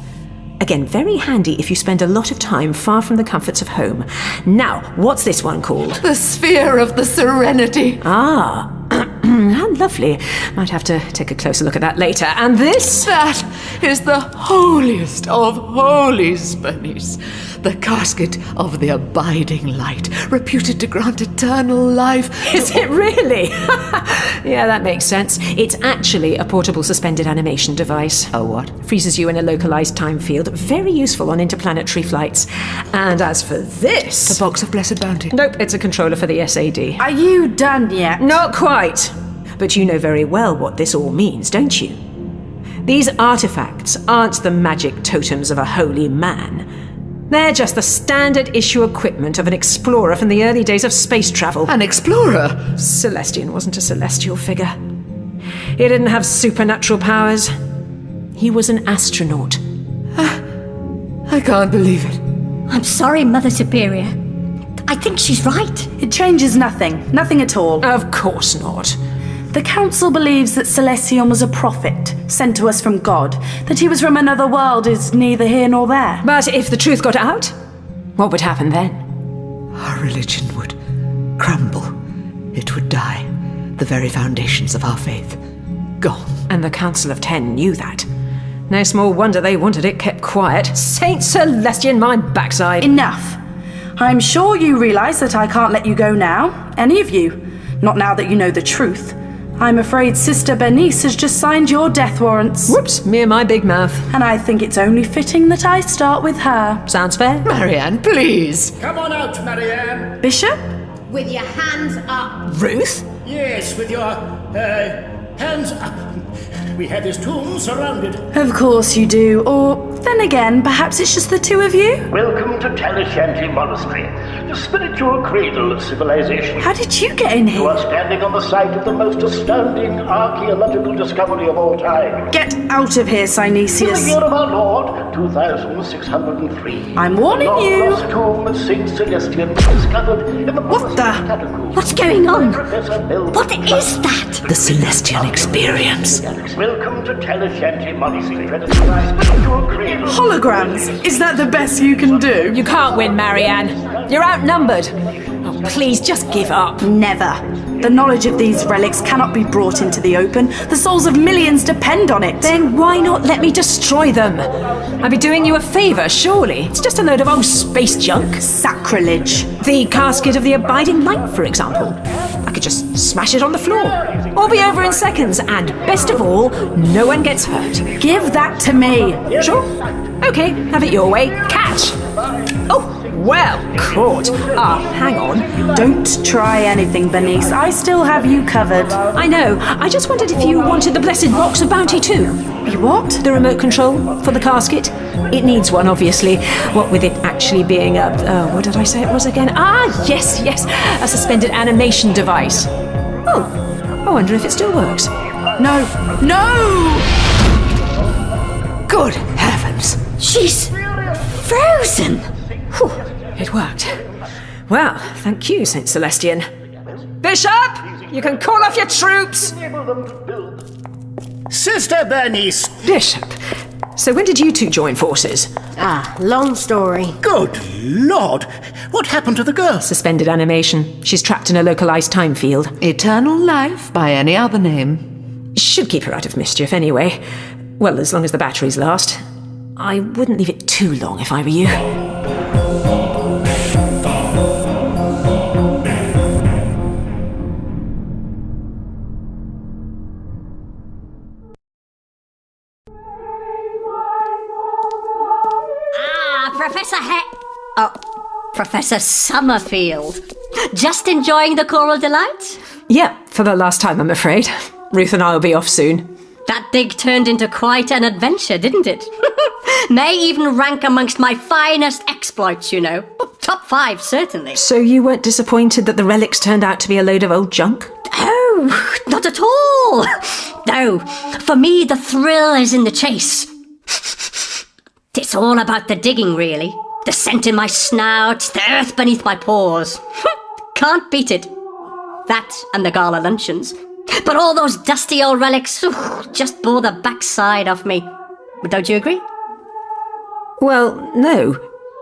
Again, very handy if you spend a lot of time far from the comforts of home. Now, what's this one called? The sphere of the serenity. Ah, how lovely. Might have to take a closer look at that later. And this? That is the holiest of holies, Bernice. The casket of the abiding light, reputed to grant eternal life. Is it really? Yeah, that makes sense. It's actually a portable suspended animation device. Oh, what? Freezes you in a localized time field. Very useful on interplanetary flights. And as for this... The box of blessed bounty. Nope, it's a controller for the SAD. Are you done yet? Not quite. But you know very well what this all means, don't you? These artifacts aren't the magic totems of a holy man. They're just the standard issue equipment of an explorer from the early days of space travel. An explorer? Celestian wasn't a celestial figure. He didn't have supernatural powers. He was an astronaut. I can't believe it. I'm sorry, Mother Superior. I think she's right. It changes nothing. Nothing at all. Of course not. The Council believes that Celestion was a prophet, sent to us from God. That he was from another world is neither here nor there. But if the truth got out, what would happen then? Our religion would crumble. It would die. The very foundations of our faith. Gone. And the Council of Ten knew that. No small wonder they wanted it kept quiet. Saint Celestian, my backside. Enough. I'm sure you realise that I can't let you go now. Any of you. Not now that you know the truth. I'm afraid Sister Bernice has just signed your death warrants. Whoops, me and my big mouth. And I think it's only fitting that I start with her. Sounds fair. Marianne, please. Come on out, Marianne. Bishop? With your hands up. Ruth? Yes, with your, hands up. We have his tomb surrounded. Of course you do. Or, then again, perhaps it's just the two of you? Welcome to Talishanti Monastery, the spiritual cradle of civilization. How did you get in here? You are standing on the site of the most astounding archaeological discovery of all time. Get out of here, In Synesius. the year of our Lord, 2603. I'm warning you. The tomb of Saint Celestian was discovered in the What the? catacombs. What's going on? Professor Bell. What is that? The Celestian experience. Welcome to Talishanti Monastery, spiritual cradle. Holograms. Is that the best you can do? You can't win, Marianne. You're outnumbered. Oh, please, just give up. Never. The knowledge of these relics cannot be brought into the open. The souls of millions depend on it. Then why not let me destroy them? I'd be doing you a favour, surely. It's just a load of old space junk. Sacrilege. The casket of the abiding light, for example. I could just smash it on the floor. All be over in seconds, and best of all, no one gets hurt. Give that to me. Sure? Okay, have it your way. Catch! Oh, well caught. Hang on. Don't try anything, Bernice. I still have you covered. I know. I just wondered if you wanted the blessed box of bounty too. You what? The remote control for the casket. It needs one, obviously. What with it actually being a... what did I say it was again? Yes. A suspended animation device. Oh, I wonder if it still works. No. Good heavens. She's frozen. Whew, it worked. Well, thank you, Saint Celestian. Bishop, you can call off your troops. Sister Bernice. Bishop, so when did you two join forces? Long story. Good Lord. What happened to the girl? Suspended animation. She's trapped in a localized time field. Eternal life by any other name. Should keep her out of mischief anyway. Well, as long as the batteries last. I wouldn't leave it too long if I were you. Professor Summerfield. Just enjoying the choral delights? Yep, for the last time, I'm afraid. Ruth and I will be off soon. That dig turned into quite an adventure, didn't it? May even rank amongst my finest exploits, you know. Top 5, certainly. So you weren't disappointed that the relics turned out to be a load of old junk? Oh, not at all. No, for me the thrill is in the chase. It's all about the digging, really. The scent in my snout, the earth beneath my paws. Can't beat it. That and the gala luncheons. But all those dusty old relics just bore the backside off me. But don't you agree? Well, no.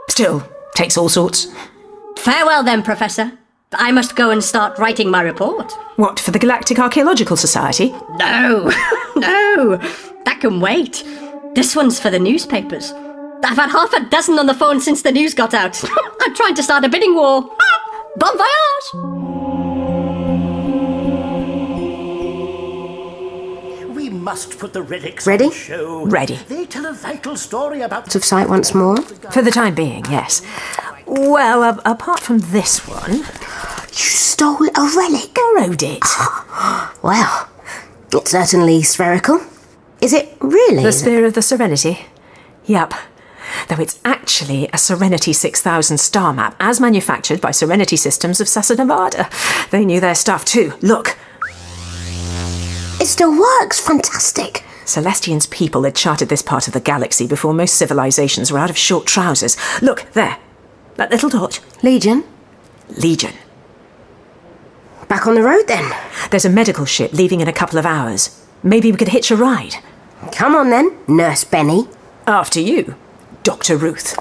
Still, takes all sorts. Farewell then, Professor. I must go and start writing my report. What, for the Galactic Archaeological Society? No, no, that can wait. This one's for the newspapers. I've had half a dozen on the phone since the news got out. I'm trying to start a bidding war. Bon voyage! We must put the relics Ready? on show. Ready. They tell a vital story about... Out of sight once more? For the time being, yes. Well, apart from this one... You stole a relic? Borrowed it. Well, it's certainly spherical. Is it really? The Sphere of the Serenity? Yup. Though it's actually a Serenity 6000 star map, as manufactured by Serenity Systems of Sasa Nevada. They knew their stuff too. Look. It still works. Fantastic. Celestian's people had charted this part of the galaxy before most civilizations were out of short trousers. Look, there. That little dot. Legion? Legion. Back on the road then. There's a medical ship leaving in a couple of hours. Maybe we could hitch a ride. Come on then, Nurse Benny. After you, Dr. Ruth.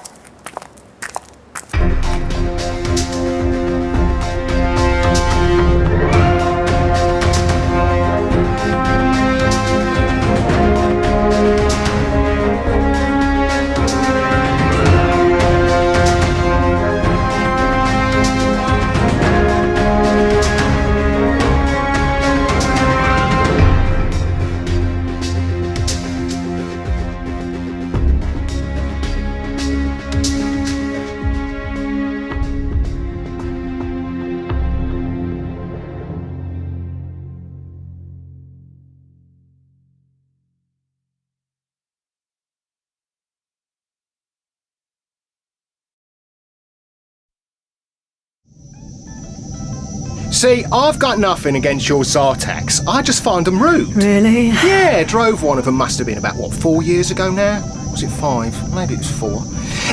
See, I've got nothing against your Zartax. I just find them rude. Really? Yeah, drove one of them must have been about, 4 years ago now? Was it 5? Maybe it was 4.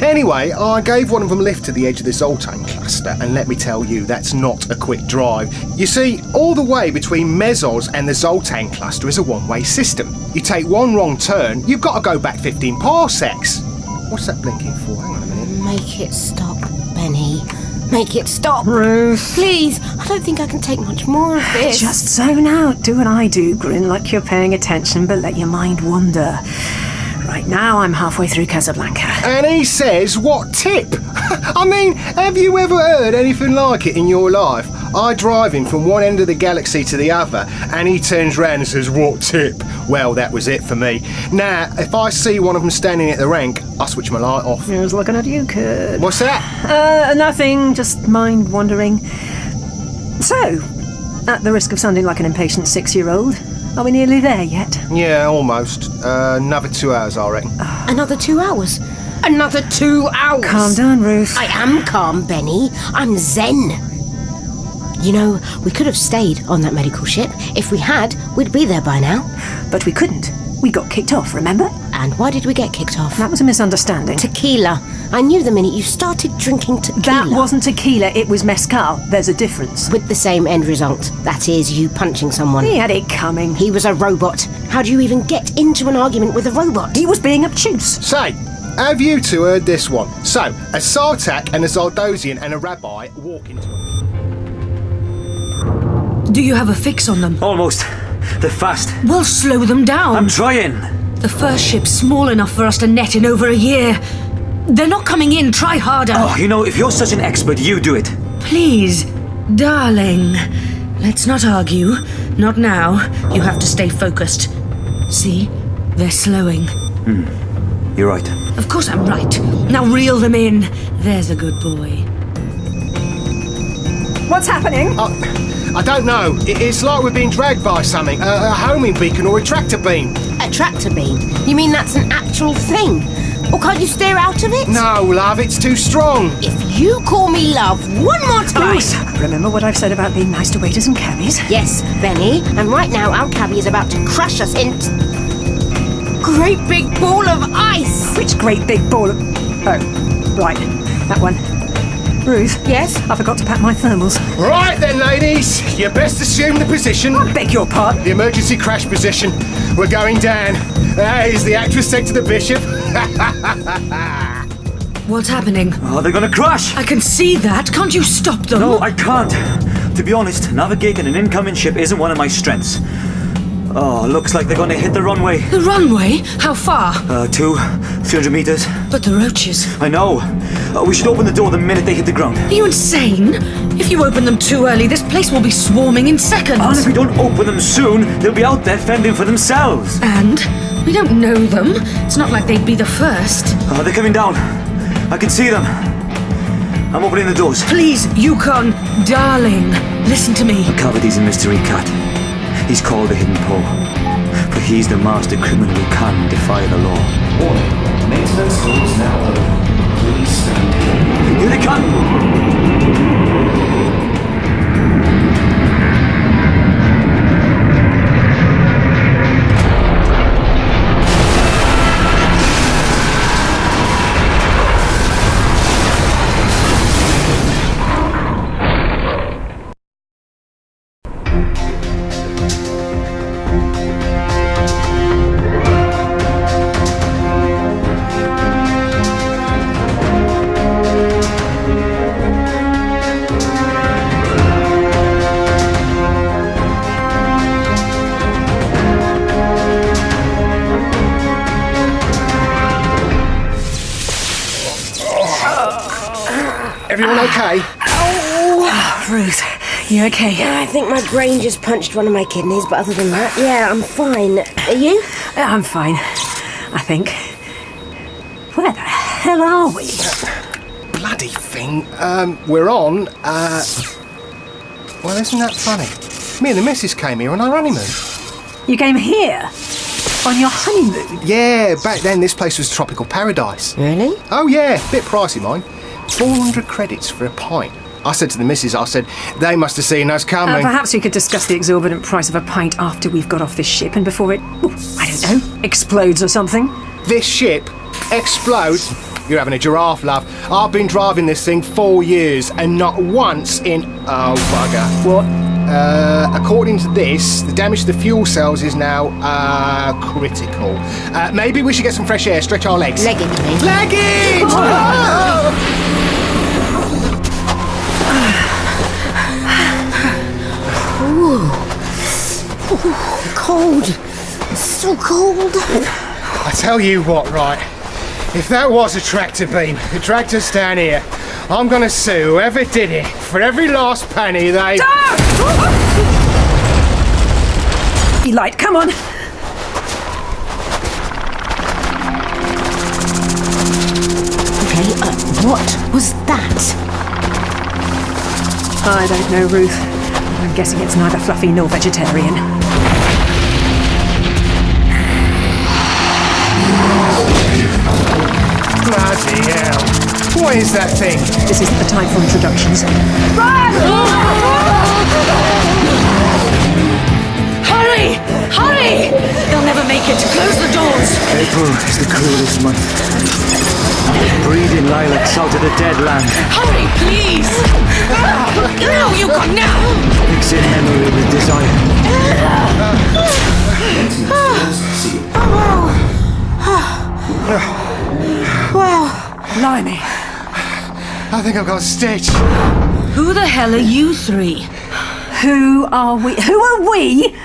Anyway, I gave one of them a lift to the edge of the Zoltan cluster, and let me tell you, that's not a quick drive. You see, all the way between Mezos and the Zoltan cluster is a one-way system. You take one wrong turn, you've got to go back 15 parsecs. What's that blinking for? Hang on a minute. Make it stop, Benny. Make it stop. Ruth. Please, I don't think I can take much more of this. Just zone out. Do what I do. Grin like you're paying attention, but let your mind wander. Right now, I'm halfway through Casablanca. And he says, what tip? I mean, have you ever heard anything like it in your life? I drive him from one end of the galaxy to the other, and he turns round and says, what tip? Well, that was it for me. Now, if I see one of them standing at the rank, I switch my light off. I was looking at you, kid. What's that? Nothing, just mind wandering. So, at the risk of sounding like an impatient 6-year-old, are we nearly there yet? Yeah, almost. Another 2 hours, I reckon. Another 2 hours? Another 2 hours? Calm down, Ruth. I am calm, Benny. I'm zen. You know, we could have stayed on that medical ship. If we had, we'd be there by now. But we couldn't. We got kicked off, remember? And why did we get kicked off? That was a misunderstanding. Tequila. I knew the minute you started drinking tequila. That wasn't tequila, it was mezcal. There's a difference. With the same end result. That is, you punching someone. He had it coming. He was a robot. How do you even get into an argument with a robot? He was being obtuse. Say, have you two heard this one? So, a Sartak and a Zaldosian and a rabbi walk into a... Do you have a fix on them? Almost. They're fast. Well, slow them down. I'm trying. The first ship's small enough for us to net in over a year. They're not coming in. Try harder. Oh, you know, if you're such an expert, you do it. Please, darling. Let's not argue. Not now. You have to stay focused. See? They're slowing. You're right. Of course I'm right. Now reel them in. There's a good boy. What's happening? I don't know. It's like we're being dragged by something. A homing beacon or a tractor beam. A tractor beam? You mean that's an actual thing? Or can't you steer out of it? No, love, it's too strong. If you call me love one more time... Bruce, remember what I've said about being nice to waiters and cabbies? Yes, Benny. And right now our cabbie is about to crush us into... great big ball of ice! Which great big ball of... Oh, right. That one. Ruth? Yes? I forgot to pack my thermals. Right then, ladies. You best assume the position. I beg your pardon? The emergency crash position. We're going down. As the actress said to the bishop. What's happening? Oh, they're gonna crash! I can see that. Can't you stop them? No, I can't. To be honest, navigating an incoming ship isn't one of my strengths. Oh, looks like they're gonna hit the runway. The runway? How far? 300 meters. But the roaches. I know. We should open the door the minute they hit the ground. Are you insane? If you open them too early, this place will be swarming in seconds. And if we don't open them soon, they'll be out there fending for themselves. And? We don't know them. It's not like they'd be the first. Oh, they're coming down. I can see them. I'm opening the doors. Please, Yukon, darling, listen to me. Cavity's a mystery cat. He's called the Hidden Paw, but he's the master criminal who can defy the law. Warning, maintenance doors now open. Please stand clear. Here they come! Everyone okay? Oh, Ruth, you okay? Yeah, I think my brain just punched one of my kidneys, but other than that, yeah, I'm fine. Are you? I'm fine, I think. Where the hell are we? Bloody thing. We're on, well, isn't that funny? Me and the missus came here on our honeymoon. You came here? On your honeymoon? Yeah, back then this place was tropical paradise. Really? Oh yeah, bit pricey mine. 400 credits for a pint. I said to the missus, I said, they must have seen us coming. Perhaps we could discuss the exorbitant price of a pint after we've got off this ship and before it, I don't know, explodes or something. This ship explodes? You're having a giraffe, love. I've been driving this thing 4 years and not once in... Oh, bugger. What? According to this, the damage to the fuel cells is now, critical. Maybe we should get some fresh air, stretch our legs. Leg it, you mean? Leg it! Oh! Ooh, cold. So cold. I tell you what, right? If that was a tractor beam that dragged us down here, I'm gonna sue whoever did it for every last penny they... Be light, come on. Okay, what was that? I don't know, Ruth. I'm guessing it's neither fluffy nor vegetarian. Bloody hell. What is that thing? This isn't the time for introductions. Hurry! Hurry! They'll never make it. Close the doors. April is the coolest month. Breeding lilacs out of the dead land. Hurry, please! Now, Yukon, now! Mixing memory with desire. Wow. Blimey. I think I've got a stitch. Who the hell are you three? Who are we? Who are we?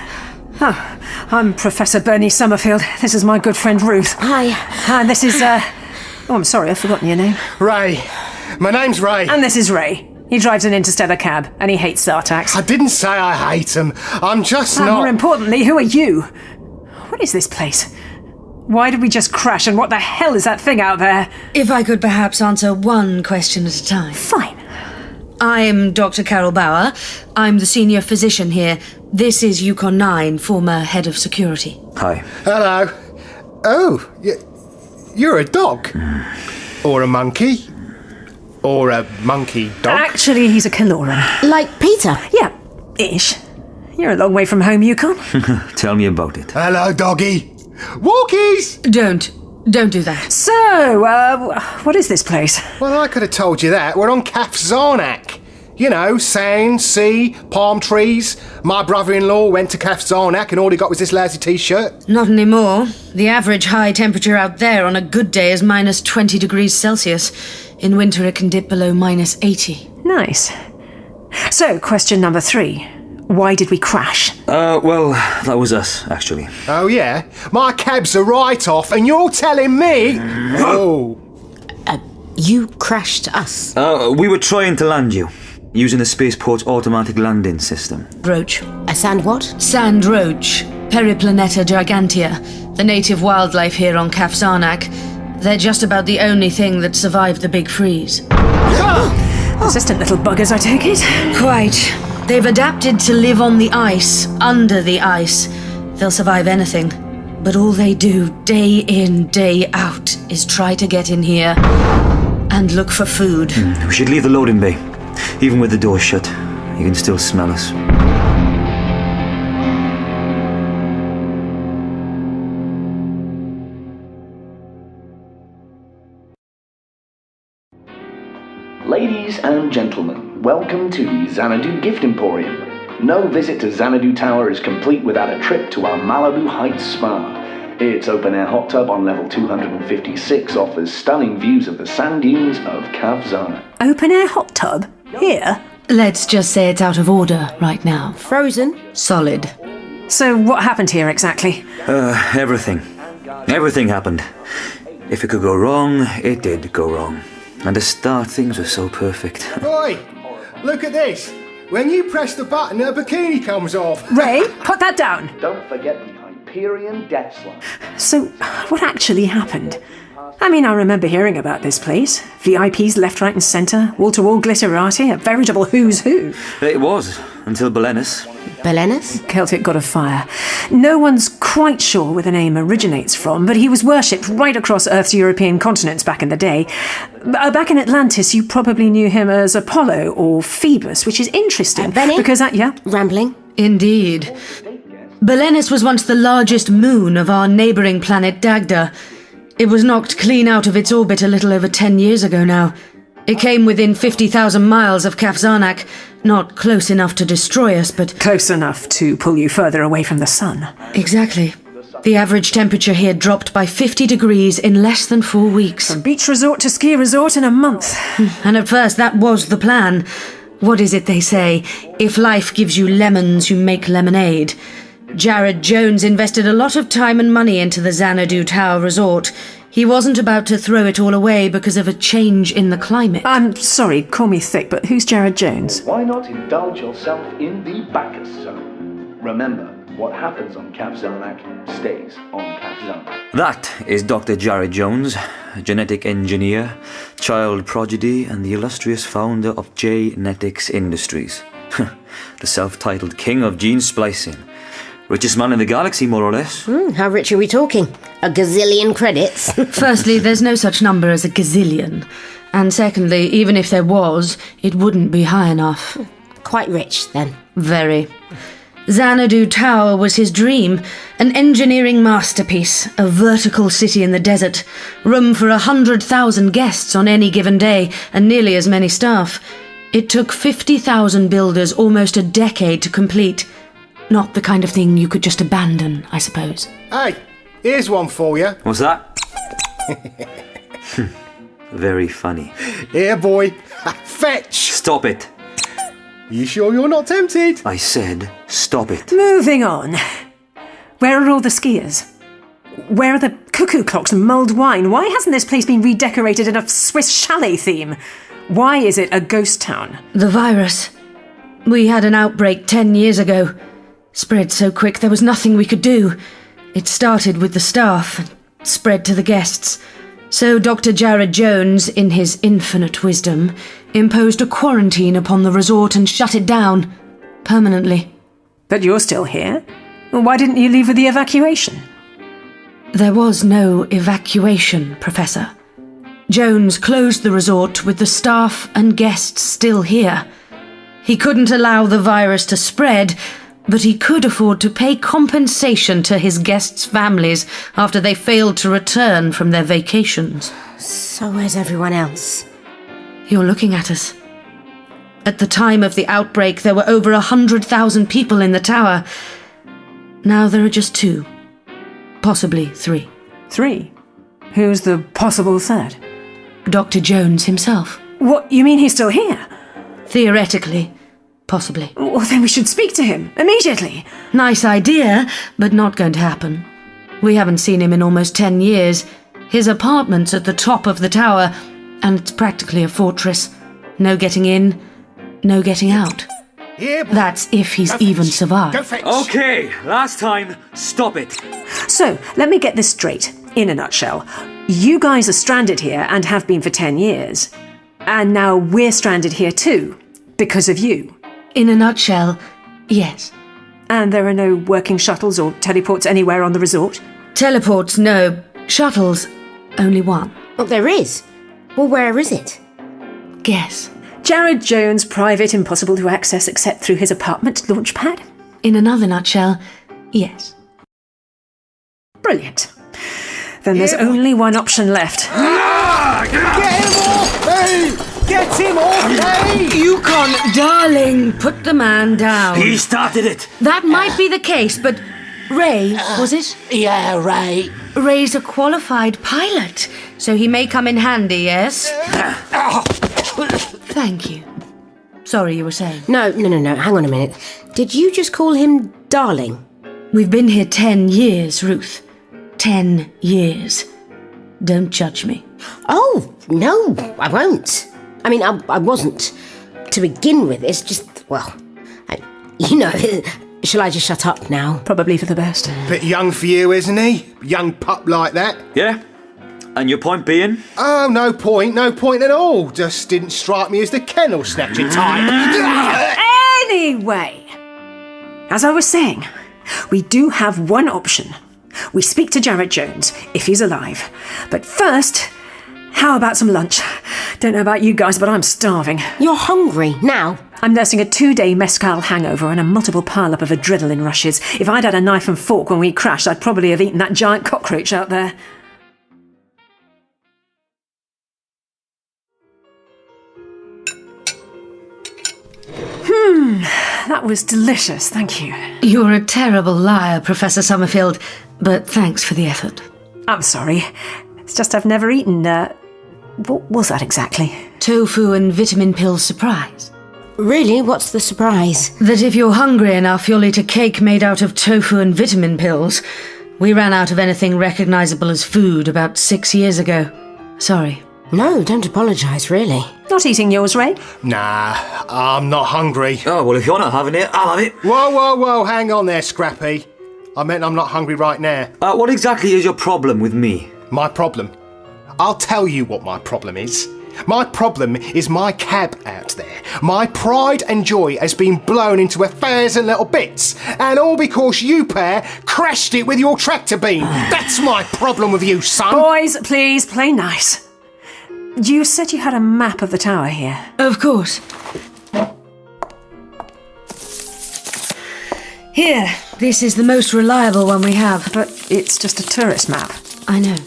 Oh, I'm Professor Bernice Summerfield. This is my good friend Ruth. Hi. And this is, oh, I'm sorry, I've forgotten your name. Ray. My name's Ray. And this is Ray. He drives an interstellar cab, and he hates Zartax. I didn't say I hate them. I'm just And not... more importantly, who are you? What is this place? Why did we just crash, and what the hell is that thing out there? If I could perhaps answer one question at a time. Fine. I'm Dr. Carol Bauer. I'm the senior physician here. This is Yukon 9, former head of security. Hi. Hello. Oh, you're a dog. Or a monkey. Or a monkey dog. Actually, he's a Kaloran. Like Peter? Yeah, ish. You're a long way from home, Yukon. Tell me about it. Hello, doggy. Walkies! Don't do that. So, what is this place? Well, I could have told you that. We're on Kaf Zarnak. You know, sand, sea, palm trees. My brother-in-law went to Kaf Zarnak and all he got was this lousy T-shirt. Not anymore. The average high temperature out there on a good day is minus 20 degrees Celsius. In winter it can dip below minus 80. Nice. So, question number 3. Why did we crash? Well, that was us, actually. Oh, yeah? My cab's a write-off and you're telling me... Oh. You crashed us? We were trying to land you, using the spaceport's automatic landing system. Roach. A sand what? Sand roach. Periplaneta gigantea. The native wildlife here on Kaf Zarnak. They're just about the only thing that survived the big freeze. Persistent little buggers, I take it? Quite. They've adapted to live on the ice, under the ice. They'll survive anything. But all they do, day in, day out, is try to get in here and look for food. We should leave the loading bay. Even with the door shut, you can still smell us. Ladies and gentlemen, welcome to the Xanadu Gift Emporium. No visit to Xanadu Tower is complete without a trip to our Malibu Heights Spa. Its open-air hot tub on level 256 offers stunning views of the sand dunes of Kaf Zarnak. Open-air hot tub? Here? Let's just say it's out of order right now. Frozen? Solid. So what happened here exactly? Everything. Everything happened. If it could go wrong, it did go wrong. And to start, things were so perfect. Boy, look at this. When you press the button, her bikini comes off. Ray, put that down. Don't forget the Hyperion Death Slot. So, what actually happened? I mean, I remember hearing about this place. VIPs left, right and centre, wall-to-wall glitterati, a veritable who's who. It was, until Bernice. Bernice? Celtic god of fire. No one's quite sure where the name originates from, but he was worshipped right across Earth's European continents back in the day. Back in Atlantis, you probably knew him as Apollo or Phoebus, which is interesting. Benny? Because yeah? Rambling? Indeed. Berenice was once the largest moon of our neighbouring planet Dagda. It was knocked clean out of its orbit a little over 10 years ago now. It came within 50,000 miles of Kaf Zarnak, not close enough to destroy us, but... Close enough to pull you further away from the sun. Exactly. The average temperature here dropped by 50 degrees in less than 4 weeks. From beach resort to ski resort in a month. And at first that was the plan. What is it they say? If life gives you lemons, you make lemonade. Jared Jones invested a lot of time and money into the Xanadu Tower Resort. He wasn't about to throw it all away because of a change in the climate. I'm sorry, call me thick, but who's Jared Jones? Why not indulge yourself in the Bacchus zone? Remember, what happens on Kaf Zarnak stays on Kaf Zarnak. That is Dr. Jared Jones, genetic engineer, child prodigy, and the illustrious founder of Genetics Industries. The self-titled king of gene splicing. Richest man in the galaxy, more or less. How rich are we talking? A gazillion credits? Firstly, there's no such number as a gazillion. And secondly, even if there was, it wouldn't be high enough. Quite rich, then. Very. Xanadu Tower was his dream, an engineering masterpiece, a vertical city in the desert, room for 100,000 guests on any given day, and nearly as many staff. It took 50,000 builders almost a decade to complete. Not the kind of thing you could just abandon, I suppose. Hey, here's one for you. What's that? Very funny. Here, boy. Fetch! Stop it. You sure you're not tempted? I said, stop it. Moving on. Where are all the skiers? Where are the cuckoo clocks and mulled wine? Why hasn't this place been redecorated in a Swiss chalet theme? Why is it a ghost town? The virus. We had an outbreak 10 years ago. Spread so quick there was nothing we could do. It started with the staff, spread to the guests. So Dr. Jared Jones, in his infinite wisdom, imposed a quarantine upon the resort and shut it down permanently. But you're still here. Why didn't you leave with the evacuation? There was no evacuation, Professor. Jones closed the resort with the staff and guests still here. He couldn't allow the virus to spread, but he could afford to pay compensation to his guests' families after they failed to return from their vacations. So where's everyone else? You're looking at us. At the time of the outbreak, there were over 100,000 people in the tower. Now there are just 2. Possibly 3. 3? Who's the possible third? Dr. Jones himself. What, you mean he's still here? Theoretically. Possibly. Well, then we should speak to him, immediately. Nice idea, but not going to happen. We haven't seen him in almost 10 years. His apartment's at the top of the tower, and it's practically a fortress. No getting in, no getting out. That's if he's even survived. Okay, last time, stop it. So, let me get this straight, in a nutshell. You guys are stranded here and have been for 10 years. And now we're stranded here too, because of you. In a nutshell, yes. And there are no working shuttles or teleports anywhere on the resort? Teleports, no. Shuttles, only one. Well, there is. Well, where is it? Guess. Jared Jones' private, impossible to access except through his apartment launchpad? In another nutshell, yes. Brilliant. Then there's only one option left. Get him off me! Get him off me! Yukon, darling, put the man down. He started it. That might be the case, but Ray, was it? Yeah, Ray. Ray's a qualified pilot, so he may come in handy, yes? Thank you. Sorry, you were saying? No. Hang on a minute. Did you just call him darling? We've been here 10 years, Ruth. 10 years. Don't judge me. Oh, no, I won't. I mean, I wasn't. To begin with, it's just, well, shall I just shut up now? Probably for the best. Bit young for you, isn't he? Young pup like that. Yeah? And your point being? Oh, no point at all. Just didn't strike me as the kennel snatcher type. Anyway, as I was saying, we do have one option. We speak to Jared Jones, if he's alive. But first, how about some lunch? Don't know about you guys, but I'm starving. You're hungry now? I'm nursing a 2-day mezcal hangover and a multiple pile-up of adrenaline rushes. If I'd had a knife and fork when we crashed, I'd probably have eaten that giant cockroach out there. That was delicious, thank you. You're a terrible liar, Professor Summerfield, but thanks for the effort. I'm sorry. It's just I've never eaten, what was that exactly? Tofu and vitamin pill surprise. Really? What's the surprise? That if you're hungry enough, you'll eat a cake made out of tofu and vitamin pills. We ran out of anything recognisable as food about 6 years ago. Sorry. No, don't apologise, really. Not eating yours, Ray? Nah, I'm not hungry. Oh, well, if you're not having it, I'll have it. Whoa, hang on there, Scrappy. I meant I'm not hungry right now. What exactly is your problem with me? My problem? I'll tell you what my problem is. My problem is my cab out there. My pride and joy has been blown into 1,000 little bits, and all because you pair crashed it with your tractor beam. That's my problem with you, son. Boys, please, play nice. You said you had a map of the tower here. Of course. Here, this is the most reliable one we have. But it's just a tourist map. I know.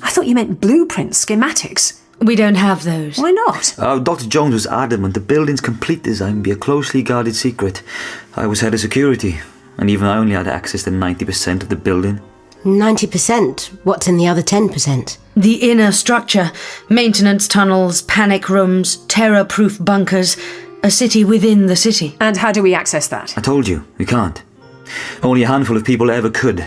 I thought you meant blueprints, schematics. We don't have those. Why not? Dr. Jones was adamant the building's complete design be a closely guarded secret. I was head of security, and even I only had access to 90% of the building. 90%? What's in the other 10%? The inner structure. Maintenance tunnels, panic rooms, terror-proof bunkers. A city within the city. And how do we access that? I told you, we can't. Only a handful of people ever could.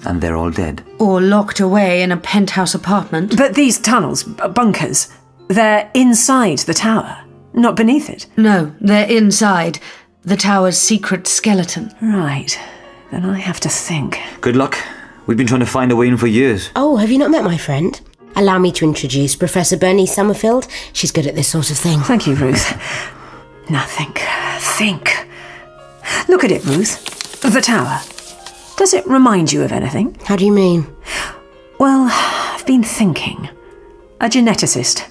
And they're all dead. Or locked away in a penthouse apartment. But these tunnels, bunkers, they're inside the tower, not beneath it. No, they're inside. The tower's secret skeleton. Right. Then I have to think. Good luck. We've been trying to find a way in for years. Oh, have you not met my friend? Allow me to introduce Professor Bernice Summerfield. She's good at this sort of thing. Thank you, Ruth. Now think. Look at it, Ruth. The tower. Does it remind you of anything? How do you mean? Well, I've been thinking. A geneticist.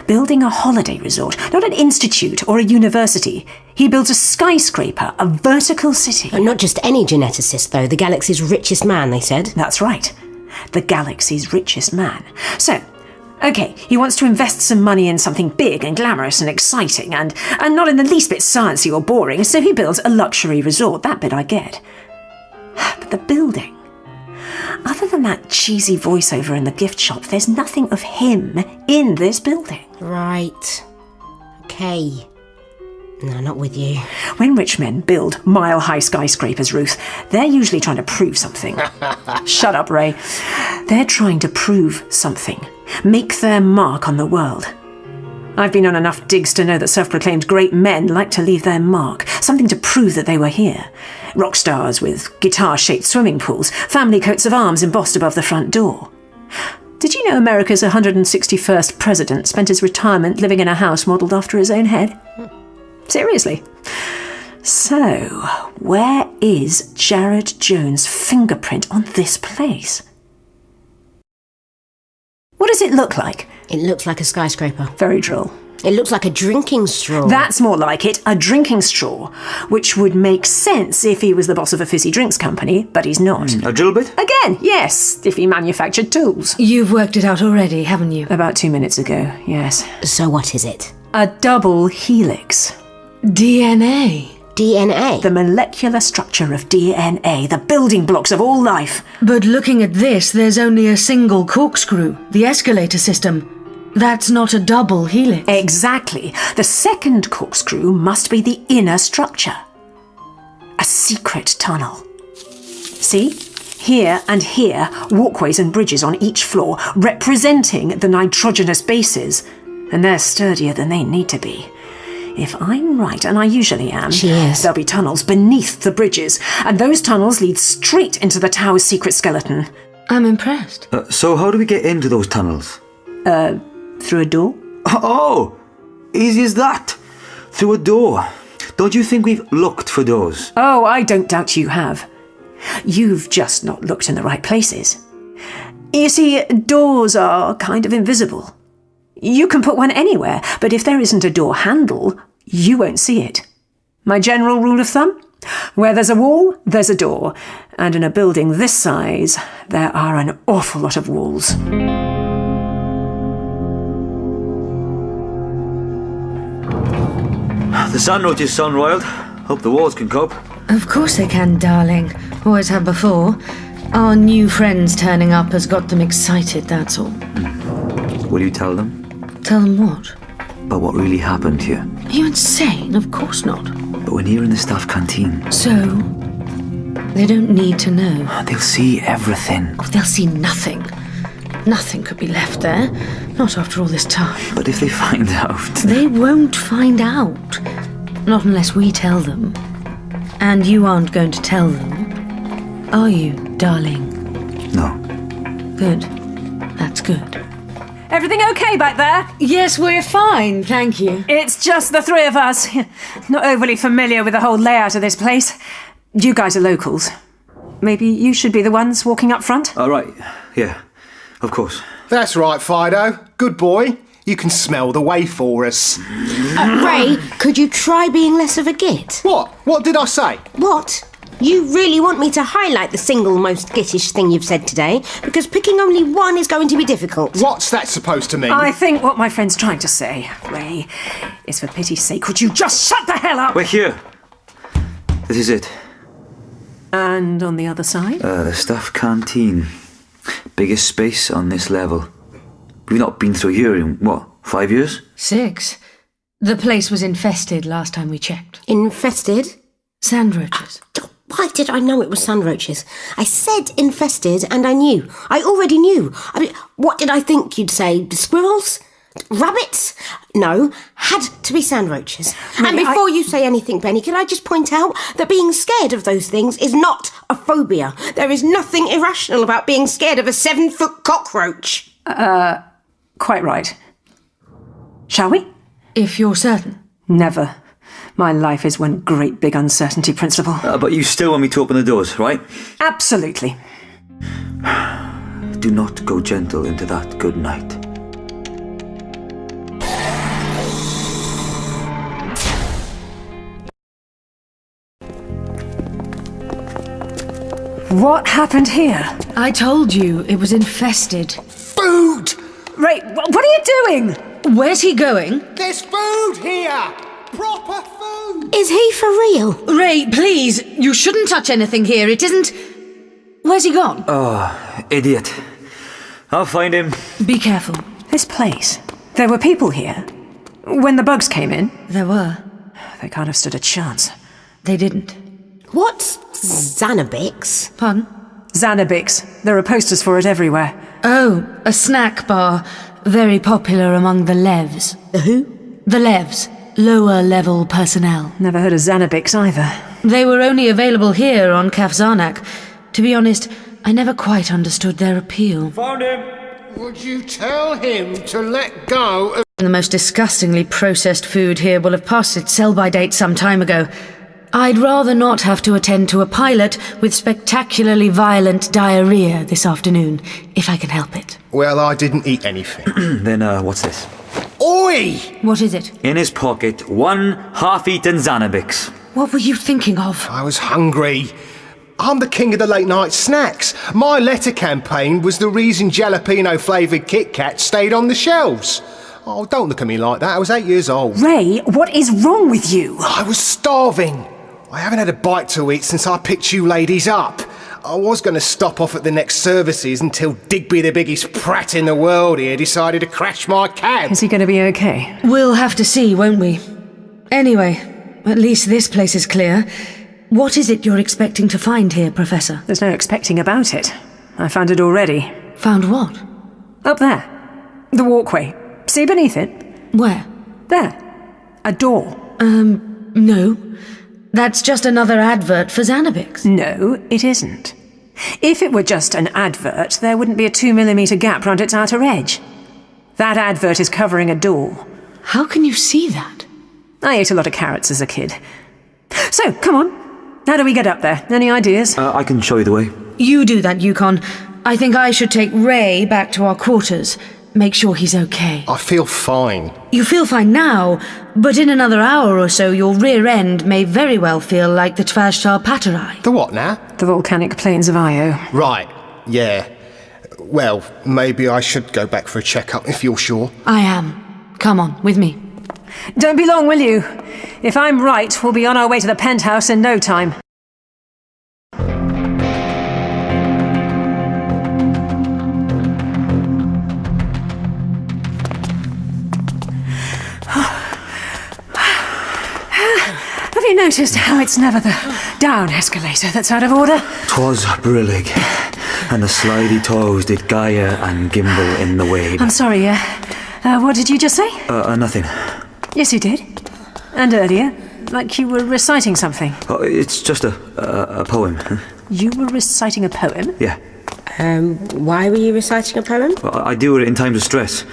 Building a holiday resort, not an institute or a university. He builds a skyscraper, a vertical city. Not just any geneticist, though. The galaxy's richest man, they said. That's right. The galaxy's richest man. So, okay, he wants to invest some money in something big and glamorous and exciting and not in the least bit sciencey or boring, so he builds a luxury resort. That bit I get. But the building... Other than that cheesy voiceover in the gift shop, there's nothing of him in this building. Right. Okay. No, not with you. When rich men build mile-high skyscrapers, Ruth, they're usually trying to prove something. Shut up, Ray. They're trying to prove something. Make their mark on the world. I've been on enough digs to know that self-proclaimed great men like to leave their mark, something to prove that they were here. Rock stars with guitar-shaped swimming pools, family coats of arms embossed above the front door. Did you know America's 161st president spent his retirement living in a house modelled after his own head? Seriously. So, where is Jared Jones' fingerprint on this place? What does it look like? It looks like a skyscraper. Very droll. It looks like a drinking straw. That's more like it, a drinking straw, which would make sense if he was the boss of a fizzy drinks company, but he's not. A drill bit? Again, yes, if he manufactured tools. You've worked it out already, haven't you? About 2 minutes ago, yes. So what is it? A double helix. DNA. DNA? The molecular structure of DNA, the building blocks of all life. But looking at this, there's only a single corkscrew, the escalator system. That's not a double helix. Exactly. The second corkscrew must be the inner structure. A secret tunnel. See? Here and here, walkways and bridges on each floor, representing the nitrogenous bases. And they're sturdier than they need to be. If I'm right, and I usually am, she is. There'll be tunnels beneath the bridges, and those tunnels lead straight into the tower's secret skeleton. I'm impressed. So how do we get into those tunnels? Through a door? Oh, easy as that. Through a door. Don't you think we've looked for doors? Oh, I don't doubt you have. You've just not looked in the right places. You see, doors are kind of invisible. You can put one anywhere, but if there isn't a door handle, you won't see it. My general rule of thumb? Where there's a wall, there's a door. And in a building this size, there are an awful lot of walls. The sandwiches sound wild. Hope the walls can cope. Of course they can, darling. Always have before. Our new friends turning up has got them excited, that's all. Will you tell them? Tell them what? About what really happened here. Are you insane? Of course not. But we're near in the staff canteen. So? They don't need to know. They'll see everything. Oh, they'll see nothing. Nothing could be left there. Not after all this time. But if they find out... They won't find out. Not unless we tell them. And you aren't going to tell them, are you, darling? No. Good. That's good. Everything okay back there? Yes, we're fine, thank you. It's just the three of us. Not overly familiar with the whole layout of this place. You guys are locals. Maybe you should be the ones walking up front? All right. Yeah, of course. That's right, Fido. Good boy. You can smell the way for us. Ray, could you try being less of a git? What? What did I say? What? You really want me to highlight the single most gittish thing you've said today? Because picking only one is going to be difficult. What's that supposed to mean? I think what my friend's trying to say, Ray, is for pity's sake, could you just shut the hell up? We're here. This is it. And on the other side? The staff canteen. Biggest space on this level. We've not been through here in, 5 years? 6. The place was infested last time we checked. Infested? Sand roaches. Why did I know it was sand roaches? I said infested and I knew. I already knew. I mean, what did I think you'd say? Squirrels? Rabbits? No, had to be sand roaches. Really, and before you say anything, Benny, can I just point out that being scared of those things is not a phobia. There is nothing irrational about being scared of a 7-foot cockroach. Quite right. Shall we? If you're certain. Never. My life is one great big uncertainty, Principal. But you still want me to open the doors, right? Absolutely. Do not go gentle into that good night. What happened here? I told you it was infested. Food! Ray, what are you doing? Where's he going? There's food here! Proper food! Is he for real? Ray, please, you shouldn't touch anything here. It isn't... Where's he gone? Oh, idiot. I'll find him. Be careful. This place. There were people here. When the bugs came in. There were. They can't have stood a chance. They didn't. What's Xanabix? Pardon? Xanabix. There are posters for it everywhere. Oh, a snack bar. Very popular among the Levs. The who? The Levs. Lower level personnel. Never heard of Xanabix either. They were only available here on Kafzanak. To be honest, I never quite understood their appeal. Found him! Would you tell him to let go of... The most disgustingly processed food here will have passed its sell-by date some time ago. I'd rather not have to attend to a pilot with spectacularly violent diarrhea this afternoon, if I can help it. Well, I didn't eat anything. Then, what's this? Oi! What is it? In his pocket, one half-eaten Xanabix. What were you thinking of? I was hungry. I'm the king of the late-night snacks. My letter campaign was the reason jalapeno-flavoured Kit Kats stayed on the shelves. Oh, don't look at me like that. I was 8 years old. Ray, what is wrong with you? I was starving. I haven't had a bite to eat since I picked you ladies up. I was going to stop off at the next services until Digby, the biggest prat in the world here, decided to crash my cab. Is he going to be okay? We'll have to see, won't we? Anyway, at least this place is clear. What is it you're expecting to find here, Professor? There's no expecting about it. I found it already. Found what? Up there. The walkway. See beneath it? Where? There. A door. No. That's just another advert for Xanabix. No, it isn't. If it were just an advert, there wouldn't be a 2mm gap round its outer edge. That advert is covering a door. How can you see that? I ate a lot of carrots as a kid. So, come on. How do we get up there? Any ideas? I can show you the way. You do that, Yukon. I think I should take Ray back to our quarters. Make sure he's okay. I feel fine. You feel fine now, but in another hour or so your rear end may very well feel like the Tvashtar Paterai. The what now? The volcanic plains of Io. Right, yeah. Well, maybe I should go back for a checkup if you're sure. I am. Come on, with me. Don't be long, will you? If I'm right, we'll be on our way to the penthouse in no time. Have you noticed how it's never the down escalator that's out of order? 'Twas brillig, and the slidey toes did Gaia and gimble in the way. I'm sorry, what did you just say? Nothing. Yes, you did. And earlier, like you were reciting something. Oh, it's just a poem. You were reciting a poem? Yeah. Why were you reciting a poem? Well, I do it in times of stress.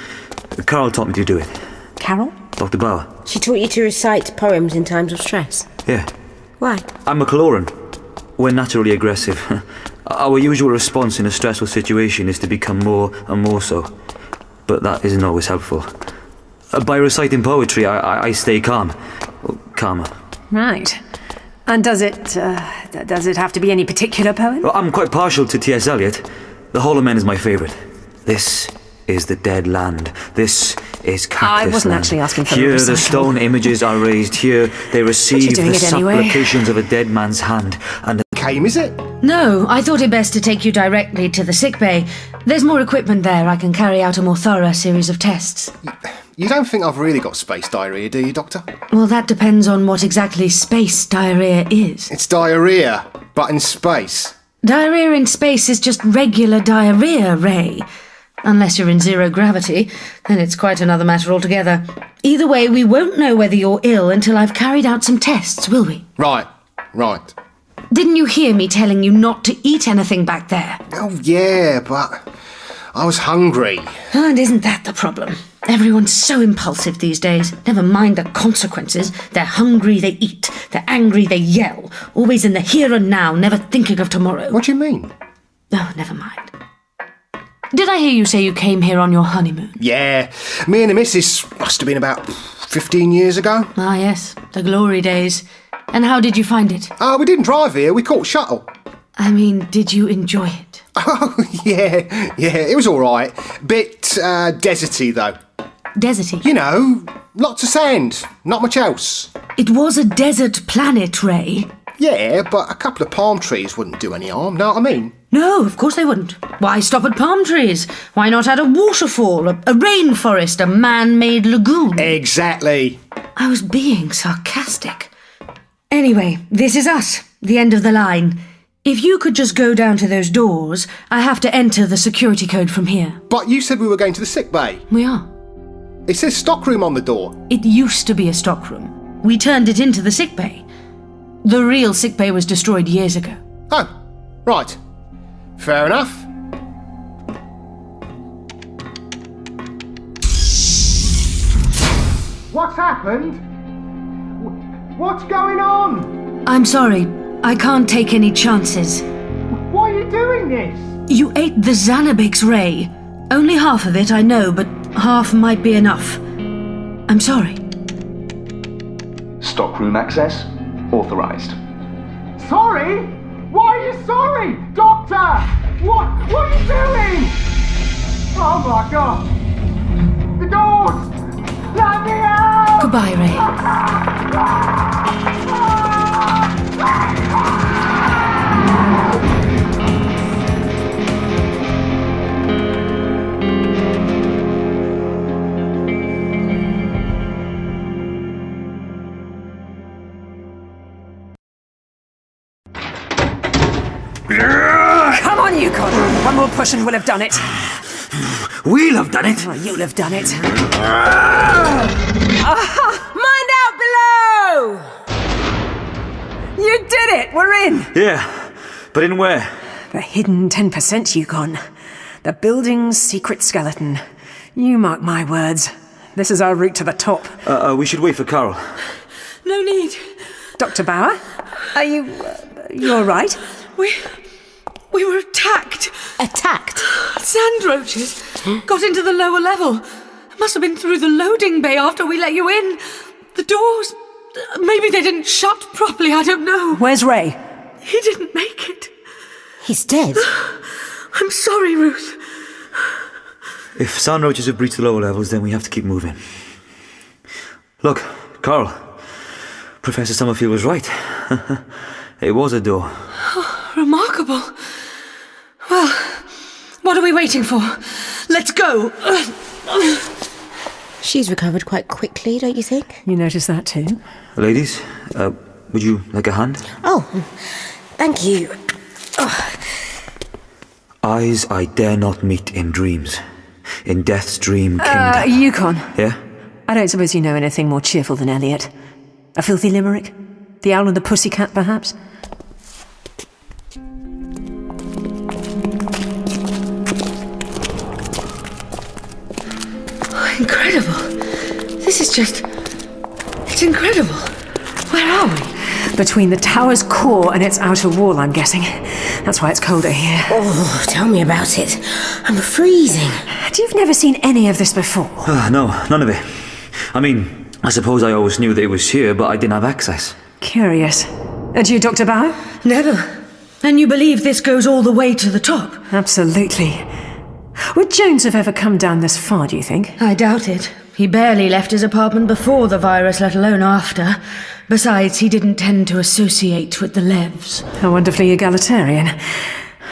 Carol taught me to do it. Carol? Dr. Bauer. She taught you to recite poems in times of stress? Yeah. Why? I'm a Caloran. We're naturally aggressive. Our usual response in a stressful situation is to become more and more so. But that isn't always helpful. By reciting poetry, I stay calm. Calmer. Right. And does it have to be any particular poem? Well, I'm quite partial to T.S. Eliot. The Hollow Men is my favourite. This is the dead land. This is Cactus I wasn't land. actually asking for Here a the recital. stone images are raised. Here they receive doing the it anyway? supplications of a dead man's hand. And Came, is it? No, I thought it best to take you directly to the sickbay. There's more equipment there. I can carry out a more thorough series of tests. You don't think I've really got space diarrhea, do you, Doctor? Well, that depends on what exactly space diarrhea is. It's diarrhea, but in space. Diarrhea in space is just regular diarrhea, Ray. Unless you're in zero gravity, then it's quite another matter altogether. Either way, we won't know whether you're ill until I've carried out some tests, will we? Right. Didn't you hear me telling you not to eat anything back there? Oh, yeah, but I was hungry. And isn't that the problem? Everyone's so impulsive these days. Never mind the consequences. They're hungry, they eat. They're angry, they yell. Always in the here and now, never thinking of tomorrow. What do you mean? Oh, never mind. Did I hear you say you came here on your honeymoon? Yeah, me and the missus must have been about 15 years ago. Ah, yes, the glory days. And how did you find it? We didn't drive here, we caught shuttle. I mean, did you enjoy it? Oh, yeah, it was all right. Bit deserty, though. Deserty? You know, lots of sand, not much else. It was a desert planet, Ray. Yeah, but a couple of palm trees wouldn't do any harm, know what I mean? No, of course they wouldn't. Why stop at palm trees? Why not add a waterfall, a rainforest, a man-made lagoon? Exactly. I was being sarcastic. Anyway, this is us, the end of the line. If you could just go down to those doors, I have to enter the security code from here. But you said we were going to the sick bay. We are. It says stockroom on the door. It used to be a stockroom. We turned it into the sick bay. The real sick bay was destroyed years ago. Oh, right. Fair enough. What's happened? What's going on? I'm sorry, I can't take any chances. Why are you doing this? You ate the Xanabix, Ray. Only half of it, I know, but half might be enough. I'm sorry. Stockroom access authorized. Sorry? Why are you sorry? Doctor! What are you doing? Oh my God! The doors! Let me out! Goodbye, Ray. Come on, Yukon. One more push and we'll have done it. We'll have done it. Oh, you'll have done it. Mind out below! You did it! We're in! Yeah, but in where? The hidden 10%, Yukon. The building's secret skeleton. You mark my words. This is our route to the top. We should wait for Carol. No need. Dr. Bauer? Are you all right? We were attacked. Attacked? Sand roaches got into the lower level. Must have been through the loading bay after we let you in. The doors... Maybe they didn't shut properly, I don't know. Where's Ray? He didn't make it. He's dead. I'm sorry, Ruth. If sand roaches have breached the lower levels, then we have to keep moving. Look, Carl. Professor Summerfield was right. It was a door. Oh, remarkable. Well, what are we waiting for? Let's go. She's recovered quite quickly, don't you think? You noticed that too? Ladies, would you like a hand? Oh, thank you. Oh. Eyes I dare not meet in dreams. In death's dream kingdom. Yukon. Yeah? I don't suppose you know anything more cheerful than Eliot. A filthy limerick? The Owl and the Pussycat, perhaps? Incredible. This is just... It's incredible. Where are we? Between the tower's core and its outer wall, I'm guessing. That's why it's colder here. Oh, tell me about it. I'm freezing. You've never seen any of this before? No, none of it. I mean, I suppose I always knew that it was here, but I didn't have access. Curious. And you, Dr. Bauer? Never. And you believe this goes all the way to the top? Absolutely. Would Jones have ever come down this far, do you think? I doubt it. He barely left his apartment before the virus, let alone after. Besides, he didn't tend to associate with the Levs. How wonderfully egalitarian.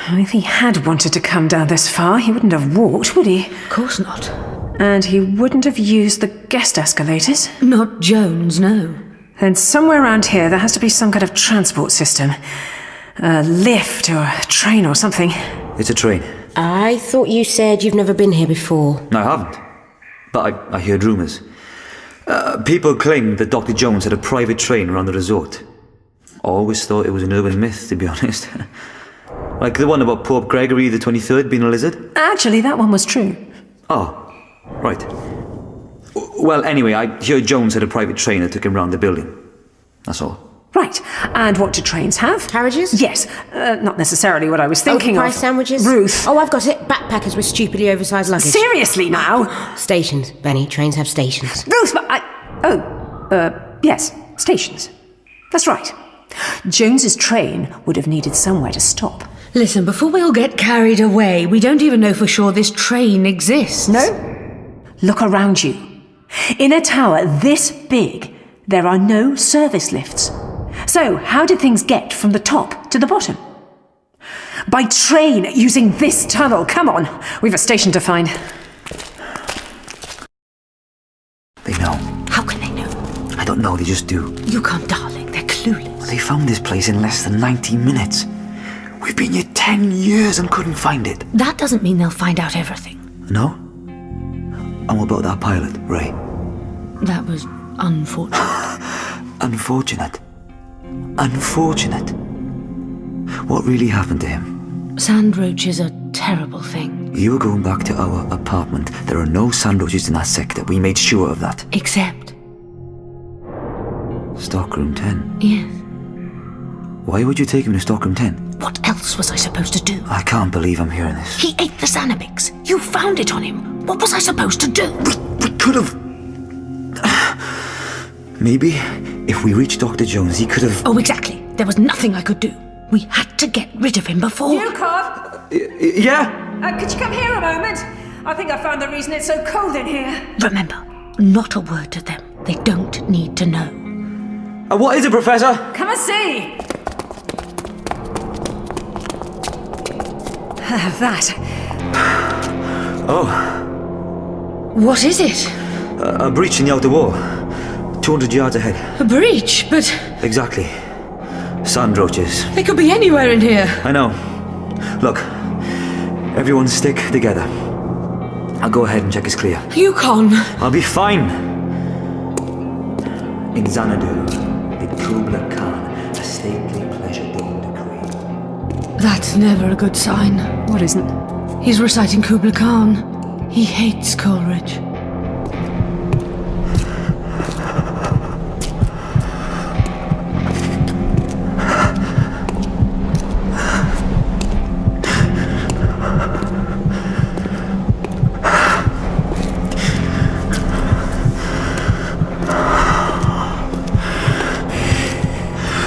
If he had wanted to come down this far, he wouldn't have walked, would he? Of course not. And he wouldn't have used the guest escalators? Not Jones, no. Then somewhere around here there has to be some kind of transport system. A lift or a train or something. It's a train. I thought you said you've never been here before. No, I haven't. But I heard rumours. People claim that Dr. Jones had a private train around the resort. I always thought it was an urban myth, to be honest. Like the one about Pope Gregory the 23rd being a lizard? Actually, that one was true. Oh, right. Well, anyway, I heard Jones had a private train that took him round the building. That's all. Right. And what do trains have? Carriages? Yes. Not necessarily what I was thinking Overpriced of. sandwiches? Ruth. Oh, I've got it. Backpackers with stupidly oversized luggage. Seriously now? Stations, Benny. Trains have stations. Ruth, but yes, stations. That's right. Jones's train would have needed somewhere to stop. Listen, before we all get carried away, we don't even know for sure this train exists. No? Look around you. In a tower this big, there are no service lifts. So, how did things get from the top to the bottom? By train, using this tunnel. Come on, we've a station to find. They know. How can they know? I don't know, they just do. You can't, darling. They're clueless. They found this place in less than 90 minutes. We've been here 10 years and couldn't find it. That doesn't mean they'll find out everything. No? And what about that pilot, Ray? That was unfortunate. Unfortunate. Unfortunate. What really happened to him? Sand roaches are a terrible thing. You were going back to our apartment. There are no sand roaches in that sector. We made sure of that. Except... Stockroom 10? Yes. Why would you take him to Stockroom 10? What else was I supposed to do? I can't believe I'm hearing this. He ate the Xanabix. You found it on him. What was I supposed to do? We could have... Maybe if we reached Dr. Jones, he could have... Oh, exactly. There was nothing I could do. We had to get rid of him before... Yukov! Yeah? Could you come here a moment? I think I found the reason it's so cold in here. Remember, not a word to them. They don't need to know. What is it, Professor? Come and see! That. Oh. What is it? A breach in the outer wall. 200 yards ahead. A breach, but... Exactly. Sand roaches. They could be anywhere in here. I know. Look, everyone stick together. I'll go ahead and check it's clear. You can't. I'll be fine. In Xanadu, the Kubla Khan, a stately pleasure-dome decree. That's never a good sign. What isn't? He's reciting Kubla Khan. He hates Coleridge.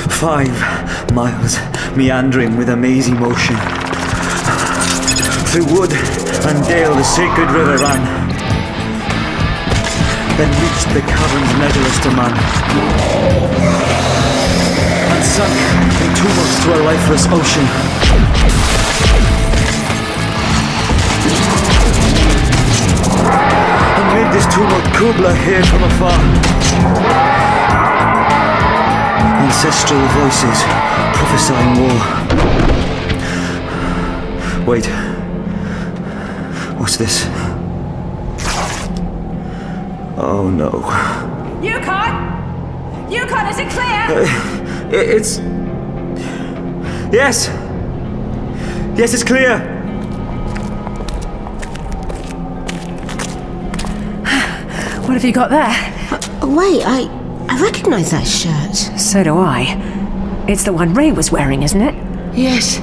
"5 miles, meandering with amazing motion. Through wood and dale the sacred river ran, then reached the caverns measureless to man, and sunk in tumults to a lifeless ocean. Amid this tumult Kubla heard from afar ancestral voices prophesying war. Wait. What's this? Oh no. Yukon! Yukon, is it clear? It's... Yes! Yes, it's clear! What have you got there? Wait, I recognise that shirt. So do I. It's the one Ray was wearing, isn't it? Yes.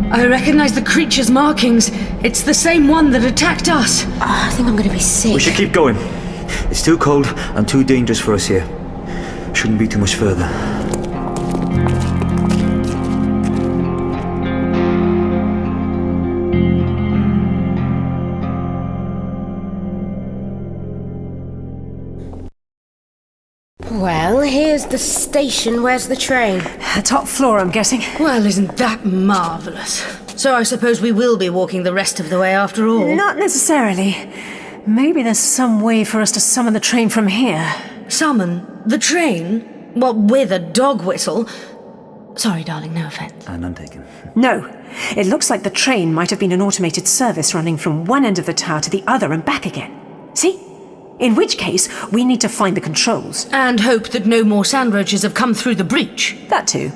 I recognise the creature's markings. It's the same one that attacked us. I think I'm going to be sick. We should keep going. It's too cold and too dangerous for us here. Shouldn't be too much further. Well, here's the station. Where's the train? Top floor, I'm guessing. Well, isn't that marvellous? So I suppose we will be walking the rest of the way after all. Not necessarily. Maybe there's some way for us to summon the train from here. Summon? The train? What, with a dog whistle? Sorry, darling, no offence. None taken. No. It looks like the train might have been an automated service running from one end of the tower to the other and back again. See? In which case, we need to find the controls. And hope that no more sand roaches have come through the breach. That too.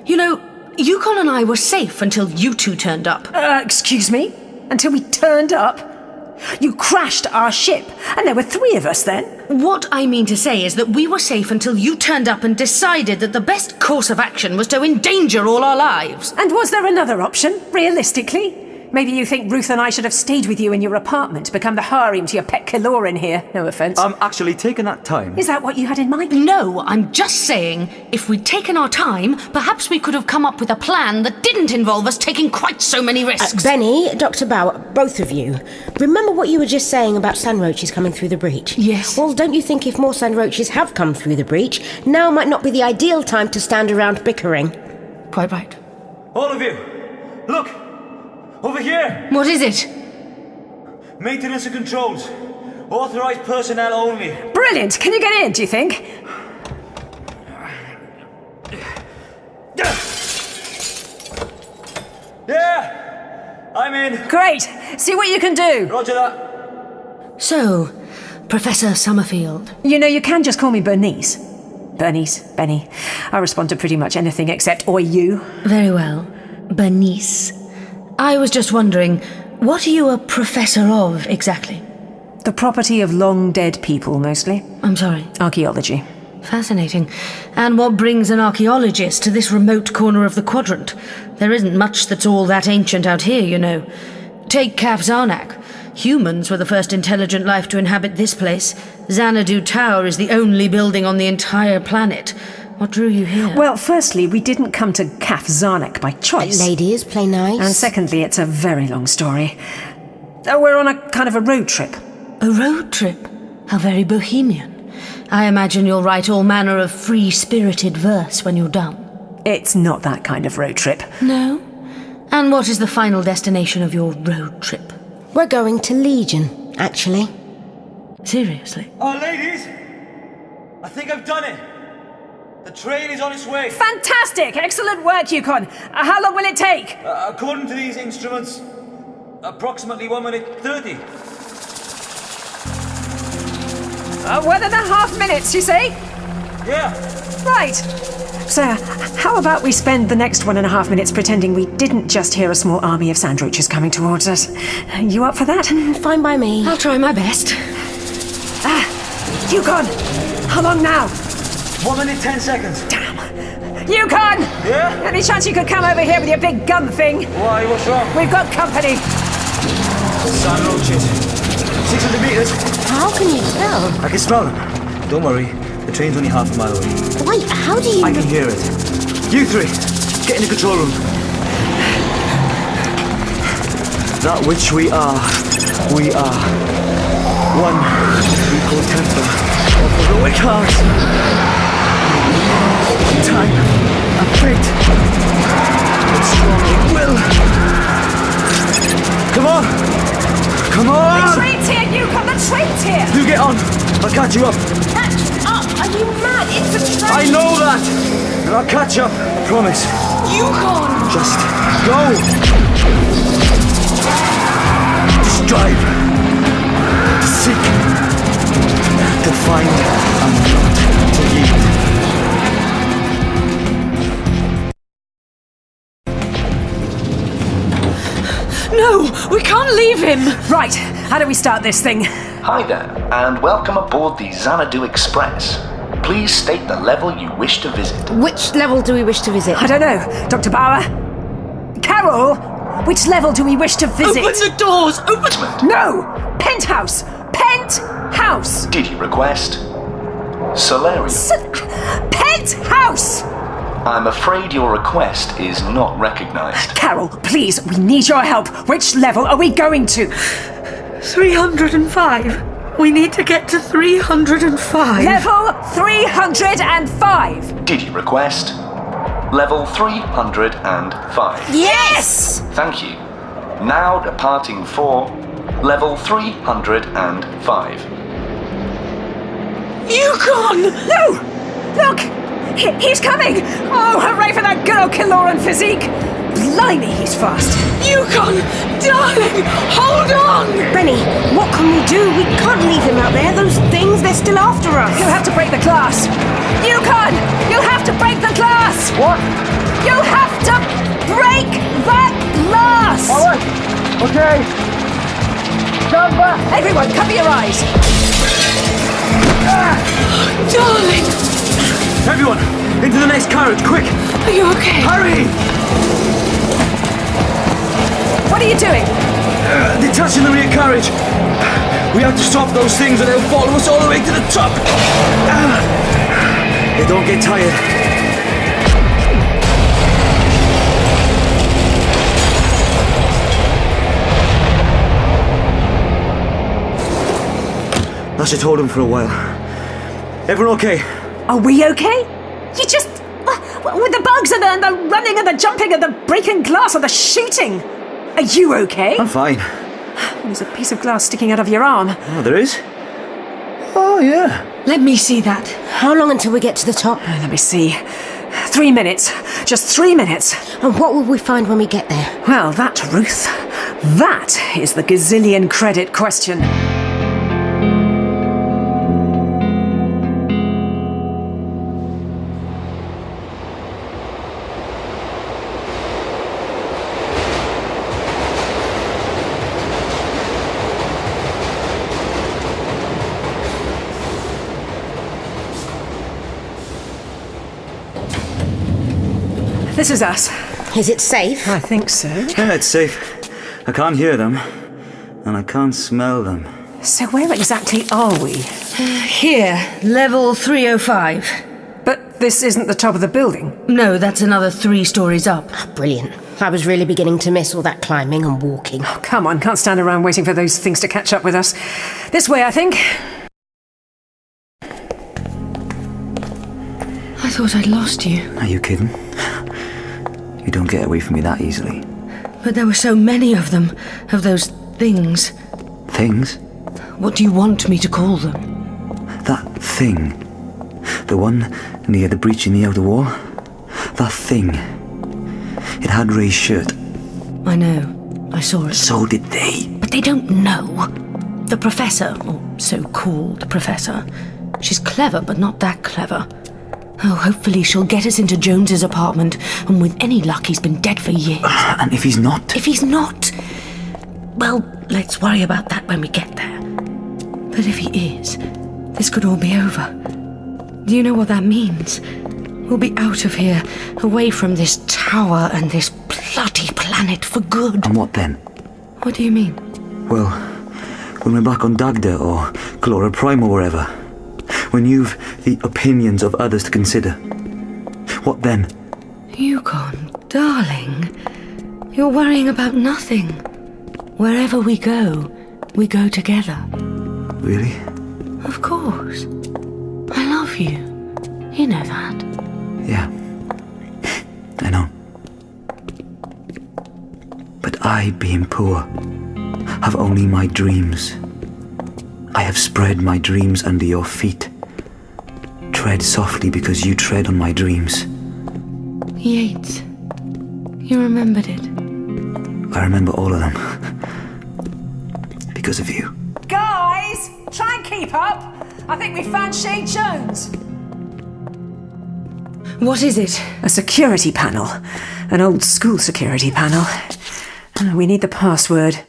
You know, Yukon and I were safe until you two turned up. Excuse me? Until we turned up? You crashed our ship, and there were 3 of us then. What I mean to say is that we were safe until you turned up and decided that the best course of action was to endanger all our lives. And was there another option, realistically? Maybe you think Ruth and I should have stayed with you in your apartment, become the harem to your pet Kiloran here. No offence. I'm actually taking that time. Is that what you had in mind? No, I'm just saying, if we'd taken our time, perhaps we could have come up with a plan that didn't involve us taking quite so many risks. Benny, Dr. Bauer, both of you, remember what you were just saying about sandroaches coming through the breach? Yes. Well, don't you think if more sandroaches have come through the breach, now might not be the ideal time to stand around bickering? Quite right. All of you, look! Over here! What is it? Maintenance and controls. Authorized personnel only. Brilliant! Can you get in, do you think? Yeah! I'm in. Great! See what you can do! Roger that. So, Professor Summerfield. You know, you can just call me Bernice. Bernice, Benny. I respond to pretty much anything except oi you. Very well. Bernice. I was just wondering, what are you a professor of, exactly? The property of long-dead people, mostly. I'm sorry? Archaeology. Fascinating. And what brings an archaeologist to this remote corner of the quadrant? There isn't much that's all that ancient out here, you know. Take Kaf Zarnak. Humans were the first intelligent life to inhabit this place. Xanadu Tower is the only building on the entire planet. What drew you here? Well, firstly, we didn't come to Kaf Zarnak by choice. Ladies, play nice. And secondly, it's a very long story. We're on a kind of a road trip. A road trip? How very bohemian. I imagine you'll write all manner of free-spirited verse when you're done. It's not that kind of road trip. No? And what is the final destination of your road trip? We're going to Legion, actually. Seriously? Oh, ladies! I think I've done it! The train is on its way. Fantastic! Excellent work, Yukon. How long will it take? According to these instruments, approximately 1 minute 30. 1.5 minutes, you say? Yeah. Right. So, how about we spend the next 1.5 minutes pretending we didn't just hear a small army of sandroaches coming towards us? You up for that? Fine by me. I'll try my best. Yukon! How long now? 1 minute 10 seconds. Damn. Yukon! Yeah? Any chance you could come over here with your big gun thing? Why, what's wrong? We've got company. Sandroaches. 600 meters. How can you tell? I can smell them. Don't worry, the train's only half a mile away. Wait, how do you... I can hear it. You 3, get in the control room. That which we are. One equal temper of heroic heart. Time and fate. And strong will. Come on! Come on! The train's here, Yukon! The train's here! You get on! I'll catch you up! Catch up? Are you mad? It's a train! I know that! And I'll catch up, I promise. Yukon! Just go! Strive. To seek. To find and not to yield. No! We can't leave him! Right, how do we start this thing? Hi there, and welcome aboard the Xanadu Express. Please state the level you wish to visit. Which level do we wish to visit? I don't know. Dr. Bauer? Carol? Which level do we wish to visit? Open the doors! Open... No! Penthouse! Penthouse! Did you request? Solarium. Penthouse! I'm afraid your request is not recognized. Carol, please, we need your help. Which level are we going to? 305. We need to get to 305. Level 305! Did you request? Level 305. Yes! Thank you. Now departing for level 305. Yukon! No! Look! He's coming! Oh, hooray for that good old Kiloran physique! Blimey, he's fast! Yukon! Darling! Hold on! Benny, what can we do? We can't leave him out there. Those things, they're still after us. You'll have to break the glass! Yukon! You'll have to break the glass! What? You'll have to Okay. Stand back. Everyone, cover your eyes. Darling. Everyone, into the next carriage, quick. Are you okay? Hurry! What are you doing? Detaching the rear carriage. We have to stop those things or they'll follow us all the way to the top. They don't get tired. I should hold him for a while. Everyone okay? Are we okay? You just... with the bugs and the running and the jumping and the breaking glass and the shooting. Are you okay? I'm fine. There's a piece of glass sticking out of your arm. Oh, there is? Oh, yeah. Let me see that. How long until we get to the top? Let me see. 3 minutes. Just 3 minutes. And what will we find when we get there? Well, that, Ruth, that is the gazillion credit question. This is us. Is it safe? I think so. Yeah, it's safe. I can't hear them, and I can't smell them. So where exactly are we? Here, level 305. But this isn't the top of the building. No, that's another 3 stories up. Brilliant. I was really beginning to miss all that climbing and walking. Oh, come on, can't stand around waiting for those things to catch up with us. This way, I think. I thought I'd lost you. Are you kidding? You don't get away from me that easily. But there were so many of them, of those things. Things? What do you want me to call them? That thing. The one near the breach in the outer wall. That thing. It had Ray's shirt. I know. I saw it. So did they. But they don't know. The professor, or so-called professor, she's clever, but not that clever. Oh, hopefully she'll get us into Jones's apartment, and with any luck he's been dead for years. And if he's not? If he's not... Well, let's worry about that when we get there. But if he is, this could all be over. Do you know what that means? We'll be out of here, away from this tower and this bloody planet for good. And what then? What do you mean? Well, when we're back on Dagda or Chlora Prime or wherever, when you've the opinions of others to consider, what then? Yukon, darling, you're worrying about nothing. Wherever we go together. Really? Of course. I love you. You know that. Yeah. I know. But I, being poor, have only my dreams. I have spread my dreams under your feet. Tread softly because you tread on my dreams. Yates. You remembered it. I remember all of them. Because of you. Guys, try and keep up. I think we found Shay Jones. What is it? A security panel. An old school security panel. We need the password.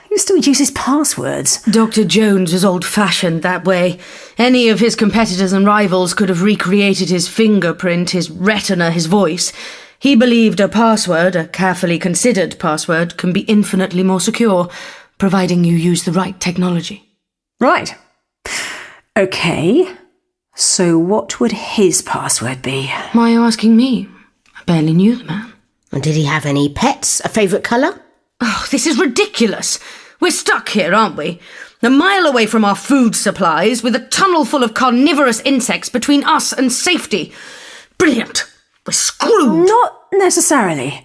Who still uses passwords? Dr. Jones was old-fashioned that way. Any of his competitors and rivals could have recreated his fingerprint, his retina, his voice. He believed a password, a carefully considered password, can be infinitely more secure, providing you use the right technology. Right. Okay. So what would his password be? Why are you asking me? I barely knew the man. And did he have any pets? A favourite colour? Oh, this is ridiculous. We're stuck here, aren't we? A mile away from our food supplies, with a tunnel full of carnivorous insects between us and safety. Brilliant. We're screwed. Not necessarily.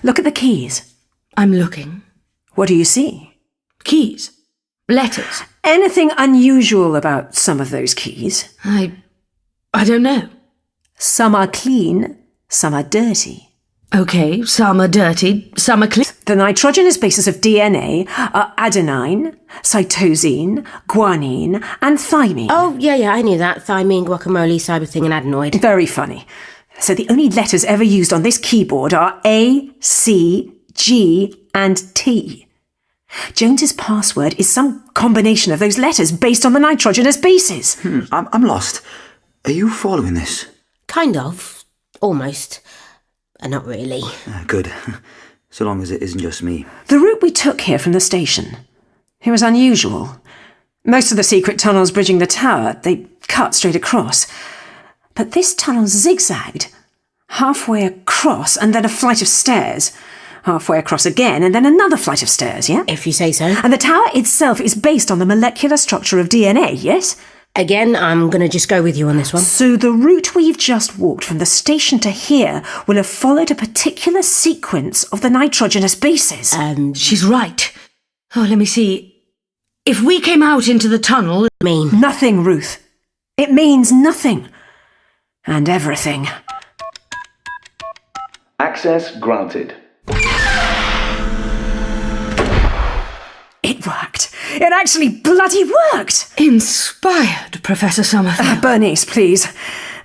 Look at the keys. I'm looking. What do you see? Keys. Letters. Anything unusual about some of those keys? I don't know. Some are clean, some are dirty. Okay, some are dirty, some are clean. The nitrogenous bases of DNA are adenine, cytosine, guanine, and thymine. Oh, yeah, I knew that. Thymine, guacamole, cyberthing, and adenoid. Very funny. So the only letters ever used on this keyboard are A, C, G, and T. Jones's password is some combination of those letters based on the nitrogenous bases. I'm lost. Are you following this? Kind of. Almost. Not really. Good. So long as it isn't just me. The route we took here from the station, it was unusual. Most of the secret tunnels bridging the tower, they cut straight across. But this tunnel zigzagged, halfway across and then a flight of stairs. Halfway across again and then another flight of stairs, yeah? If you say so. And the tower itself is based on the molecular structure of DNA, yes? Again, I'm going to just go with you on this one. So the route we've just walked from the station to here will have followed a particular sequence of the nitrogenous bases. She's right. Oh, let me see. If we came out into the tunnel... Nothing, Ruth. It means nothing. And everything. Access granted. It worked. It actually bloody worked. Inspired, Professor Summerfield. Bernice, please.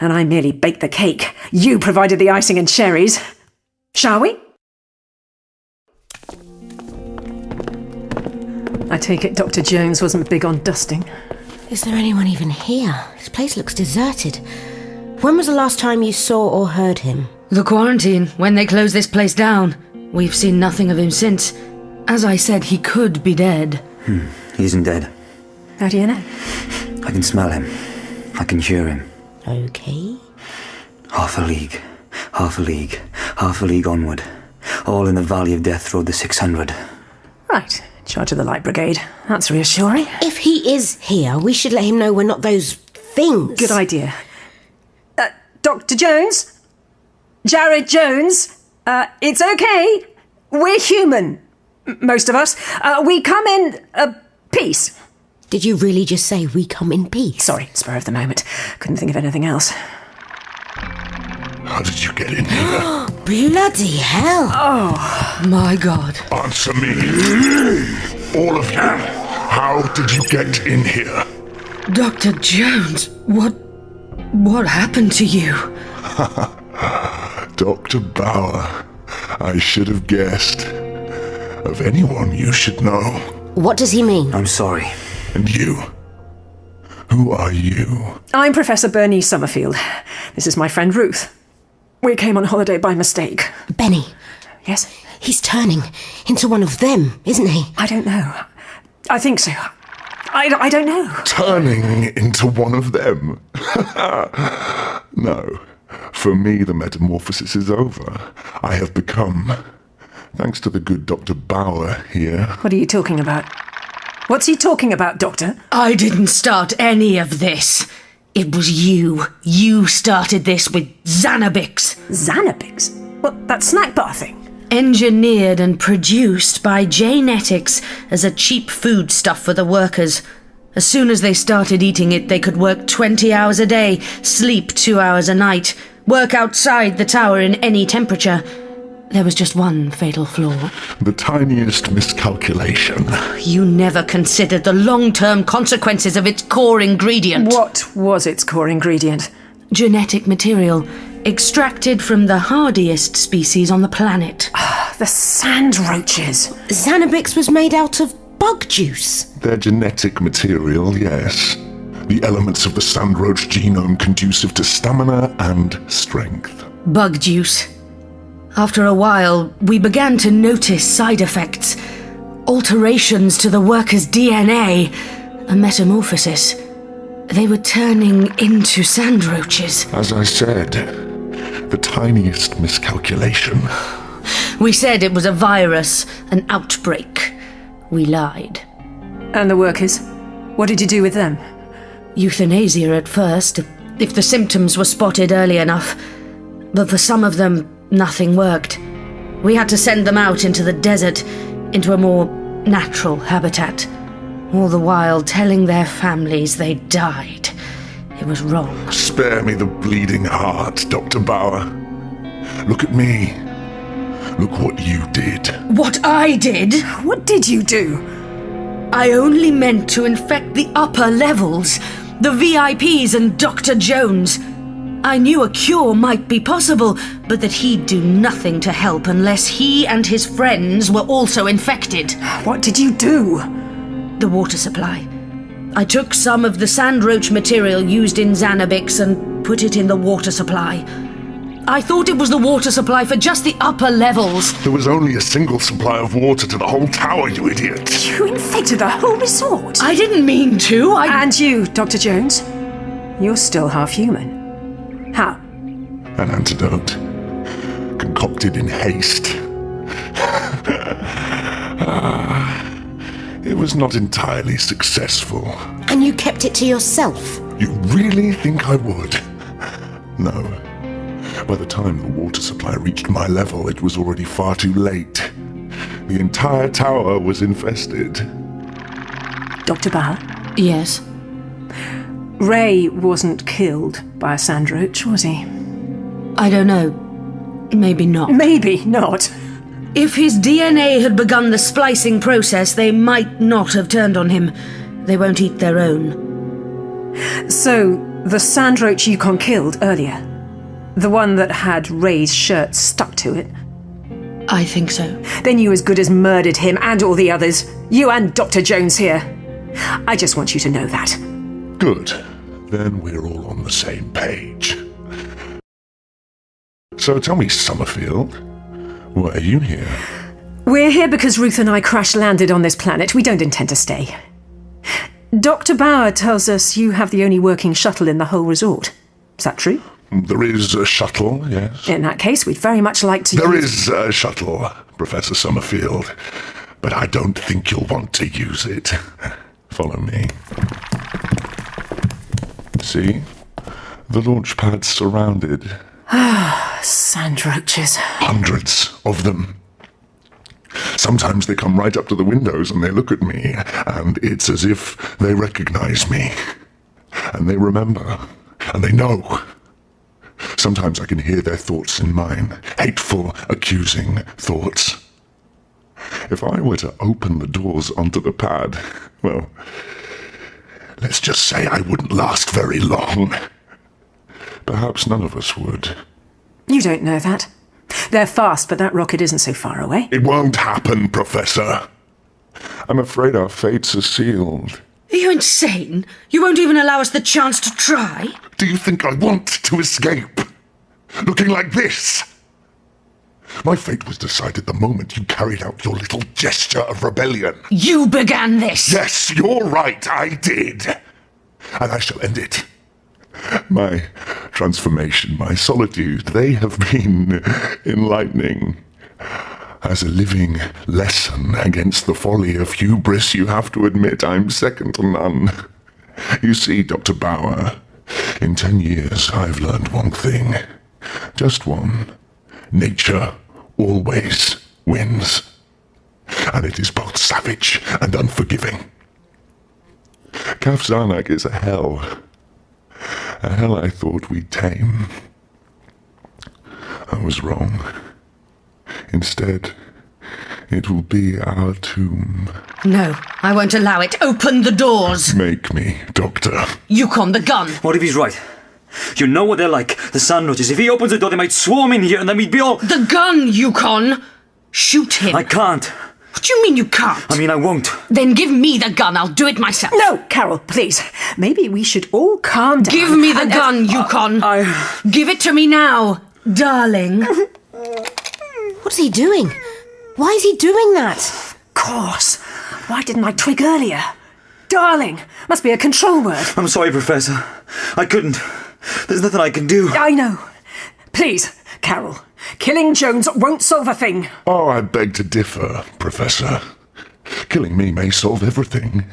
And I merely baked the cake. You provided the icing and cherries. Shall we? I take it Dr. Jones wasn't big on dusting. Is there anyone even here? This place looks deserted. When was the last time you saw or heard him? The quarantine, when they closed this place down. We've seen nothing of him since. As I said, he could be dead. He isn't dead. How do you know? I can smell him. I can hear him. Okay. Half a league. Half a league. Half a league onward. All in the Valley of Death Road the 600. Right. Charge of the Light Brigade. That's reassuring. If he is here, we should let him know we're not those things. Good idea. Dr. Jones? Jared Jones? It's okay. We're human. Most of us. We come in peace. Did you really just say we come in peace? Sorry, spur of the moment. Couldn't think of anything else. How did you get in here? Bloody hell. Oh, my God. Answer me. All of you. How did you get in here? Dr. Jones, what happened to you? Dr. Bauer. I should have guessed. Of anyone you should know. What does he mean? I'm sorry. And you? Who are you? I'm Professor Bernice Summerfield. This is my friend Ruth. We came on holiday by mistake. Benny. Yes? He's turning into one of them, isn't he? I don't know. I think so. I don't know. Turning into one of them? No. For me, the metamorphosis is over. I have become, thanks to the good Dr. Bauer here. What are you talking about? What's he talking about, Doctor? I didn't start any of this. It was you. You started this with Xanabix. Xanabix? What, that snack bar thing? Engineered and produced by J-Netics as a cheap foodstuff for the workers. As soon as they started eating it, they could work 20 hours a day, sleep 2 hours a night, work outside the tower in any temperature. There was just one fatal flaw. The tiniest miscalculation. You never considered the long-term consequences of its core ingredient. What was its core ingredient? Genetic material, extracted from the hardiest species on the planet. The sand roaches. Xanabix was made out of bug juice. Their genetic material, yes. The elements of the sandroach genome conducive to stamina and strength. Bug juice. After a while, we began to notice side effects. Alterations to the workers' DNA. A metamorphosis. They were turning into sand roaches. As I said, the tiniest miscalculation. We said it was a virus, an outbreak. We lied. And the workers? What did you do with them? Euthanasia at first, if the symptoms were spotted early enough. But for some of them, nothing worked. We had to send them out into the desert, into a more natural habitat. All the while telling their families they died. It was wrong. Spare me the bleeding heart, Dr. Bauer. Look at me. Look what you did. What I did? What did you do? I only meant to infect the upper levels. The VIPs and Dr. Jones. I knew a cure might be possible, but that he'd do nothing to help unless he and his friends were also infected. What did you do? The water supply. I took some of the sandroach material used in Xanabix and put it in the water supply. I thought it was the water supply for just the upper levels. There was only a single supply of water to the whole tower, you idiot. You infected the whole resort. I didn't mean to. And you, Dr. Jones. You're still half human. How? An antidote. Concocted in haste. It was not entirely successful. And you kept it to yourself? You really think I would? No. By the time the water supply reached my level, it was already far too late. The entire tower was infested. Dr. Bauer? Yes? Ray wasn't killed by a sandroach, was he? I don't know. Maybe not. Maybe not. If his DNA had begun the splicing process, they might not have turned on him. They won't eat their own. So, the sandroach Yukon killed earlier? The one that had Ray's shirt stuck to it? I think so. Then you as good as murdered him and all the others. You and Dr. Jones here. I just want you to know that. Good. Then we're all on the same page. So tell me, Summerfield, why are you here? We're here because Ruth and I crash-landed on this planet. We don't intend to stay. Dr. Bauer tells us you have the only working shuttle in the whole resort. Is that true? There is a shuttle, yes. In that case, we'd very much like to There is a shuttle, Professor Summerfield, but I don't think you'll want to use it. Follow me. See? The launch pad's surrounded. Ah, sandroaches. Hundreds of them. Sometimes they come right up to the windows and they look at me, and it's as if they recognize me. And they remember. And they know. Sometimes I can hear their thoughts in mine. Hateful, accusing thoughts. If I were to open the doors onto the pad, well, let's just say I wouldn't last very long. Perhaps none of us would. You don't know that. They're fast, but that rocket isn't so far away. It won't happen, Professor. I'm afraid our fates are sealed. Are you insane? You won't even allow us the chance to try? Do you think I want to escape? Looking like this? My fate was decided the moment you carried out your little gesture of rebellion. You began this! Yes, you're right, I did. And I shall end it. My transformation, my solitude, they have been enlightening. As a living lesson against the folly of hubris, you have to admit I'm second to none. You see, Dr. Bauer, in 10 years I've learned one thing. Just one. Nature always wins. And it is both savage and unforgiving. Kaf Zarnak is a hell. A hell I thought we'd tame. I was wrong. Instead, it will be our tomb. No, I won't allow it. Open the doors. Make me, Doctor. Yukon, the gun. What if he's right? You know what they're like, the sandwiches. If he opens the door, they might swarm in here and then we'd be all... The gun, Yukon! Shoot him. I can't. What do you mean you can't? I mean, I won't. Then give me the gun. I'll do it myself. No, Carol, please. Maybe we should all calm down. Give me the gun, Yukon. Give it to me now, darling. What's he doing? Why is he doing that? Of course. Why didn't I twig earlier? Darling, must be a control word. I'm sorry, Professor. I couldn't. There's nothing I can do. I know. Please, Carol. Killing Jones won't solve a thing. Oh, I beg to differ, Professor. Killing me may solve everything.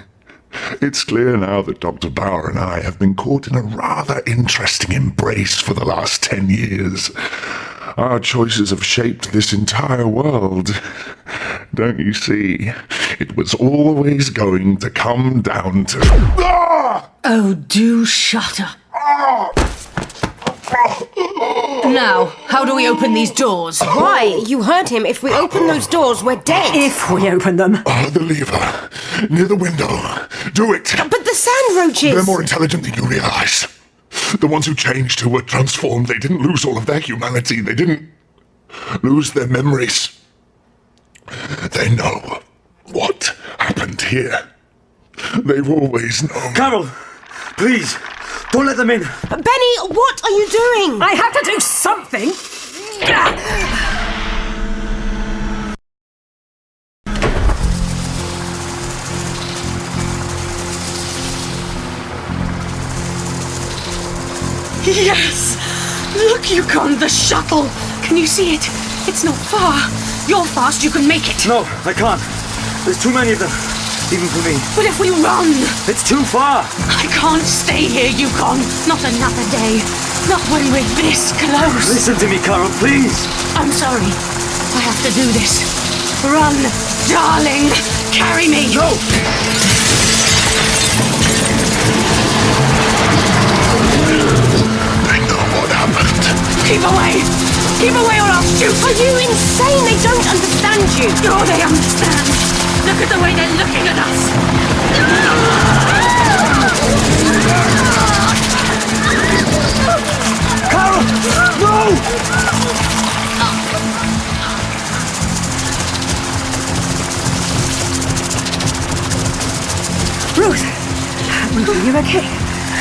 It's clear now that Dr. Bauer and I have been caught in a rather interesting embrace for the last 10 years. Our choices have shaped this entire world. Don't you see? It was always going to come down to... Ah! Oh, do shut up. Now, how do we open these doors? Why? You heard him. If we open those doors, we're dead. If we open them. The lever. Near the window. Do it. But the sand roaches... They're more intelligent than you realize. The ones who changed, who were transformed, they didn't lose all of their humanity. They didn't lose their memories. They know what happened here. They've always known. Carol, please, don't let them in. Benny, what are you doing? I have to do something. Yes! Look, Yukon, the shuttle! Can you see it? It's not far. You're fast, you can make it. No, I can't. There's too many of them, even for me. But if we run... It's too far. I can't stay here, Yukon. Not another day. Not when we're this close. Listen to me, Carol, please. I'm sorry. I have to do this. Run, darling. Carry me. No! They know what happened. Keep away! Keep away or I'll shoot! Are you insane? They don't understand you. Oh, they understand. Look at the way they're looking at us. Carol! No! Ruth, are you okay?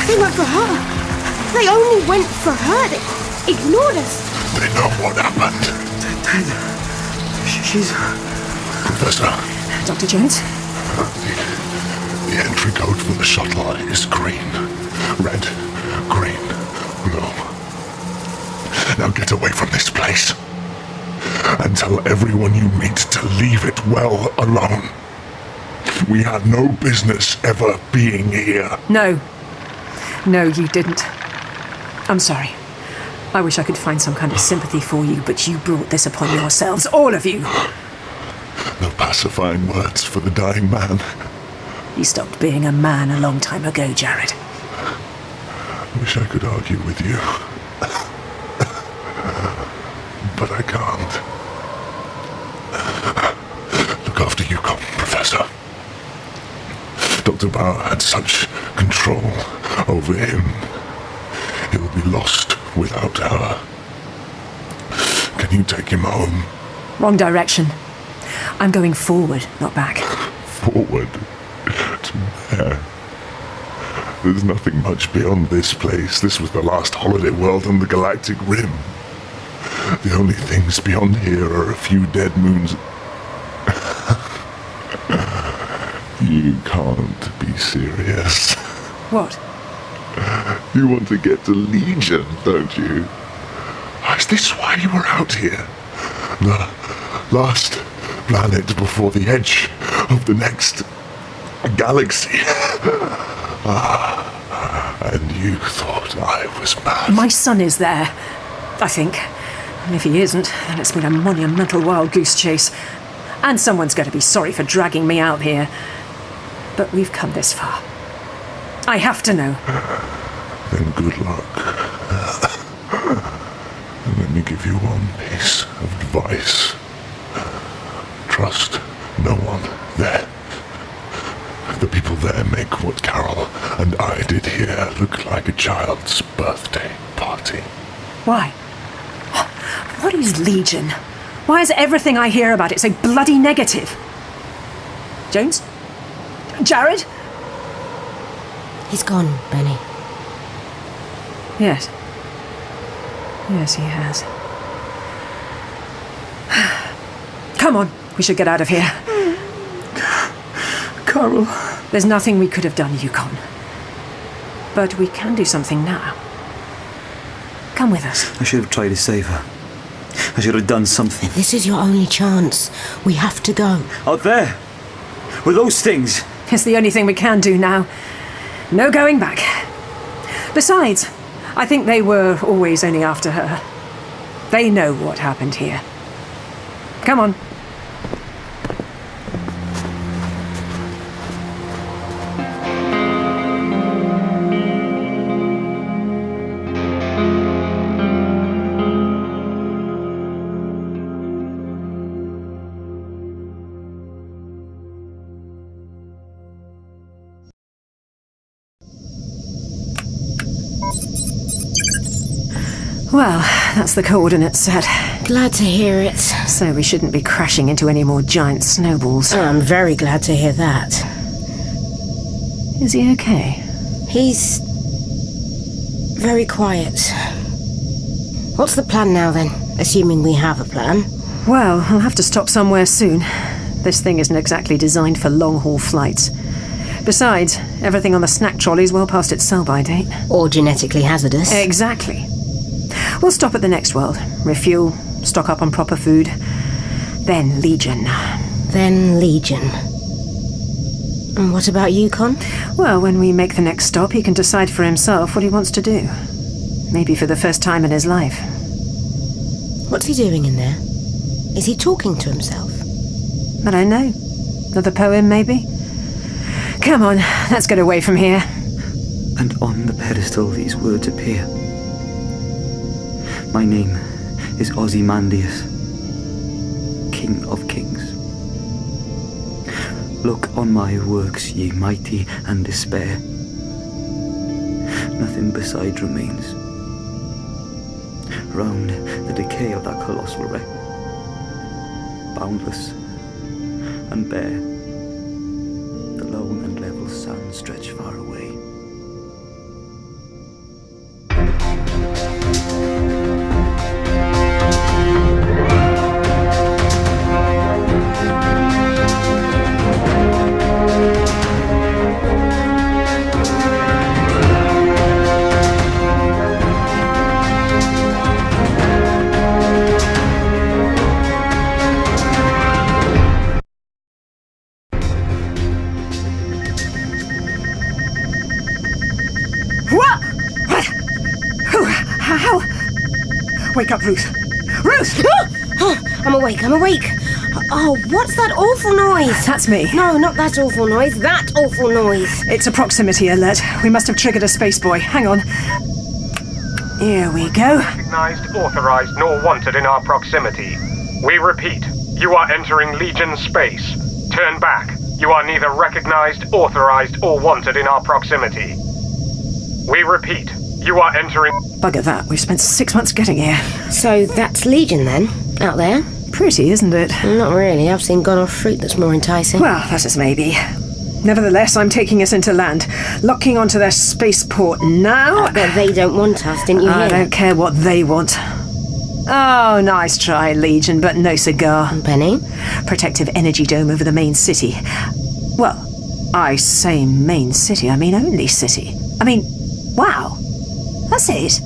They went for her. They only went for her. They ignored us. They know what happened. She's... Professor, Dr. Jones? the entry code for the shuttle is green. Red, green, blue. Now get away from this place. And tell everyone you meet to leave it well alone. We had no business ever being here. No. No, you didn't. I'm sorry. I wish I could find some kind of sympathy for you, but you brought this upon yourselves, all of you. No pacifying words for the dying man. He stopped being a man a long time ago, Jared. Wish I could argue with you. But I can't. Look after Yukon, Professor. Dr. Bauer had such control over him. He'll be lost without her. Can you take him home? Wrong direction. I'm going forward, not back. Forward? To where? There's nothing much beyond this place. This was the last holiday world on the galactic rim. The only things beyond here are a few dead moons. You can't be serious. What? You want to get to Legion, don't you? Is this why you were out here? The last planet before the edge of the next galaxy. And you thought I was mad. My son is there, I think. And if he isn't, then it's been a monumental wild goose chase. And someone's going to be sorry for dragging me out here. But we've come this far. I have to know. Then good luck. And let me give you one piece of advice. Trust no one there. The people there make what Carol and I did here look like a child's birthday party. Why? What is Legion? Why is everything I hear about it so bloody negative? Jones? Jared? He's gone, Benny. Yes. Yes, he has. Come on, we should get out of here. Carol. There's nothing we could have done, Yukon. But we can do something now. Come with us. I should have tried to save her. I should have done something. This is your only chance. We have to go. Out there! With those things! It's the only thing we can do now. No going back. Besides, I think they were always only after her. They know what happened here. Come on. Well, that's the coordinates set. Glad to hear it. So we shouldn't be crashing into any more giant snowballs. I'm very glad to hear that. Is he okay? He's very quiet. What's the plan now, then? Assuming we have a plan. Well, I'll have to stop somewhere soon. This thing isn't exactly designed for long-haul flights. Besides, everything on the snack trolley's well past its sell-by date. Or genetically hazardous. Exactly. We'll stop at the next world, refuel, stock up on proper food. Then Legion. And what about you, Con? Well, when we make the next stop, he can decide for himself what he wants to do. Maybe for the first time in his life. What's he doing in there? Is he talking to himself? I don't know. Another poem, maybe? Come on, let's get away from here. And on the pedestal these words appear. My name is Ozymandias, King of Kings. Look on my works, ye mighty, and despair. Nothing beside remains. Round the decay of that colossal wreck, boundless and bare, the lone and level sands stretch far away. Wake up, Ruth. Ruth! I'm awake. Oh, what's that awful noise? That's me. No, not that awful noise. That awful noise. It's a proximity alert. We must have triggered a space boy. Hang on. Here we go. Recognized, authorized, nor wanted in our proximity. We repeat, you are entering Legion space. Turn back. You are neither recognized, authorized, or wanted in our proximity. We repeat, you are entering... Bugger that. We've spent 6 months getting here. So that's Legion then? Out there? Pretty, isn't it? Not really. I've seen gone off fruit that's more enticing. Well, that is maybe. Nevertheless, I'm taking us into land. Locking onto their spaceport now. I bet they don't want us, didn't you hear? I don't care what they want. Oh, nice try, Legion, but no cigar. Penny? Protective energy dome over the main city. Well, I say main city, I mean only city. I mean, wow. That's it.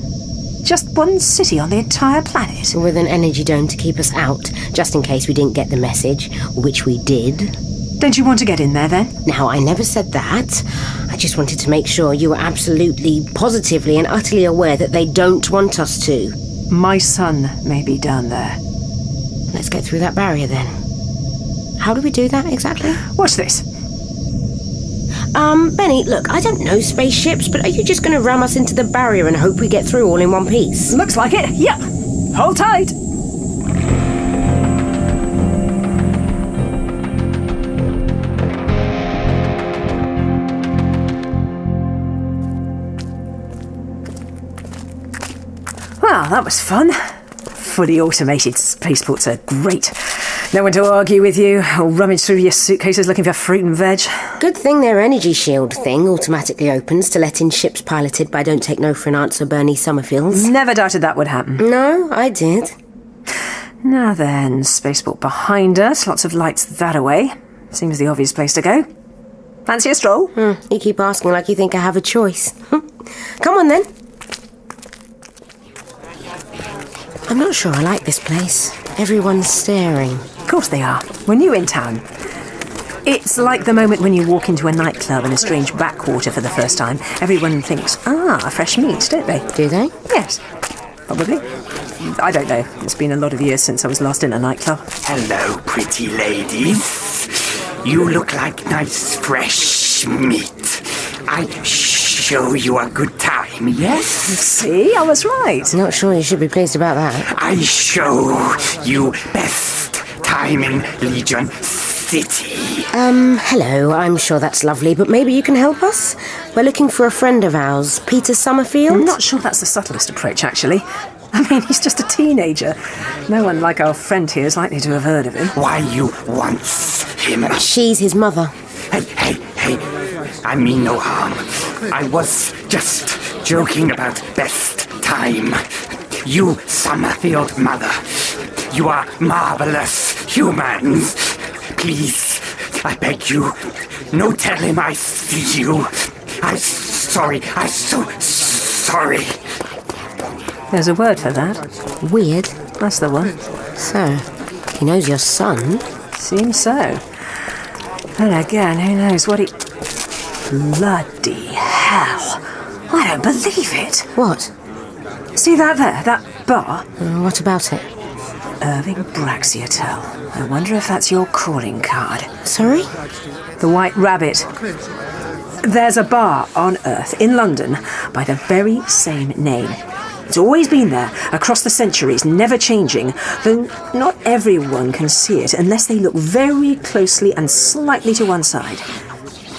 Just one city on the entire planet. With an energy dome to keep us out, just in case we didn't get the message, which we did. Don't you want to get in there, then? Now, I never said that. I just wanted to make sure you were absolutely, positively and utterly aware that they don't want us to. My son may be down there. Let's get through that barrier, then. How do we do that, exactly? What's this? Benny, look, I don't know spaceships, but are you just going to ram us into the barrier and hope we get through all in one piece? Looks like it, yep. Hold tight. Well, that was fun. Fully automated spaceports are great. No one to argue with you or rummage through your suitcases looking for fruit and veg. Good thing their energy shield thing automatically opens to let in ships piloted by Don't Take No for an Answer Bernice Summerfield. Never doubted that would happen. No, I did. Now then, spaceport behind us, lots of lights that-a-way. Seems the obvious place to go. Fancy a stroll? You keep asking like you think I have a choice. Come on then. I'm not sure I like this place. Everyone's staring. Of course they are. We're new in town. It's like the moment when you walk into a nightclub in a strange backwater for the first time. Everyone thinks, fresh meat, don't they? Do they? Yes. Probably. I don't know. It's been a lot of years since I was last in a nightclub. Hello, pretty ladies. You look like nice fresh meat. I show you a good time, yes? See, I was right. Not sure you should be pleased about that. I show you best time in Legion City. Hello, I'm sure that's lovely, but maybe you can help us? We're looking for a friend of ours, Peter Summerfield. I'm not sure that's the subtlest approach, actually. I mean, he's just a teenager. No one like our friend here is likely to have heard of him. Why you want him? She's his mother. Hey. I mean no harm. I was just joking about best time. You, Summerfield mother. You are marvelous humans. Please, I beg you, no tell him I see you. I'm so sorry. There's a word for that. Weird. That's the one. So, he knows your son? Seems so. Then again, who knows what he... Bloody hell. I don't believe it. What? See that there? That bar? What about it? Irving Braxiatel. I wonder if that's your calling card. Sorry? The White Rabbit. There's a bar on Earth, in London, by the very same name. It's always been there, across the centuries, never changing, though not everyone can see it unless they look very closely and slightly to one side.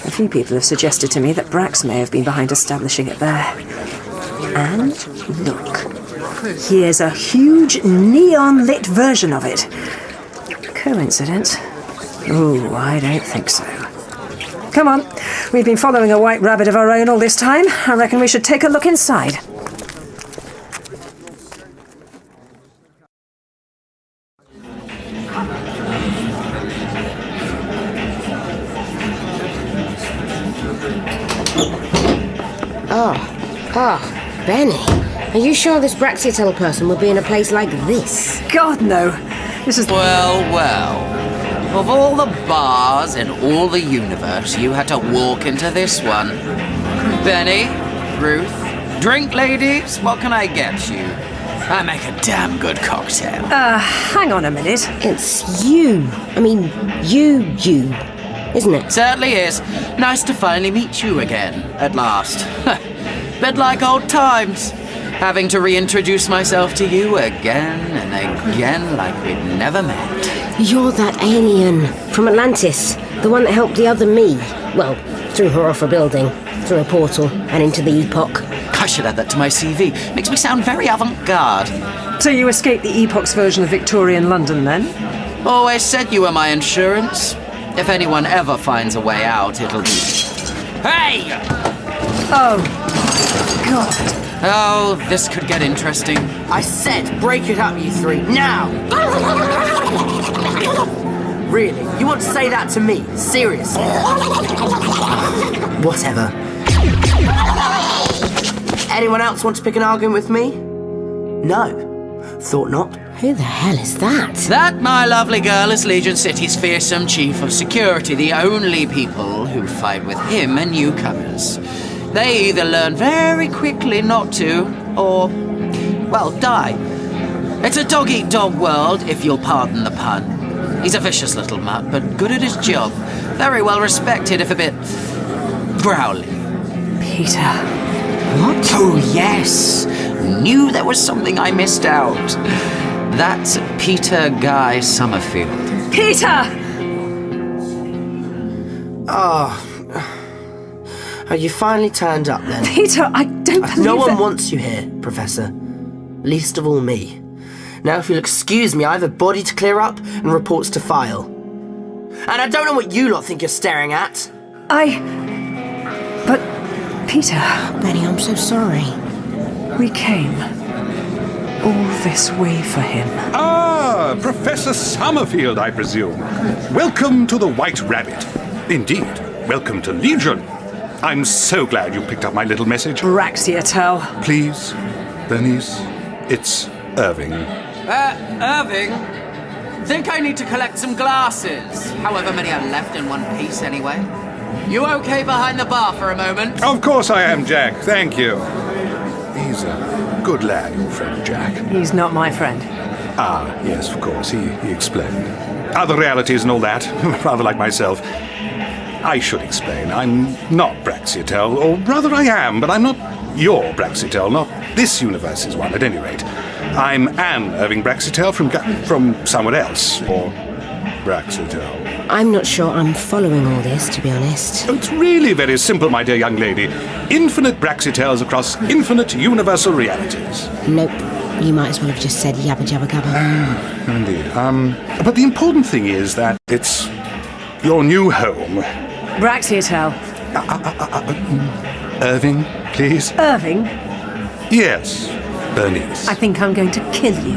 A few people have suggested to me that Brax may have been behind establishing it there. And look, here's a huge neon-lit version of it. Coincidence? Ooh, I don't think so. Come on, we've been following a white rabbit of our own all this time. I reckon we should take a look inside. Oh, Benny, are you sure this Braxiatel person would be in a place like this? God, no. This is... Well. Of all the bars in all the universe, you had to walk into this one. Benny, Ruth, drink ladies, what can I get you? I make a damn good cocktail. Hang on a minute. It's you. I mean, you, isn't it? Certainly is. Nice to finally meet you again, at last. Bit like old times. Having to reintroduce myself to you again and again like we'd never met. You're that alien from Atlantis. The one that helped the other me. Well, threw her off a building, through a portal, and into the Epoch. I should add that to my CV. Makes me sound very avant-garde. So you escaped the Epoch's version of Victorian London, then? Always said you were my insurance. If anyone ever finds a way out, it'll be... Hey! Oh, God. Oh, this could get interesting. I said, break it up, you three, now! Really? You want to say that to me? Seriously? Whatever. Anyone else want to pick an argument with me? No. Thought not. Who the hell is that? That, my lovely girl, is Legion City's fearsome chief of security, the only people who fight with him and newcomers. They either learn very quickly not to, or, well, die. It's a dog-eat-dog world, if you'll pardon the pun. He's a vicious little mutt, but good at his job. Very well respected, if a bit... growly. Peter. What? Oh, yes. Knew there was something I missed out. That's Peter Guy Summerfield. Peter! Oh, you finally turned up then. Peter, I don't believe No one that. wants you here, Professor. Least of all me. Now, if you'll excuse me, I have a body to clear up and reports to file. And I don't know what you lot think you're staring at. But, Peter... Benny, I'm so sorry. We came all this way for him. Ah, Professor Summerfield, I presume. Welcome to the White Rabbit. Indeed, welcome to Legion. I'm so glad you picked up my little message. Braxiatel. Please, Bernice, it's Irving. Irving? Think I need to collect some glasses. However many are left in one piece, anyway. You okay behind the bar for a moment? Of course I am, Jack. Thank you. He's a good lad, your friend Jack. He's not my friend. Ah, yes, of course. He explained. Other realities and all that, rather like myself. I should explain. I'm not Braxiatel, or rather I am, but I'm not your Braxiatel, not this universe's one, at any rate. I'm an Irving Braxiatel from somewhere else, or Braxiatel. I'm not sure I'm following all this, to be honest. Oh, it's really very simple, my dear young lady. Infinite Braxiatels across infinite universal realities. Nope. You might as well have just said yabba jabba gabba. Indeed. But the important thing is that it's your new home. Braxiatel. Irving, please. Irving? Yes, Bernice. I think I'm going to kill you.